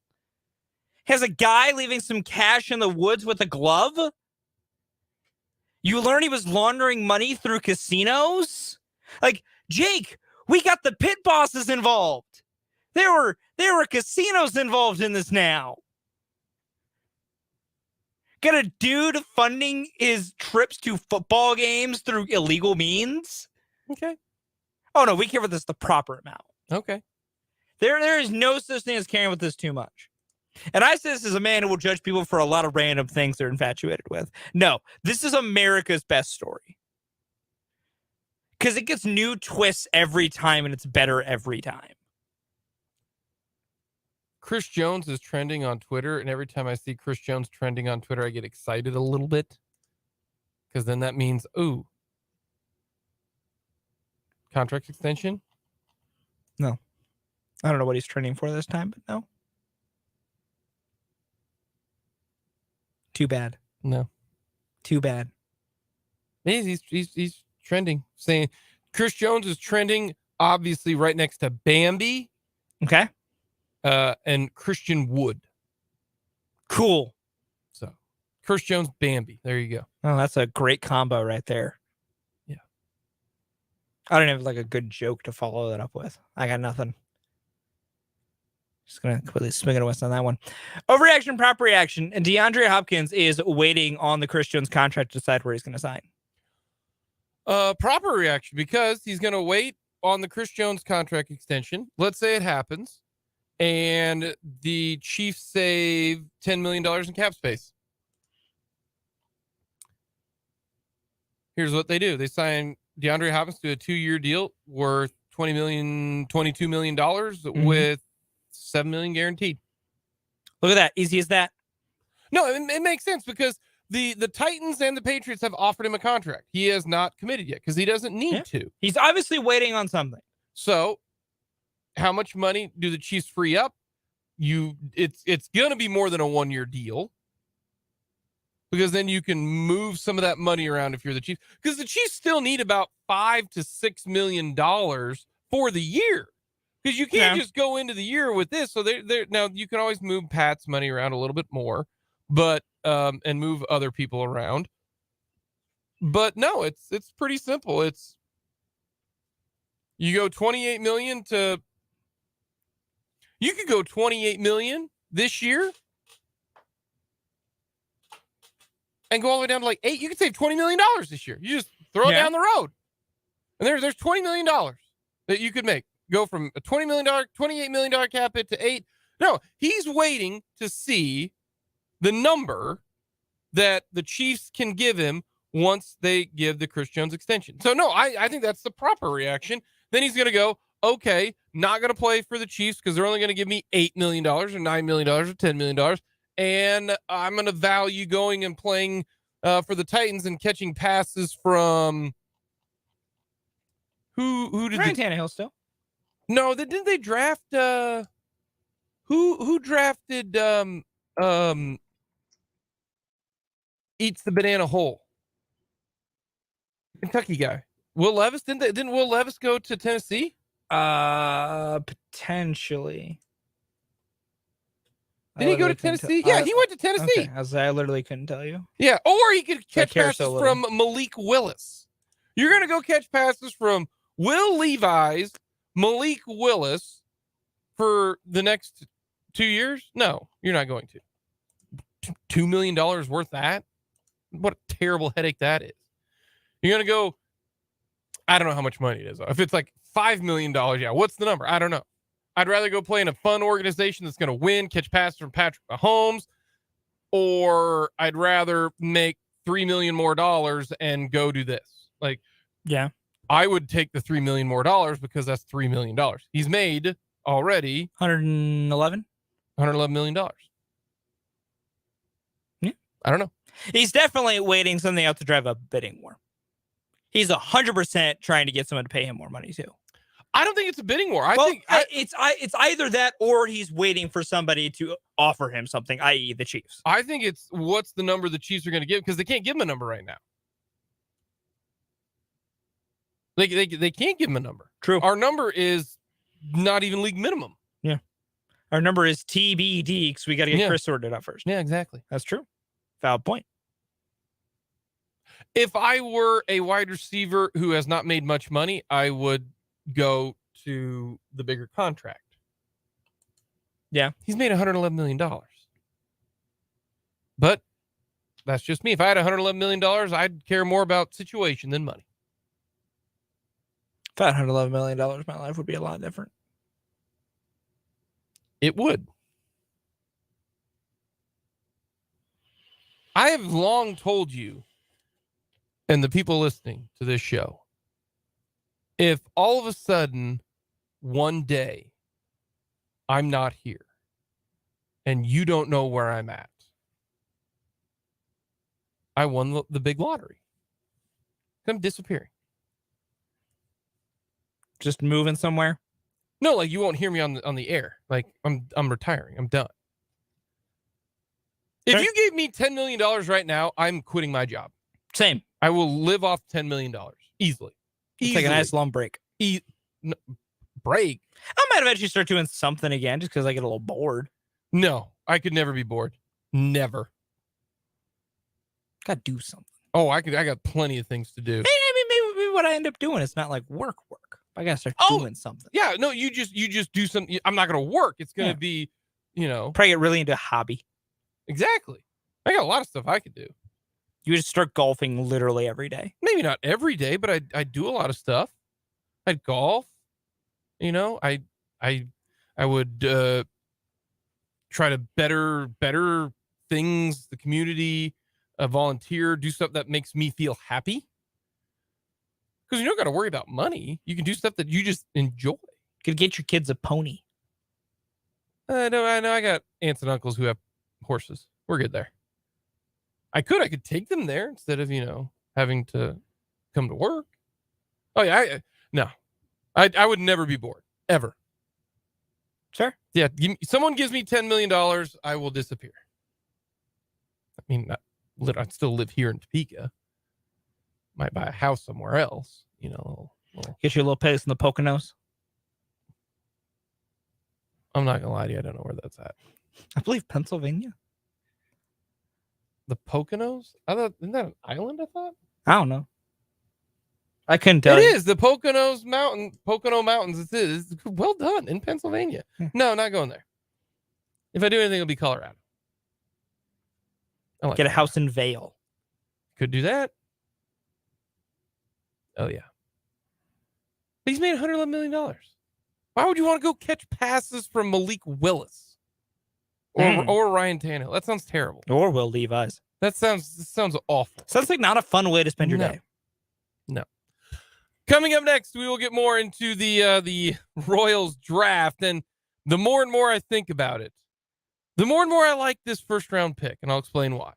It has a guy leaving some cash in the woods with a glove. You learn he was laundering money through casinos. Like, Jake, we got the pit bosses involved. There were casinos involved in this now. Got a dude funding his trips to football games through illegal means. Okay. Oh no, we care about this the proper amount. Okay. There is no such thing as caring about this too much. And I say this as a man who will judge people for a lot of random things they're infatuated with. No, this is America's best story. Because it gets new twists every time and it's better every time. Chris Jones is trending on Twitter, and every time I see Chris Jones trending on Twitter, I get excited a little bit. Because then that means, ooh, contract extension? No. I don't know what he's trending for this time, but no. Too bad. No. Too bad. He's trending, saying Chris Jones is trending, obviously right next to Bambi. Okay. And Christian Wood. Cool. So Chris Jones, Bambi. There you go. Oh, that's a great combo right there. Yeah. I don't have like a good joke to follow that up with. I got nothing. Just going to quickly swing it a west on that one. Overreaction, proper reaction. And DeAndre Hopkins is waiting on the Chris Jones contract to decide where he's going to sign. Proper reaction, because he's going to wait on the Chris Jones contract extension. Let's say it happens, and the Chiefs save $10 million in cap space. Here's what they do. They sign DeAndre Hopkins to a 2-year deal worth $22 million with $7 million guaranteed. Look at that. Easy as that. No, it makes sense because the Titans and the Patriots have offered him a contract. He has not committed yet because he doesn't need to. He's obviously waiting on something. So how much money do the Chiefs free up? It's going to be more than a 1-year deal, because then you can move some of that money around if you're the Chiefs, because the Chiefs still need about $5 to $6 million for the year, because you can't just go into the year with this. So they're now you can always move Pat's money around a little bit more, but and move other people around. But no, it's pretty simple. It's you go 28 million to you could go 28 million this year and go all the way down to like 8. You could save $20 million this year. You just throw it down the road. And there's $20 million that you could make. Go from a $20 million, $28 million cap hit to 8. No, he's waiting to see the number that the Chiefs can give him once they give the Chris Jones extension. So no, I think that's the proper reaction. Then he's going to go, okay, not going to play for the Chiefs because they're only going to give me $8 million or $9 million or $10 million. And I'm going to value going and playing for the Titans and catching passes from who did Ryan Tannehill still? No, didn't they draft who drafted eats the banana whole? Kentucky guy. Will Levis, didn't Will Levis go to Tennessee? Potentially. Did he go to Tennessee? Yeah, he went to Tennessee. Okay. I literally couldn't tell you. Yeah, or he could catch passes from Malik Willis. You're going to go catch passes from Will Levis, Malik Willis for the next 2 years? No, you're not going to. $2 million worth that? What a terrible headache that is. You're going to go, I don't know how much money it is. If it's like $5 million, yeah, what's the number? I don't know. I'd rather go play in a fun organization that's going to win, catch passes from Patrick Mahomes, or I'd rather make $3 million more and go do this. Like, yeah, I would take the $3 million more because that's $3 million. He's made already $111 million. Yeah, I don't know. He's definitely waiting something out to drive up bidding war. He's 100% trying to get someone to pay him more money too. I don't think it's a bidding war. I think it's either that or he's waiting for somebody to offer him something, i.e. the Chiefs. I think it's what's the number the Chiefs are going to give, because they can't give him a number right now. They can't give him a number. True. Our number is not even league minimum. Yeah. Our number is TBD because we got to get Chris sorted out first. Yeah, exactly. That's true. Valid point. If I were a wide receiver who has not made much money, I would go to the bigger contract. Yeah. He's made $111 million. But That's just me. If I had $111 million, I'd care more about situation than money. If I had $111 million, my life would be a lot different. It would. I have long told you and the people listening to this show, if all of a sudden one day I'm not here and you don't know where I'm at, I won the big lottery. I'm disappearing. Just moving somewhere? No, like you won't hear me on the air. Like I'm retiring. I'm done. If you gave me $10 million right now, I'm quitting my job. Same. I will live off $10 million easily. Take a nice long break. Break? I might eventually start doing something again just because I get a little bored. No, I could never be bored. Never. Gotta do something. Oh, I got plenty of things to do. Maybe what I end up doing is not like work. I gotta start doing something. Yeah, no, you just do something. I'm not gonna work. It's gonna be, probably get really into a hobby. Exactly. I got a lot of stuff I could do. You just start golfing literally every day. Maybe not every day, but I do a lot of stuff. I'd golf. I would try to better things, the community, volunteer, do stuff that makes me feel happy. Because you don't got to worry about money. You can do stuff that you just enjoy. Could get your kids a pony. I know. I got aunts and uncles who have horses. We're good there. I could take them there instead of, having to come to work. Oh yeah. I would never be bored ever. Sure. Yeah. Someone gives me $10 million. I will disappear. I mean, I'd still live here in Topeka. Might buy a house somewhere else, Get you a little place in the Poconos. I'm not gonna lie to you, I don't know where that's at. I believe Pennsylvania. The Poconos? Isn't that an island? I thought. I don't know. I couldn't tell. It you. is the Pocono Mountains. It is well done in Pennsylvania. No, not going there. If I do anything, it'll be Colorado. Get a house in Vail. Could do that. Oh yeah. But he's made $111 million. Why would you want to go catch passes from Malik Willis or Ryan Tannehill? That sounds terrible. Or Will Levis. That sounds awful. Sounds like not a fun way to spend your day. No. Coming up next, we will get more into the Royals draft, and the more and more I think about it, the more and more I like this first round pick, and I'll explain why.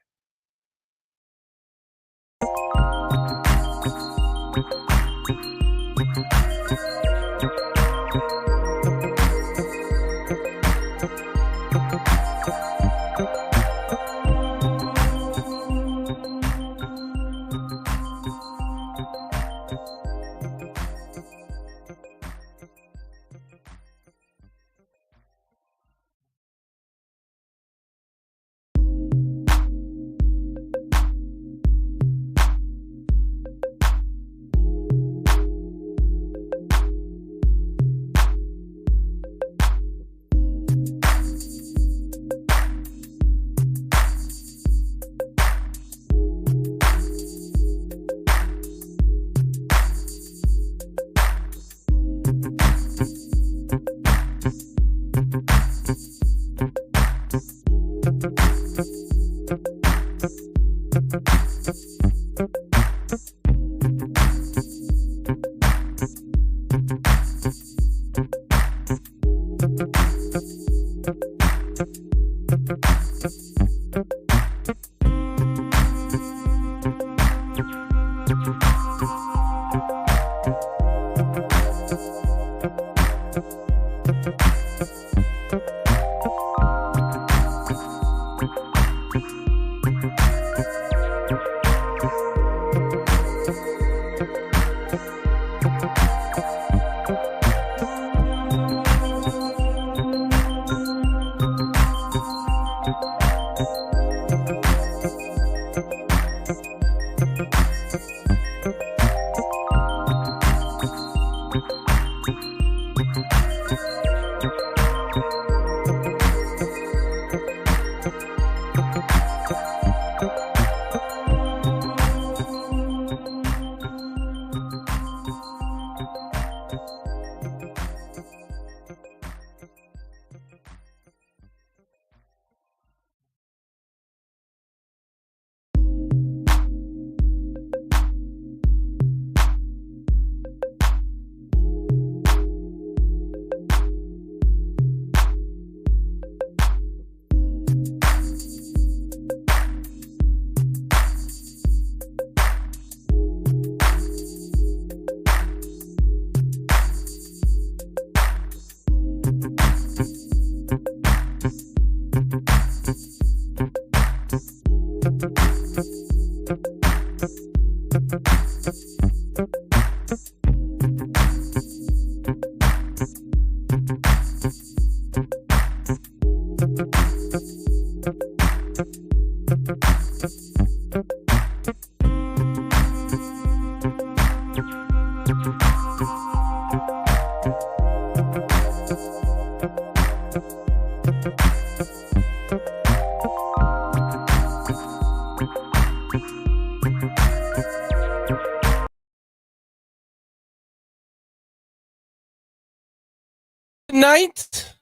Night.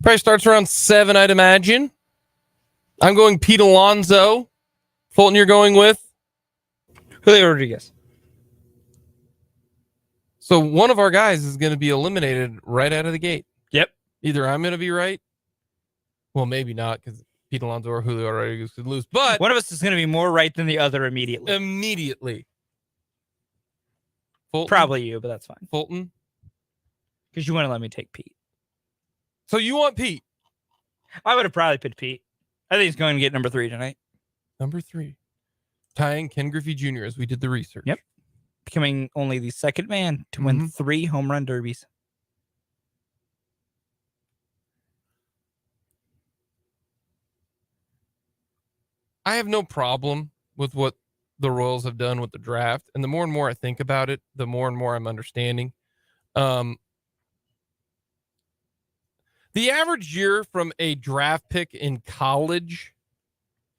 Price starts around 7, I'd imagine. I'm going Pete Alonso. Fulton, you're going with? Julio Rodriguez. So one of our guys is going to be eliminated right out of the gate. Yep. Either I'm going to be right. Well, maybe not, because Pete Alonso or Julio Rodriguez could lose. But one of us is going to be more right than the other immediately. Fulton? Probably you, but that's fine. Fulton? Because you want to let me take Pete. So you want Pete? I would have probably picked Pete. I think he's going to get number 3 tonight. Number 3. Tying Ken Griffey Jr. as we did the research. Yep. Becoming only the second man to win 3 home run derbies. I have no problem with what the Royals have done with the draft. And the more and more I think about it, the more and more I'm understanding. The average year from a draft pick in college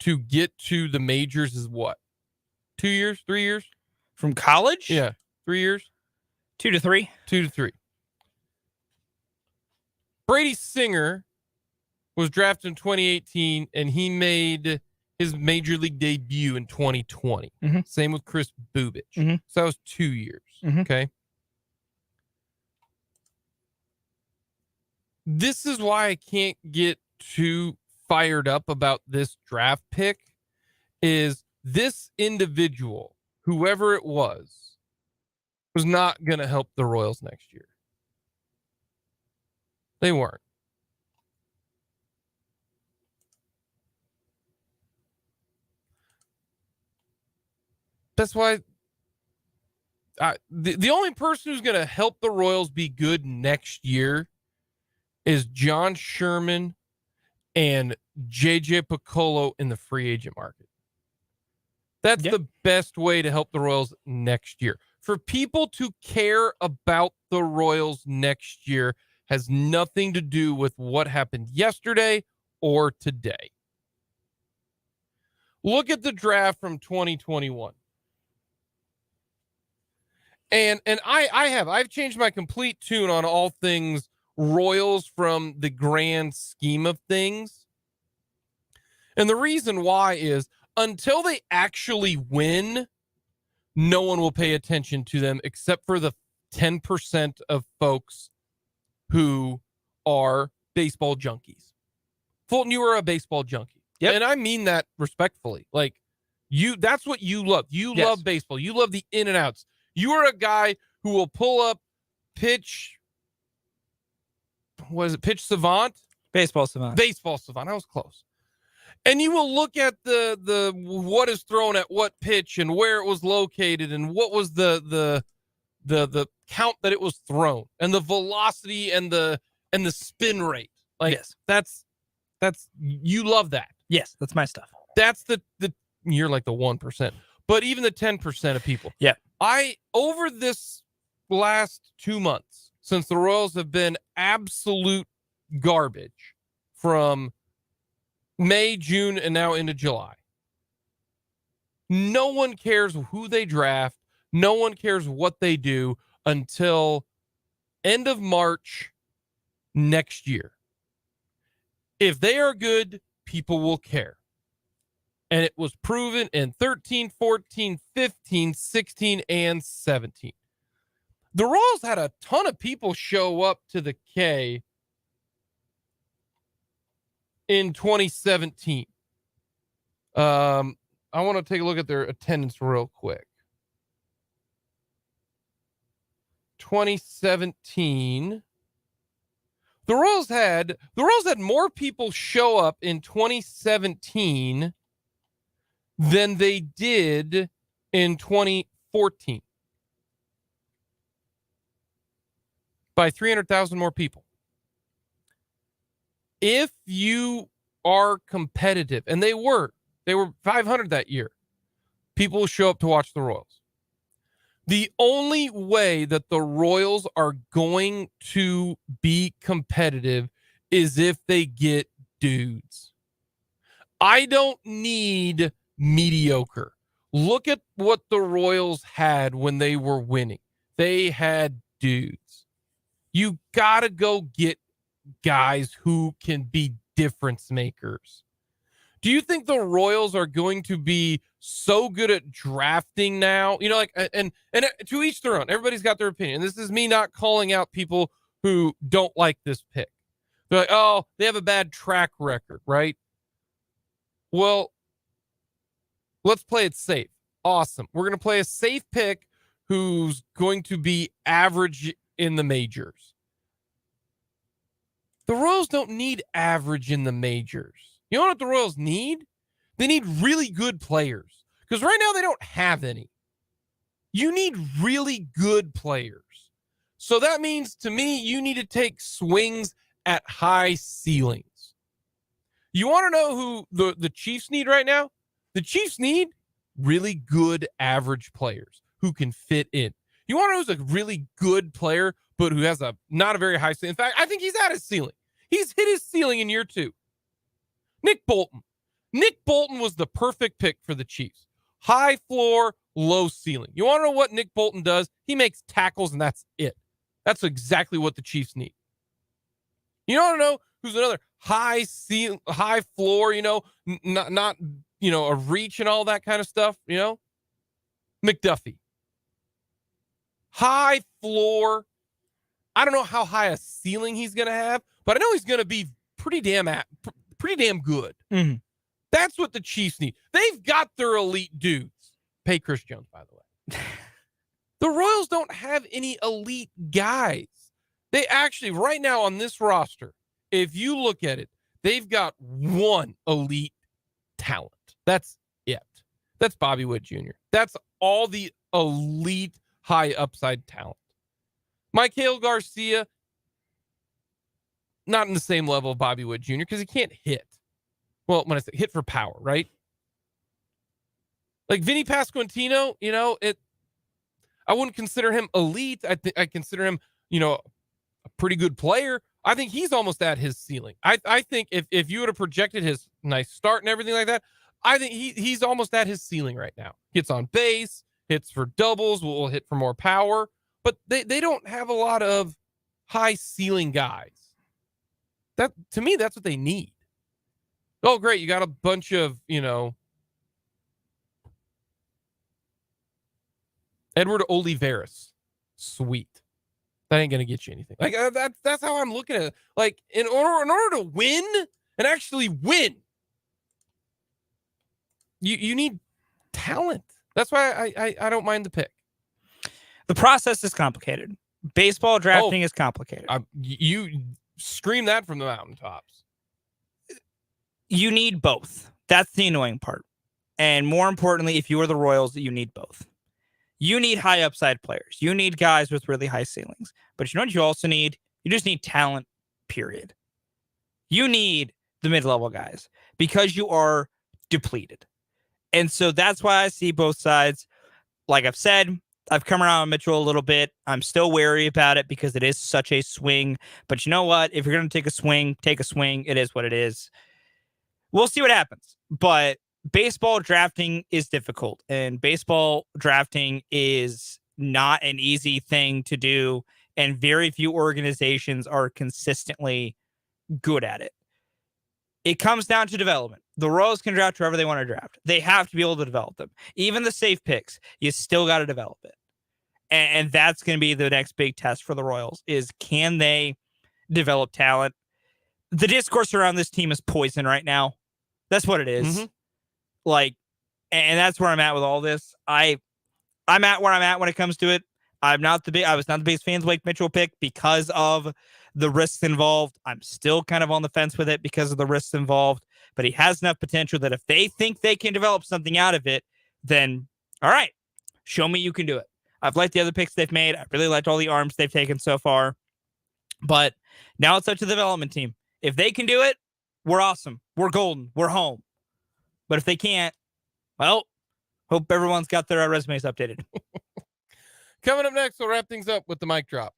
to get to the majors is what? 2 years? 3 years? From college? Yeah. 3 years? 2 to 3. 2 to 3. Brady Singer was drafted in 2018, and he made his major league debut in 2020. Same with Chris Bubich. So that was 2 years. Okay. This is why I can't get too fired up about this draft pick. Is this individual, whoever it was not going to help the Royals next year. They weren't. That's why the only person who's going to help the Royals be good next year is John Sherman and JJ Piccolo in the free agent market. That's the best way to help the Royals next year. For people to care about the Royals next year has nothing to do with what happened yesterday or today. Look at the draft from 2021. And I've changed my complete tune on all things Royals from the grand scheme of things. And the reason why is until they actually win, no one will pay attention to them except for the 10% of folks who are baseball junkies. Fulton, you are a baseball junkie. Yep. And I mean that respectfully. Like that's what you love. You love baseball. You love the in and outs. You are a guy who will pull up Pitch Savant? Baseball Savant. Baseball Savant. I was close. And you will look at the what is thrown at what pitch and where it was located and what was the count that it was thrown and the velocity and the spin rate. Like that's you love that. Yes, that's my stuff. That's the you're like the 1%. But even the 10% of people. Yeah. Over this last 2 months, since the Royals have been absolute garbage from May, June, and now into July, no one cares who they draft. No one cares what they do until end of March next year. If they are good, people will care. And it was proven in 13, 14, 15, 16, and 17. The Royals had a ton of people show up to the K in 2017. I want to take a look at their attendance real quick. 2017. The Royals had more people show up in 2017 than they did in 2014 by 300,000 more people. If you are competitive, and they were 500 that year, people will show up to watch the Royals. The only way that the Royals are going to be competitive is if they get dudes. I don't need mediocre. Look at what the Royals had when they were winning. They had dudes. You got to go get guys who can be difference makers. Do you think the Royals are going to be so good at drafting now? You know, like, and to each their own. Everybody's got their opinion. This is me not calling out people who don't like this pick. They're like, oh, they have a bad track record, right? Well, let's play it safe. Awesome. We're going to play a safe pick who's going to be average in the majors. The Royals don't need average in the majors. You know what the Royals need? They need really good players. Because right now they don't have any. You need really good players. So that means, to me, you need to take swings at high ceilings. You want to know who the Chiefs need right now? The Chiefs need really good average players who can fit in. You want to know who's a really good player, but who has not a very high ceiling? In fact, I think he's at his ceiling. He's hit his ceiling in year 2. Nick Bolton. Nick Bolton was the perfect pick for the Chiefs. High floor, low ceiling. You want to know what Nick Bolton does? He makes tackles, and that's it. That's exactly what the Chiefs need. You want to know who's another high floor, not a reach and all that kind of stuff, McDuffie. High floor. I don't know how high a ceiling he's going to have, but I know he's going to be pretty damn good. Mm-hmm. That's what the Chiefs need. They've got their elite dudes. Pay Chris Jones, by the way. The Royals don't have any elite guys. They actually, right now on this roster, if you look at it, they've got one elite talent. That's it. That's Bobby Witt Jr. That's all the elite high upside talent. Michael Garcia, not in the same level of Bobby Witt Jr. because he can't hit. Well, when I say hit for power, right? Like Vinny Pasquantino, I wouldn't consider him elite. I consider him, a pretty good player. I think he's almost at his ceiling. I think if you would have projected his nice start and everything like that, I think he's almost at his ceiling right now. Hits on base, hits for doubles, will hit for more power, but they don't have a lot of high ceiling guys. That, to me, that's what they need. Oh, great. You got a bunch of, Edward Olivares. Sweet. That ain't going to get you anything. Like, that's how I'm looking at it. Like, in order to win and actually win, you need talent. That's why I don't mind the pick. The process is complicated. Baseball drafting is complicated. You scream that from the mountaintops. You need both. That's the annoying part. And more importantly, if you are the Royals, you need both. You need high upside players. You need guys with really high ceilings. But you know what you also need? You just need talent, period. You need the mid-level guys because you are depleted. And so that's why I see both sides. Like I've said, I've come around on Mitchell a little bit. I'm still wary about it because it is such a swing. But you know what? If you're going to take a swing, take a swing. It is what it is. We'll see what happens. But baseball drafting is difficult, and baseball drafting is not an easy thing to do, and very few organizations are consistently good at it. It comes down to development. The Royals can draft whoever they want to draft. They have to be able to develop them. Even the safe picks, you still got to develop it. And that's going to be the next big test for the Royals is can they develop talent? The discourse around this team is poison right now. That's what it is. Mm-hmm. Like, and that's where I'm at with all this. I'm at where I'm at when it comes to it. I was not the biggest fan of the Blake Mitchell pick because of the risks involved. I'm still kind of on the fence with it because of the risks involved, but he has enough potential that if they think they can develop something out of it, then All right. Show me you can do it. I've liked the other picks they've made. I really liked all the arms they've taken so far. But now it's up to the development team. If they can do it, we're awesome. We're golden. We're home. But if they can't, well, hope everyone's got their resumes updated. Coming up next, we'll wrap things up with the mic drop.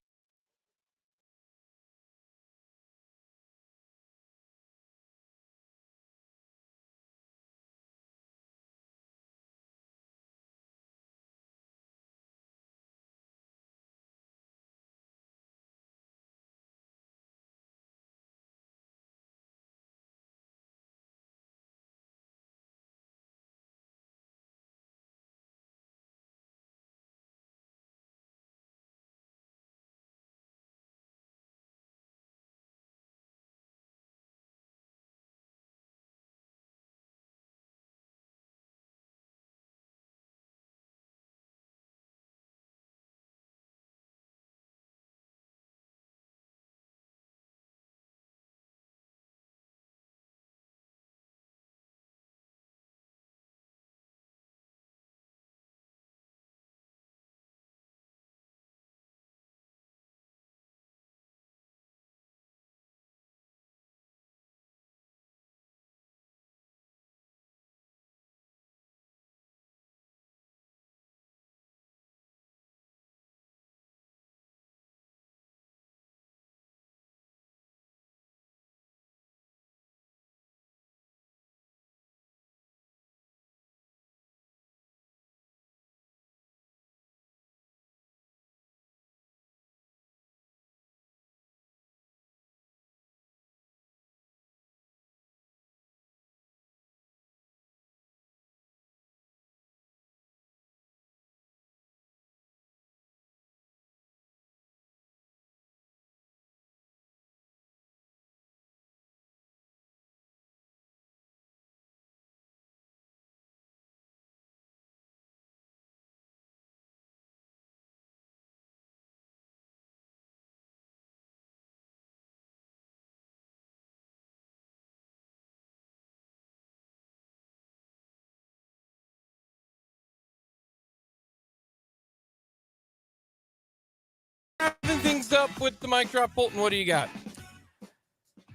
Wrapping things up with the mic drop, Fulton. What do you got?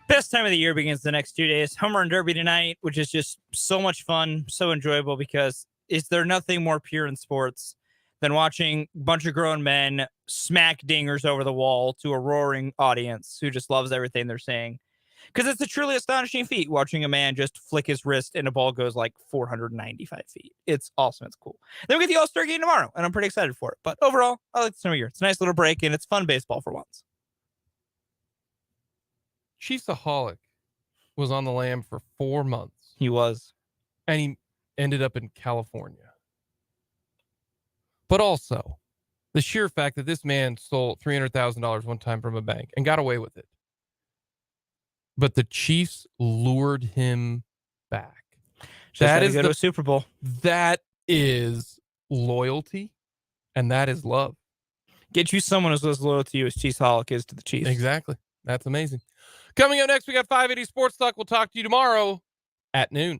Best time of the year begins the next 2 days. Home Run Derby tonight, which is just so much fun, so enjoyable, because is there nothing more pure in sports than watching a bunch of grown men smack dingers over the wall to a roaring audience who just loves everything they're saying? Because it's a truly astonishing feat watching a man just flick his wrist and a ball goes like 495 feet. It's awesome. It's cool. Then we get the All-Star game tomorrow, and I'm pretty excited for it. But overall, I like this time of year. It's a nice little break, and it's fun baseball for once. Chiefsaholic was on the lam for 4 months. He was. And he ended up in California. But also, the sheer fact that this man stole $300,000 one time from a bank and got away with it. But the Chiefs lured him back. That is go to a Super Bowl. That is loyalty, and that is love. Get you someone who's as loyal to you as Chiefsaholic is to the Chiefs. Exactly. That's amazing. Coming up next, we got 580 Sports Talk. We'll talk to you tomorrow at noon.